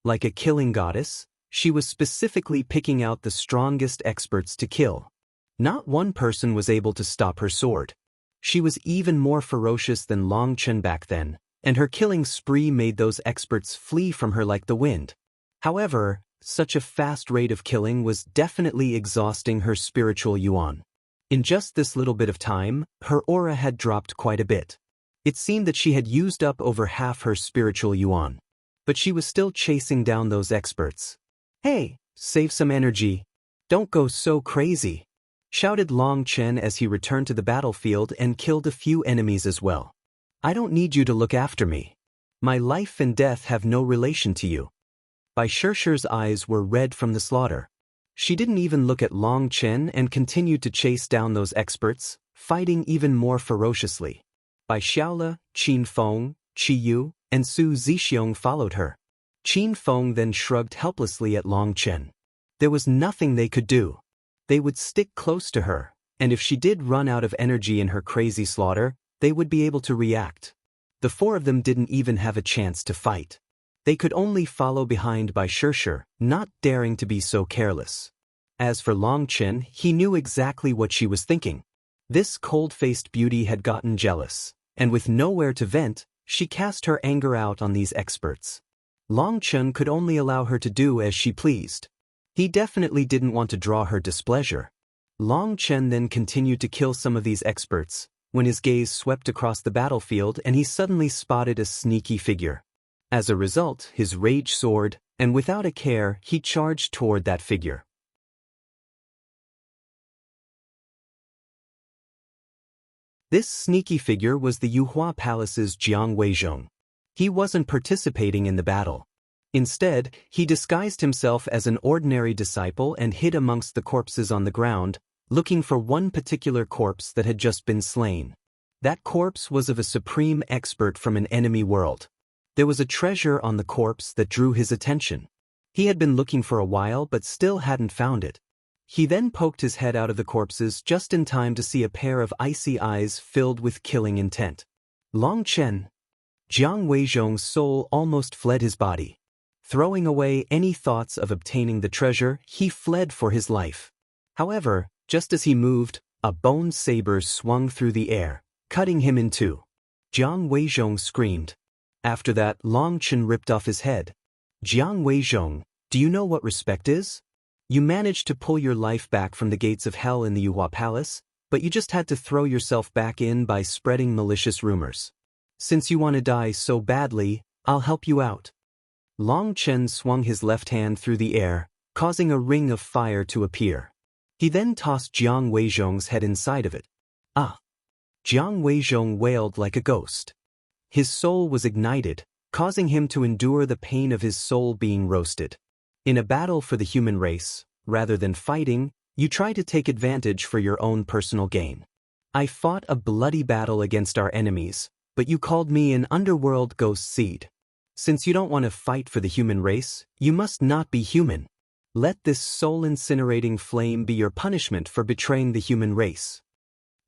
Like a killing goddess, she was specifically picking out the strongest experts to kill. Not one person was able to stop her sword. She was even more ferocious than Long Chen back then, and her killing spree made those experts flee from her like the wind. However, such a fast rate of killing was definitely exhausting her spiritual yuan. In just this little bit of time, her aura had dropped quite a bit. It seemed that she had used up over half her spiritual yuan. But she was still chasing down those experts. "Hey, save some energy. Don't go so crazy," shouted Long Chen as he returned to the battlefield and killed a few enemies as well. "I don't need you to look after me. My life and death have no relation to you." Bai Shishir's eyes were red from the slaughter. She didn't even look at Long Chen and continued to chase down those experts, fighting even more ferociously. Bai Xiaole, Qin Feng, Qi Yu, and Su Zixiong followed her. Qin Feng then shrugged helplessly at Long Chen. There was nothing they could do. They would stick close to her, and if she did run out of energy in her crazy slaughter, they would be able to react. The four of them didn't even have a chance to fight. They could only follow behind Bai Shishir, not daring to be so careless. As for Long Chen, he knew exactly what she was thinking. This cold-faced beauty had gotten jealous, and with nowhere to vent, she cast her anger out on these experts. Long Chen could only allow her to do as she pleased. He definitely didn't want to draw her displeasure. Long Chen then continued to kill some of these experts, when his gaze swept across the battlefield and he suddenly spotted a sneaky figure. As a result, his rage soared, and without a care, he charged toward that figure. This sneaky figure was the Yuhua Palace's Jiang Weizhong. He wasn't participating in the battle. Instead, he disguised himself as an ordinary disciple and hid amongst the corpses on the ground, looking for one particular corpse that had just been slain. That corpse was of a supreme expert from an enemy world. There was a treasure on the corpse that drew his attention. He had been looking for a while but still hadn't found it. He then poked his head out of the corpses just in time to see a pair of icy eyes filled with killing intent. Long Chen. Jiang Weizhong's soul almost fled his body. Throwing away any thoughts of obtaining the treasure, he fled for his life. However, just as he moved, a bone saber swung through the air, cutting him in two. Jiang Weizhong screamed. After that, Long Chen ripped off his head. Jiang Weizhong, do you know what respect is? You managed to pull your life back from the gates of hell in the Yuhua Palace, but you just had to throw yourself back in by spreading malicious rumors. Since you want to die so badly, I'll help you out. Long Chen swung his left hand through the air, causing a ring of fire to appear. He then tossed Jiang Weizhong's head inside of it. Ah! Jiang Weizhong wailed like a ghost. His soul was ignited, causing him to endure the pain of his soul being roasted. In a battle for the human race, rather than fighting, you try to take advantage for your own personal gain. I fought a bloody battle against our enemies, but you called me an underworld ghost seed. Since you don't want to fight for the human race, you must not be human. Let this soul-incinerating flame be your punishment for betraying the human race.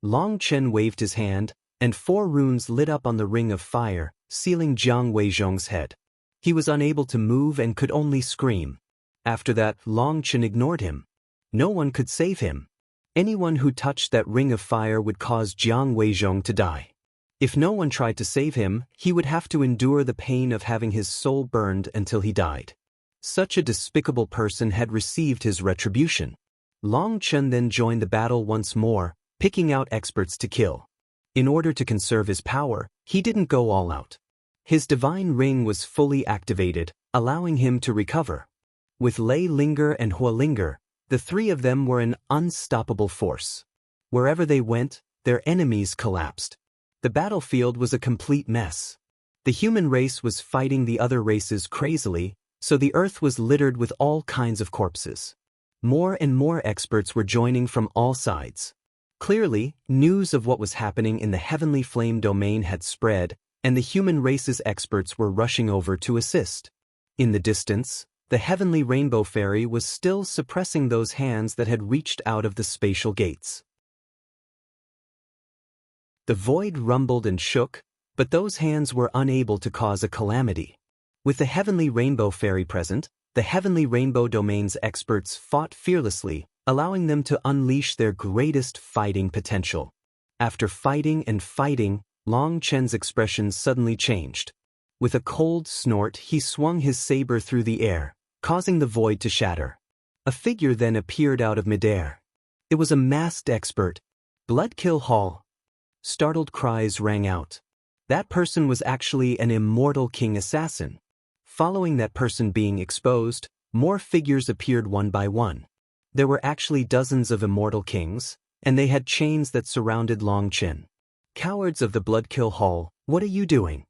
Long Chen waved his hand, and 4 runes lit up on the ring of fire, sealing Jiang Weizhong's head. He was unable to move and could only scream. After that, Long Chen ignored him. No one could save him. Anyone who touched that ring of fire would cause Jiang Weizhong to die. If no one tried to save him, he would have to endure the pain of having his soul burned until he died. Such a despicable person had received his retribution. Long Chen then joined the battle once more, picking out experts to kill. In order to conserve his power, he didn't go all out. His divine ring was fully activated, allowing him to recover. With Lei Linger and Hua Linger, the 3 of them were an unstoppable force. Wherever they went, their enemies collapsed. The battlefield was a complete mess. The human race was fighting the other races crazily, so the earth was littered with all kinds of corpses. More and more experts were joining from all sides. Clearly, news of what was happening in the Heavenly Flame domain had spread, and the human race's experts were rushing over to assist. In the distance, the Heavenly Rainbow Fairy was still suppressing those hands that had reached out of the spatial gates. The void rumbled and shook, but those hands were unable to cause a calamity. With the Heavenly Rainbow Fairy present, the Heavenly Rainbow Domain's experts fought fearlessly, allowing them to unleash their greatest fighting potential. After fighting and fighting, Long Chen's expression suddenly changed. With a cold snort, he swung his saber through the air, causing the void to shatter. A figure then appeared out of midair. It was a masked expert. Bloodkill Hall. Startled cries rang out. That person was actually an immortal king assassin. Following that person being exposed, more figures appeared one by one. There were actually dozens of immortal kings, and they had chains that surrounded Long Chen. Cowards of the Bloodkill Hall, what are you doing?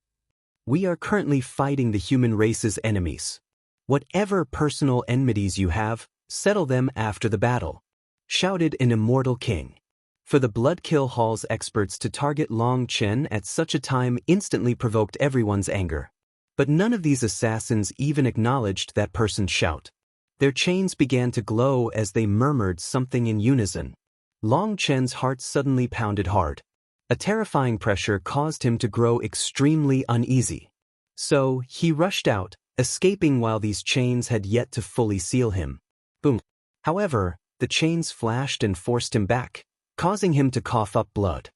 We are currently fighting the human race's enemies. Whatever personal enmities you have, settle them after the battle, shouted an immortal king. For the Bloodkill Hall's experts to target Long Chen at such a time instantly provoked everyone's anger. But none of these assassins even acknowledged that person's shout. Their chains began to glow as they murmured something in unison. Long Chen's heart suddenly pounded hard. A terrifying pressure caused him to grow extremely uneasy. So, he rushed out, escaping while these chains had yet to fully seal him. Boom. However, the chains flashed and forced him back, causing him to cough up blood.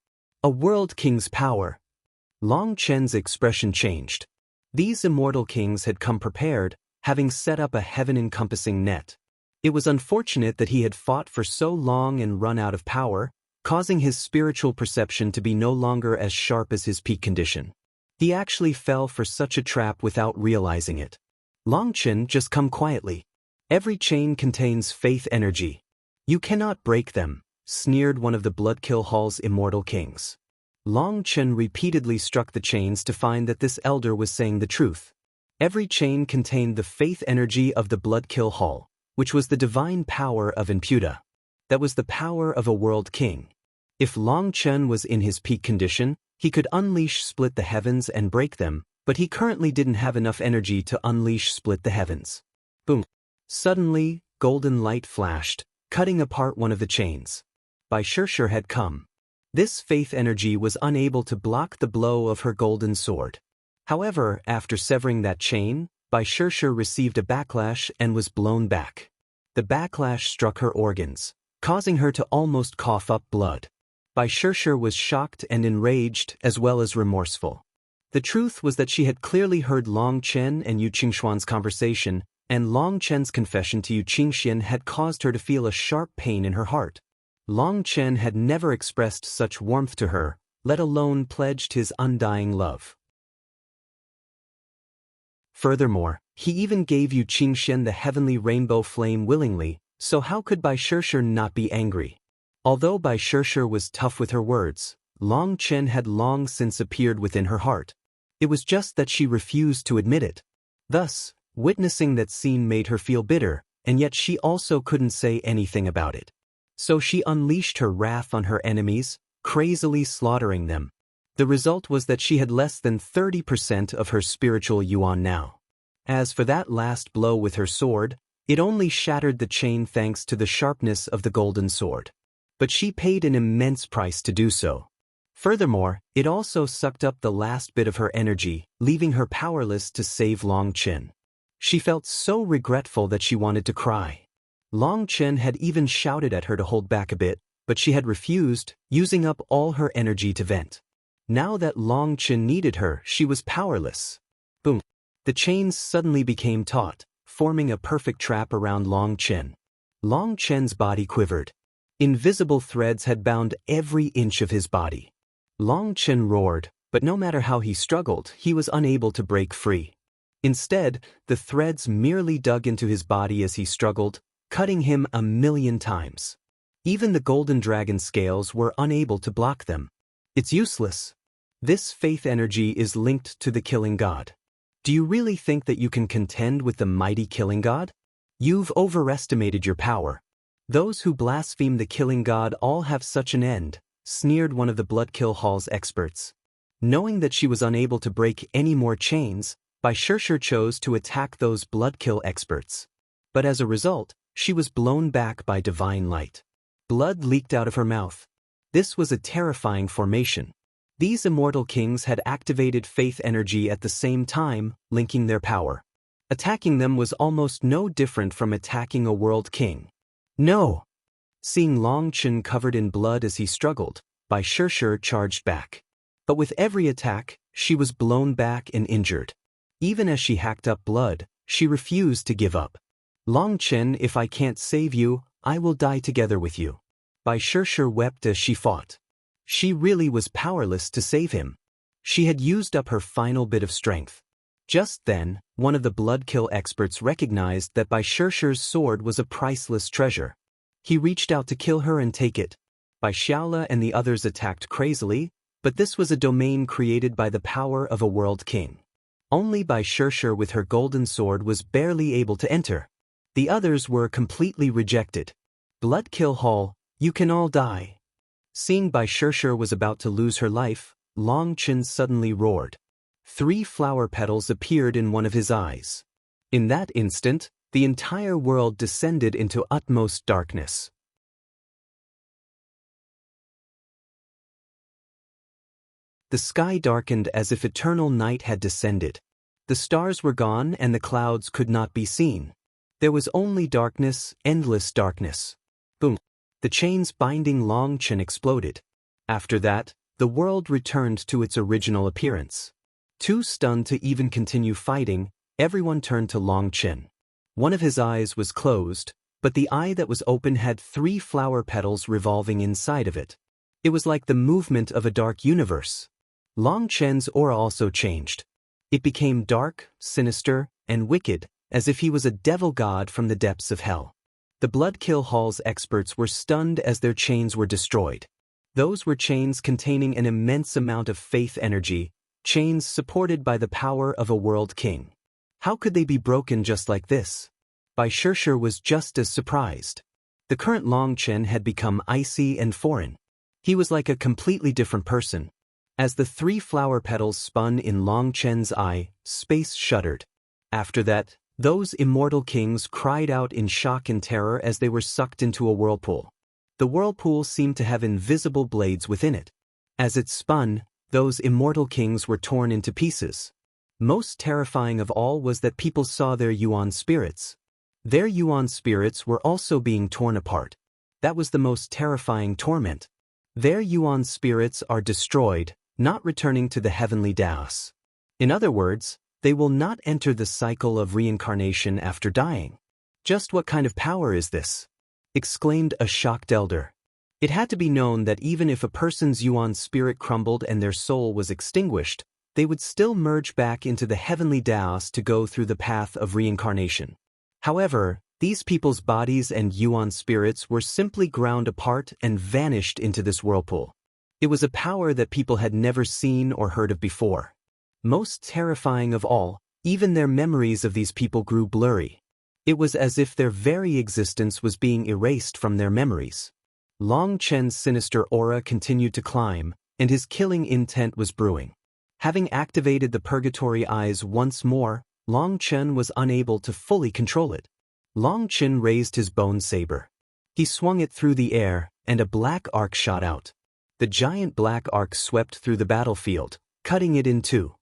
A world king's power. Long Chen's expression changed. These immortal kings had come prepared, having set up a heaven-encompassing net. It was unfortunate that he had fought for so long and run out of power, causing his spiritual perception to be no longer as sharp as his peak condition. He actually fell for such a trap without realizing it. Long Chen, just come quietly. Every chain contains faith energy. You cannot break them, sneered one of the Bloodkill Hall's immortal kings. Long Chen repeatedly struck the chains to find that this elder was saying the truth. Every chain contained the faith energy of the Bloodkill Hall, which was the divine power of Imputa. That was the power of a world king. If Long Chen was in his peak condition, he could unleash split the heavens and break them, but he currently didn't have enough energy to unleash split the heavens. Boom. Suddenly, golden light flashed, cutting apart one of the chains. Treacherous had come. This faith energy was unable to block the blow of her golden sword. However, after severing that chain, Treacherous received a backlash and was blown back. The backlash struck her organs, causing her to almost cough up blood. Treacherous was shocked and enraged as well as remorseful. The truth was that she had clearly heard Long Chen and Yu Qingshuan's conversation, and Long Chen's confession to Yu Qingxian had caused her to feel a sharp pain in her heart. Long Chen had never expressed such warmth to her, let alone pledged his undying love. Furthermore, he even gave Yu Qingxian the heavenly rainbow flame willingly, so how could Treacherous not be angry? Although Treacherous was tough with her words, Long Chen had long since appeared within her heart. It was just that she refused to admit it. Thus, witnessing that scene made her feel bitter, and yet she also couldn't say anything about it. So she unleashed her wrath on her enemies, crazily slaughtering them. The result was that she had less than 30% of her spiritual yuan now. As for that last blow with her sword, it only shattered the chain thanks to the sharpness of the golden sword. But she paid an immense price to do so. Furthermore, it also sucked up the last bit of her energy, leaving her powerless to save Long Chen. She felt so regretful that she wanted to cry. Long Chen had even shouted at her to hold back a bit, but she had refused, using up all her energy to vent. Now that Long Chen needed her, she was powerless. Boom. The chains suddenly became taut, forming a perfect trap around Long Chen. Long Chen's body quivered. Invisible threads had bound every inch of his body. Long Chen roared, but no matter how he struggled, he was unable to break free. Instead, the threads merely dug into his body as he struggled, cutting him 1,000,000 times. Even the golden dragon scales were unable to block them. It's useless. This faith energy is linked to the killing god. Do you really think that you can contend with the mighty killing god? You've overestimated your power. Those who blaspheme the killing god all have such an end, sneered one of the Bloodkill Hall's experts. Knowing that she was unable to break any more chains, Treacherous chose to attack those Bloodkill experts. But as a result, she was blown back by divine light. Blood leaked out of her mouth. This was a terrifying formation. These immortal kings had activated faith energy at the same time, linking their power. Attacking them was almost no different from attacking a world king. No! Seeing Long Chen covered in blood as he struggled, Treacherous charged back. But with every attack, she was blown back and injured. Even as she hacked up blood, she refused to give up. Long Chen, if I can't save you, I will die together with you. Treacherous wept as she fought. She really was powerless to save him. She had used up her final bit of strength. Just then, one of the Bloodkill experts recognized that Treacherous's sword was a priceless treasure. He reached out to kill her and take it. Xiaola and the others attacked crazily, but this was a domain created by the power of a world king. Only Treacherous with her golden sword was barely able to enter. The others were completely rejected. Bloodkill Hall, you can all die. Seeing Treacherous was about to lose her life, Long Chen suddenly roared. 3 flower petals appeared in one of his eyes. In that instant, the entire world descended into utmost darkness. The sky darkened as if eternal night had descended. The stars were gone and the clouds could not be seen. There was only darkness, endless darkness. Boom. The chains binding Long Chen exploded. After that, the world returned to its original appearance. Too stunned to even continue fighting, everyone turned to Long Chen. One of his eyes was closed, but the eye that was open had 3 flower petals revolving inside of it. It was like the movement of a dark universe. Long Chen's aura also changed. It became dark, sinister, and wicked, as if he was a devil god from the depths of hell. The Bloodkill Hall's experts were stunned as their chains were destroyed. Those were chains containing an immense amount of faith energy, chains supported by the power of a world king. How could they be broken just like this? Bai Shishir was just as surprised. The current Long Chen had become icy and foreign. He was like a completely different person. As the 3 flower petals spun in Long Chen's eye, space shuddered. After that, those immortal kings cried out in shock and terror as they were sucked into a whirlpool. The whirlpool seemed to have invisible blades within it. As it spun, those immortal kings were torn into pieces. Most terrifying of all was that people saw their Yuan spirits. Their Yuan spirits were also being torn apart. That was the most terrifying torment. Their Yuan spirits are destroyed, not returning to the heavenly Daos. In other words, they will not enter the cycle of reincarnation after dying. Just what kind of power is this? Exclaimed a shocked elder. It had to be known that even if a person's Yuan spirit crumbled and their soul was extinguished, they would still merge back into the heavenly Daos to go through the path of reincarnation. However, these people's bodies and Yuan spirits were simply ground apart and vanished into this whirlpool. It was a power that people had never seen or heard of before. Most terrifying of all, even their memories of these people grew blurry. It was as if their very existence was being erased from their memories. Long Chen's sinister aura continued to climb, and his killing intent was brewing. Having activated the purgatory eyes once more, Long Chen was unable to fully control it. Long Chen raised his bone saber. He swung it through the air, and a black arc shot out. The giant black arc swept through the battlefield, cutting it in two.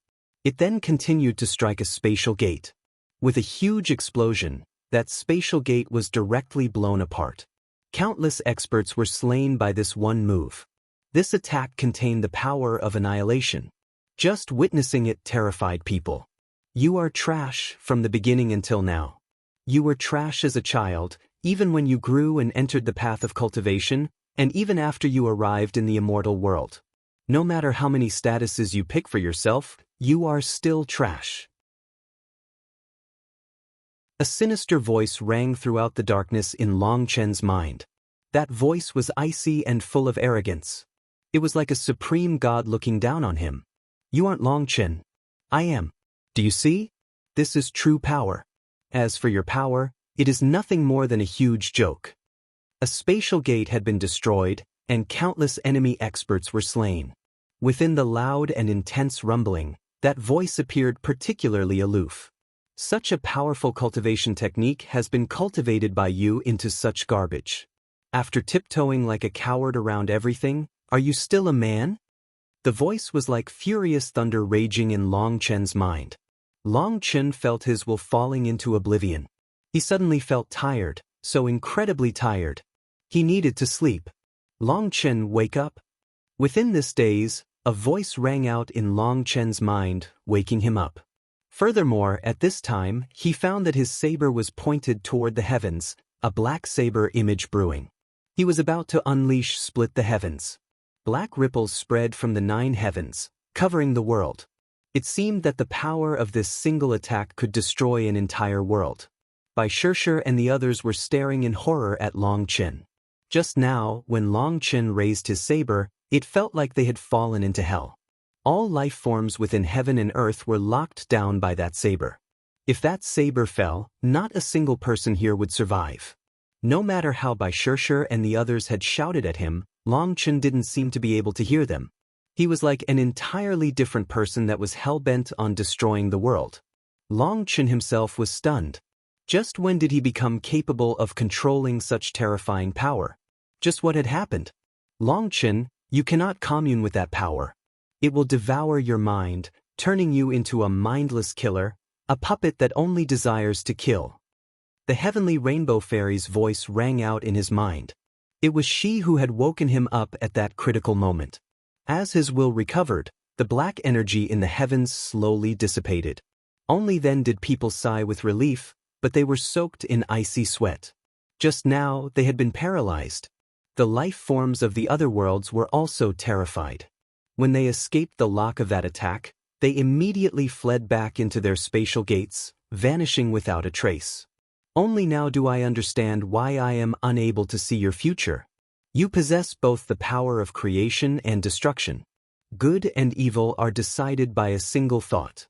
It then continued to strike a spatial gate. With a huge explosion, that spatial gate was directly blown apart. Countless experts were slain by this one move. This attack contained the power of annihilation. Just witnessing it terrified people. You are trash from the beginning until now. You were trash as a child, even when you grew and entered the path of cultivation, and even after you arrived in the immortal world. No matter how many statuses you pick for yourself, you are still trash. A sinister voice rang throughout the darkness in Long Chen's mind. That voice was icy and full of arrogance. It was like a supreme god looking down on him. You aren't Long Chen. I am. Do you see? This is true power. As for your power, it is nothing more than a huge joke. A spatial gate had been destroyed, and countless enemy experts were slain. Within the loud and intense rumbling, that voice appeared particularly aloof. Such a powerful cultivation technique has been cultivated by you into such garbage. After tiptoeing like a coward around everything, are you still a man? The voice was like furious thunder raging in Long Chen's mind. Long Chen felt his will falling into oblivion. He suddenly felt tired, so incredibly tired. He needed to sleep. Long Chen, wake up. Within this daze, a voice rang out in Long Chen's mind, waking him up. Furthermore, at this time, he found that his saber was pointed toward the heavens, a black saber image brewing. He was about to unleash split the heavens. Black ripples spread from the 9 heavens, covering the world. It seemed that the power of this single attack could destroy an entire world. Bai Shishir and the others were staring in horror at Long Chen. Just now, when Long Chen raised his saber, it felt like they had fallen into hell. All life forms within heaven and earth were locked down by that saber. If that saber fell, not a single person here would survive. No matter how Bai Shishir and the others had shouted at him, Long Chen didn't seem to be able to hear them. He was like an entirely different person that was hell-bent on destroying the world. Long Chen himself was stunned. Just when did he become capable of controlling such terrifying power? Just what had happened? Long Chen, you cannot commune with that power. It will devour your mind, turning you into a mindless killer, a puppet that only desires to kill. The heavenly rainbow fairy's voice rang out in his mind. It was she who had woken him up at that critical moment. As his will recovered, the black energy in the heavens slowly dissipated. Only then did people sigh with relief, but they were soaked in icy sweat. Just now, they had been paralyzed. The life forms of the other worlds were also terrified. When they escaped the lock of that attack, they immediately fled back into their spatial gates, vanishing without a trace. Only now do I understand why I am unable to see your future. You possess both the power of creation and destruction. Good and evil are decided by a single thought.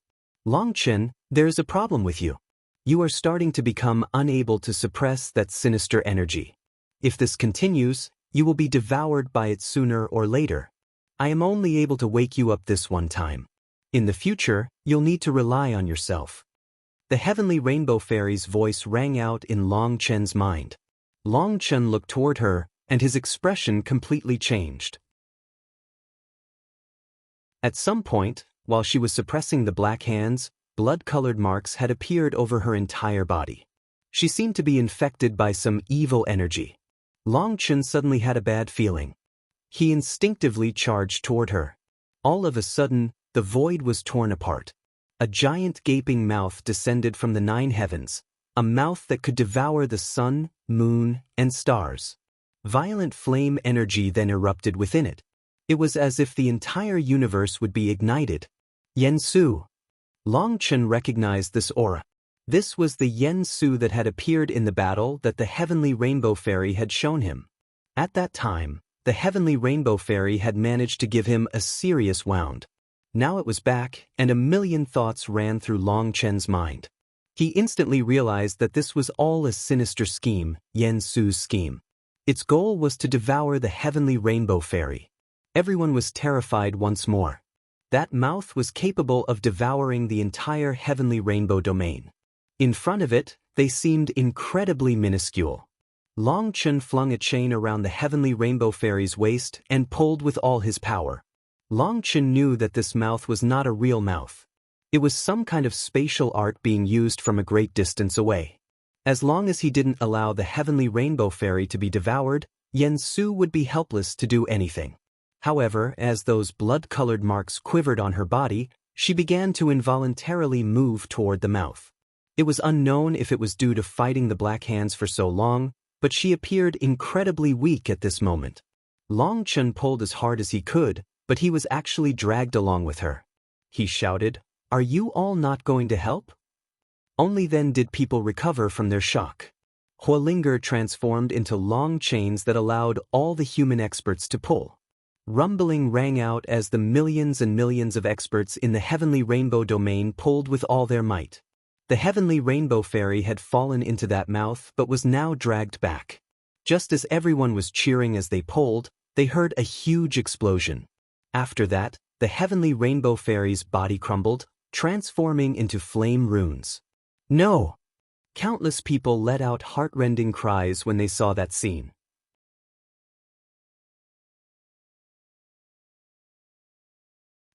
Chen, there is a problem with you. You are starting to become unable to suppress that sinister energy. If this continues, you will be devoured by it sooner or later. I am only able to wake you up this one time. In the future, you'll need to rely on yourself. The heavenly rainbow fairy's voice rang out in Chen's mind. Chen looked toward her, and his expression completely changed. At some point, while she was suppressing the black hands, blood-colored marks had appeared over her entire body. She seemed to be infected by some evil energy. Chen suddenly had a bad feeling. He instinctively charged toward her. All of a sudden, the void was torn apart. A giant gaping mouth descended from the 9 heavens, a mouth that could devour the sun, moon, and stars. Violent flame energy then erupted within it. It was as if the entire universe would be ignited. Su. Chen recognized this aura. This was the Su that had appeared in the battle that the heavenly rainbow fairy had shown him. At that time, the heavenly rainbow fairy had managed to give him a serious wound. Now it was back, and a million thoughts ran through Chen's mind. He instantly realized that this was all a sinister scheme, Su's scheme. Its goal was to devour the heavenly rainbow fairy. Everyone was terrified once more. That mouth was capable of devouring the entire heavenly rainbow domain. In front of it, they seemed incredibly minuscule. Chen flung a chain around the heavenly rainbow fairy's waist and pulled with all his power. Chen knew that this mouth was not a real mouth. It was some kind of spatial art being used from a great distance away. As long as he didn't allow the heavenly rainbow fairy to be devoured, Su would be helpless to do anything. However, as those blood-colored marks quivered on her body, she began to involuntarily move toward the mouth. It was unknown if it was due to fighting the Black Hands for so long, but she appeared incredibly weak at this moment. Chen pulled as hard as he could, but he was actually dragged along with her. He shouted, "Are you all not going to help?" Only then did people recover from their shock. Huolinger transformed into long chains that allowed all the human experts to pull. Rumbling rang out as the millions and millions of experts in the heavenly rainbow domain pulled with all their might. The heavenly rainbow fairy had fallen into that mouth but was now dragged back. Just as everyone was cheering as they pulled, they heard a huge explosion. After that, the heavenly rainbow fairy's body crumbled, transforming into flame runes. No! Countless people let out heart-rending cries when they saw that scene.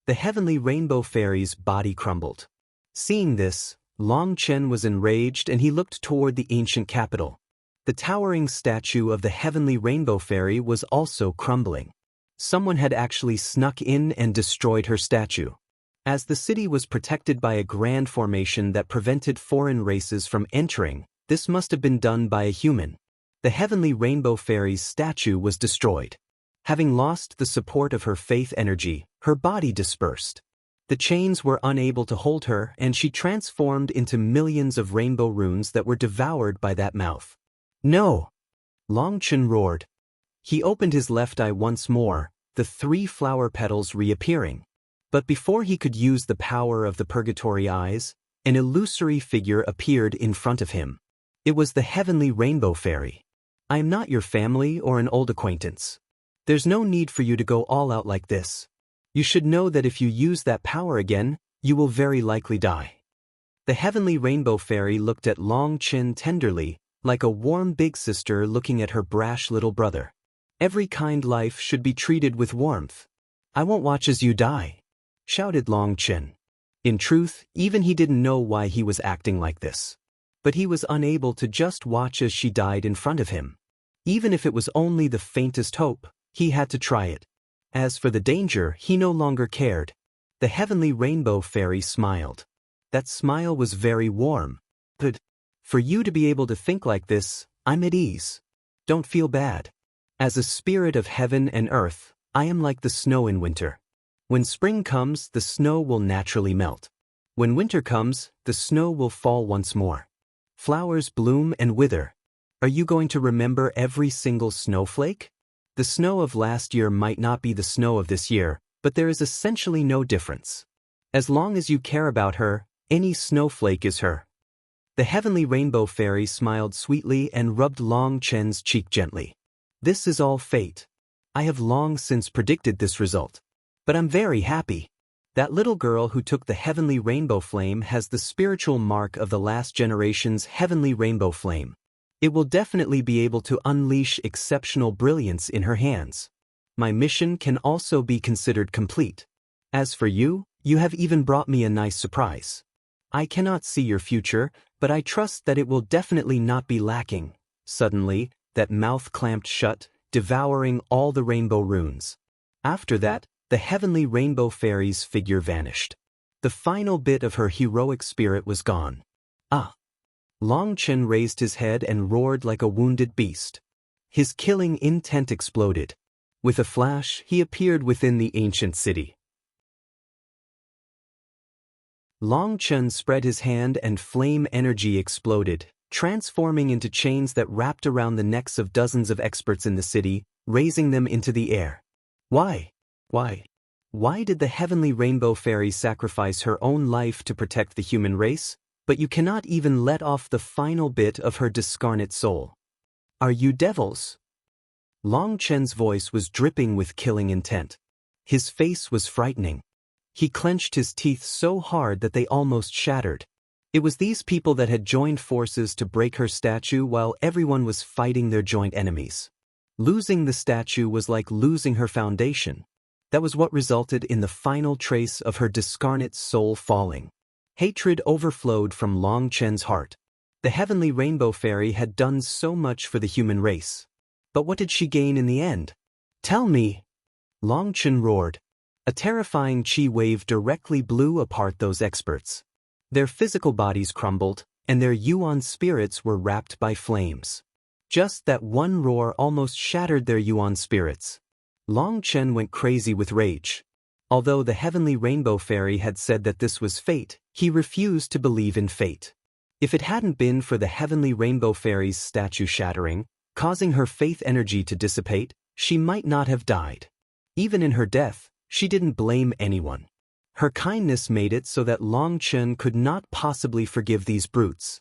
The heavenly rainbow fairy's body crumbled. Seeing this, Chen was enraged and he looked toward the ancient capital. The towering statue of the heavenly rainbow fairy was also crumbling. Someone had actually snuck in and destroyed her statue. As the city was protected by a grand formation that prevented foreign races from entering, this must have been done by a human. The heavenly rainbow fairy's statue was destroyed. Having lost the support of her faith energy, her body dispersed. The chains were unable to hold her and she transformed into millions of rainbow runes that were devoured by that mouth. No! Chen roared. He opened his left eye once more, the 3 flower petals reappearing. But before he could use the power of the purgatory eyes, an illusory figure appeared in front of him. It was the heavenly rainbow fairy. "I am not your family or an old acquaintance. There's no need for you to go all out like this. You should know that if you use that power again, you will very likely die." The heavenly rainbow fairy looked at Chen tenderly, like a warm big sister looking at her brash little brother. "Every kind life should be treated with warmth. I won't watch as you die," shouted Chen. In truth, even he didn't know why he was acting like this. But he was unable to just watch as she died in front of him. Even if it was only the faintest hope, he had to try it. As for the danger, he no longer cared. The heavenly rainbow fairy smiled. That smile was very warm. Good. For you to be able to think like this, I'm at ease. Don't feel bad. As a spirit of heaven and earth, I am like the snow in winter. When spring comes, the snow will naturally melt. When winter comes, the snow will fall once more. Flowers bloom and wither. Are you going to remember every single snowflake? The snow of last year might not be the snow of this year, but there is essentially no difference. As long as you care about her, any snowflake is her. The heavenly rainbow fairy smiled sweetly and rubbed Long Chen's cheek gently. This is all fate. I have long since predicted this result. But I'm very happy. That little girl who took the heavenly rainbow flame has the spiritual mark of the last generation's heavenly rainbow flame. It will definitely be able to unleash exceptional brilliance in her hands. My mission can also be considered complete. As for you, you have even brought me a nice surprise. I cannot see your future, but I trust that it will definitely not be lacking. Suddenly, that mouth clamped shut, devouring all the rainbow runes. After that, the heavenly rainbow fairy's figure vanished. The final bit of her heroic spirit was gone. Ah! Long Chen raised his head and roared like a wounded beast. His killing intent exploded. With a flash, he appeared within the ancient city. Long Chen spread his hand and flame energy exploded, transforming into chains that wrapped around the necks of dozens of experts in the city, raising them into the air. Why? Why did the heavenly rainbow fairy sacrifice her own life to protect the human race? But you cannot even let off the final bit of her discarnate soul. Are you devils? Long Chen's voice was dripping with killing intent. His face was frightening. He clenched his teeth so hard that they almost shattered. It was these people that had joined forces to break her statue while everyone was fighting their joint enemies. Losing the statue was like losing her foundation. That was what resulted in the final trace of her discarnate soul falling. Hatred overflowed from Long Chen's heart. The heavenly rainbow fairy had done so much for the human race. But what did she gain in the end? Tell me! Long Chen roared. A terrifying chi wave directly blew apart those experts. Their physical bodies crumbled, and their yuan spirits were wrapped by flames. Just that one roar almost shattered their yuan spirits. Long Chen went crazy with rage. Although the heavenly rainbow fairy had said that this was fate, he refused to believe in fate. If it hadn't been for the heavenly rainbow fairy's statue shattering, causing her faith energy to dissipate, she might not have died. Even in her death, she didn't blame anyone. Her kindness made it so that Long Chen could not possibly forgive these brutes.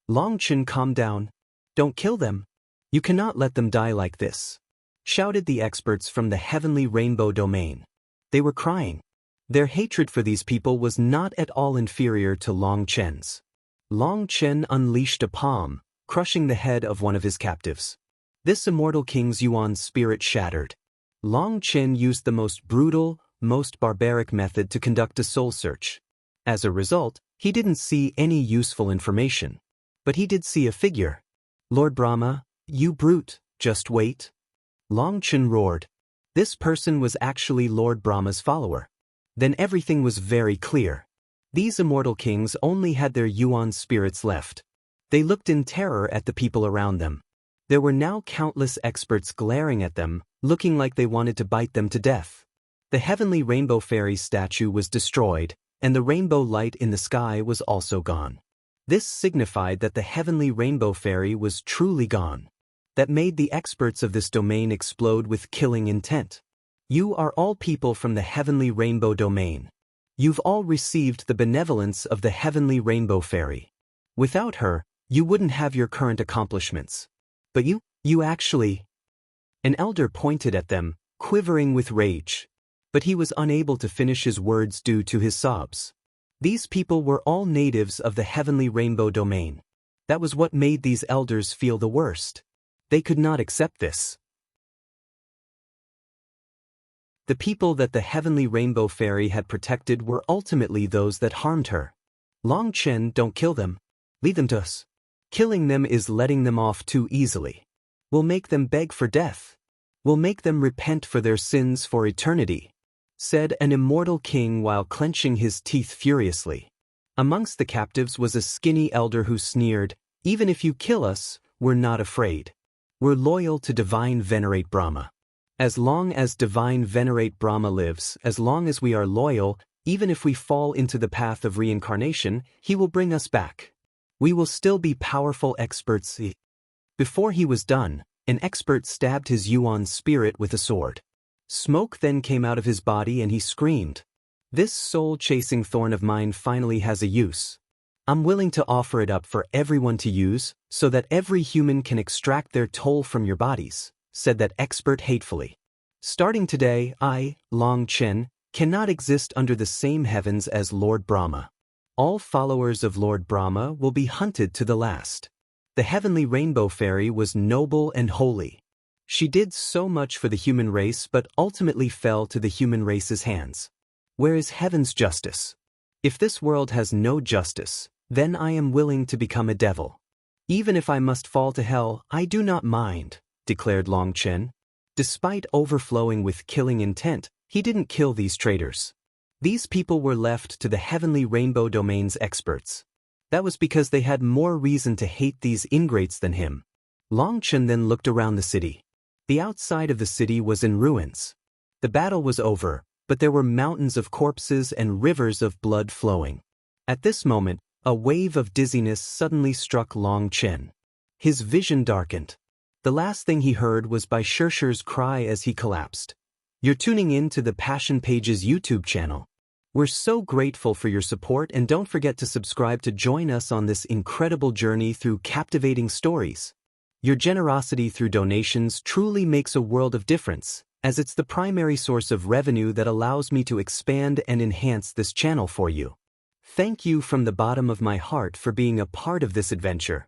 Long Chen, calm down. Don't kill them. You cannot let them die like this, shouted the experts from the heavenly rainbow domain. They were crying. Their hatred for these people was not at all inferior to Long Chen's. Long Chen unleashed a palm, crushing the head of one of his captives. This immortal king's yuan spirit shattered. Long Chen used the most brutal, most barbaric method to conduct a soul search. As a result, he didn't see any useful information. But he did see a figure. Lord Brahma, you brute, just wait. Long Chen roared. This person was actually Lord Brahma's follower. Then everything was very clear. These immortal kings only had their yuan spirits left. They looked in terror at the people around them. There were now countless experts glaring at them, looking like they wanted to bite them to death. The heavenly rainbow fairy statue was destroyed, and the rainbow light in the sky was also gone. This signified that the heavenly rainbow fairy was truly gone. That made the experts of this domain explode with killing intent. You are all people from the heavenly rainbow domain. You've all received the benevolence of the heavenly rainbow fairy. Without her, you wouldn't have your current accomplishments. But you actually... An elder pointed at them, quivering with rage. But he was unable to finish his words due to his sobs. These people were all natives of the heavenly rainbow domain. That was what made these elders feel the worst. They could not accept this. The people that the heavenly rainbow fairy had protected were ultimately those that harmed her. Long Chen, don't kill them. Leave them to us. Killing them is letting them off too easily. We'll make them beg for death. We'll make them repent for their sins for eternity," said an immortal king while clenching his teeth furiously. Amongst the captives was a skinny elder who sneered, "Even if you kill us, we're not afraid. We're loyal to Divine Venerate Brahma. As long as Divine Venerate Brahma lives, as long as we are loyal, even if we fall into the path of reincarnation, he will bring us back. We will still be powerful experts." Before he was done, an expert stabbed his Yuan spirit with a sword. Smoke then came out of his body and he screamed, "This soul-chasing thorn of mine finally has a use. I'm willing to offer it up for everyone to use, so that every human can extract their toll from your bodies," said that expert hatefully. "Starting today, I, Long Chen, cannot exist under the same heavens as Lord Brahma. All followers of Lord Brahma will be hunted to the last." The heavenly rainbow fairy was noble and holy. She did so much for the human race but ultimately fell to the human race's hands. Where is heaven's justice? If this world has no justice, then I am willing to become a devil. Even if I must fall to hell, I do not mind, declared Long Chen. Despite overflowing with killing intent, he didn't kill these traitors. These people were left to the heavenly rainbow domain's experts. That was because they had more reason to hate these ingrates than him. Long Chen then looked around the city. The outside of the city was in ruins. The battle was over, but there were mountains of corpses and rivers of blood flowing. At this moment, a wave of dizziness suddenly struck Long Chen. His vision darkened. The last thing he heard was Bai Shirshir's cry as he collapsed. You're tuning in to the Passion Pages YouTube channel. We're so grateful for your support, and don't forget to subscribe to join us on this incredible journey through captivating stories. Your generosity through donations truly makes a world of difference, as it's the primary source of revenue that allows me to expand and enhance this channel for you. Thank you from the bottom of my heart for being a part of this adventure.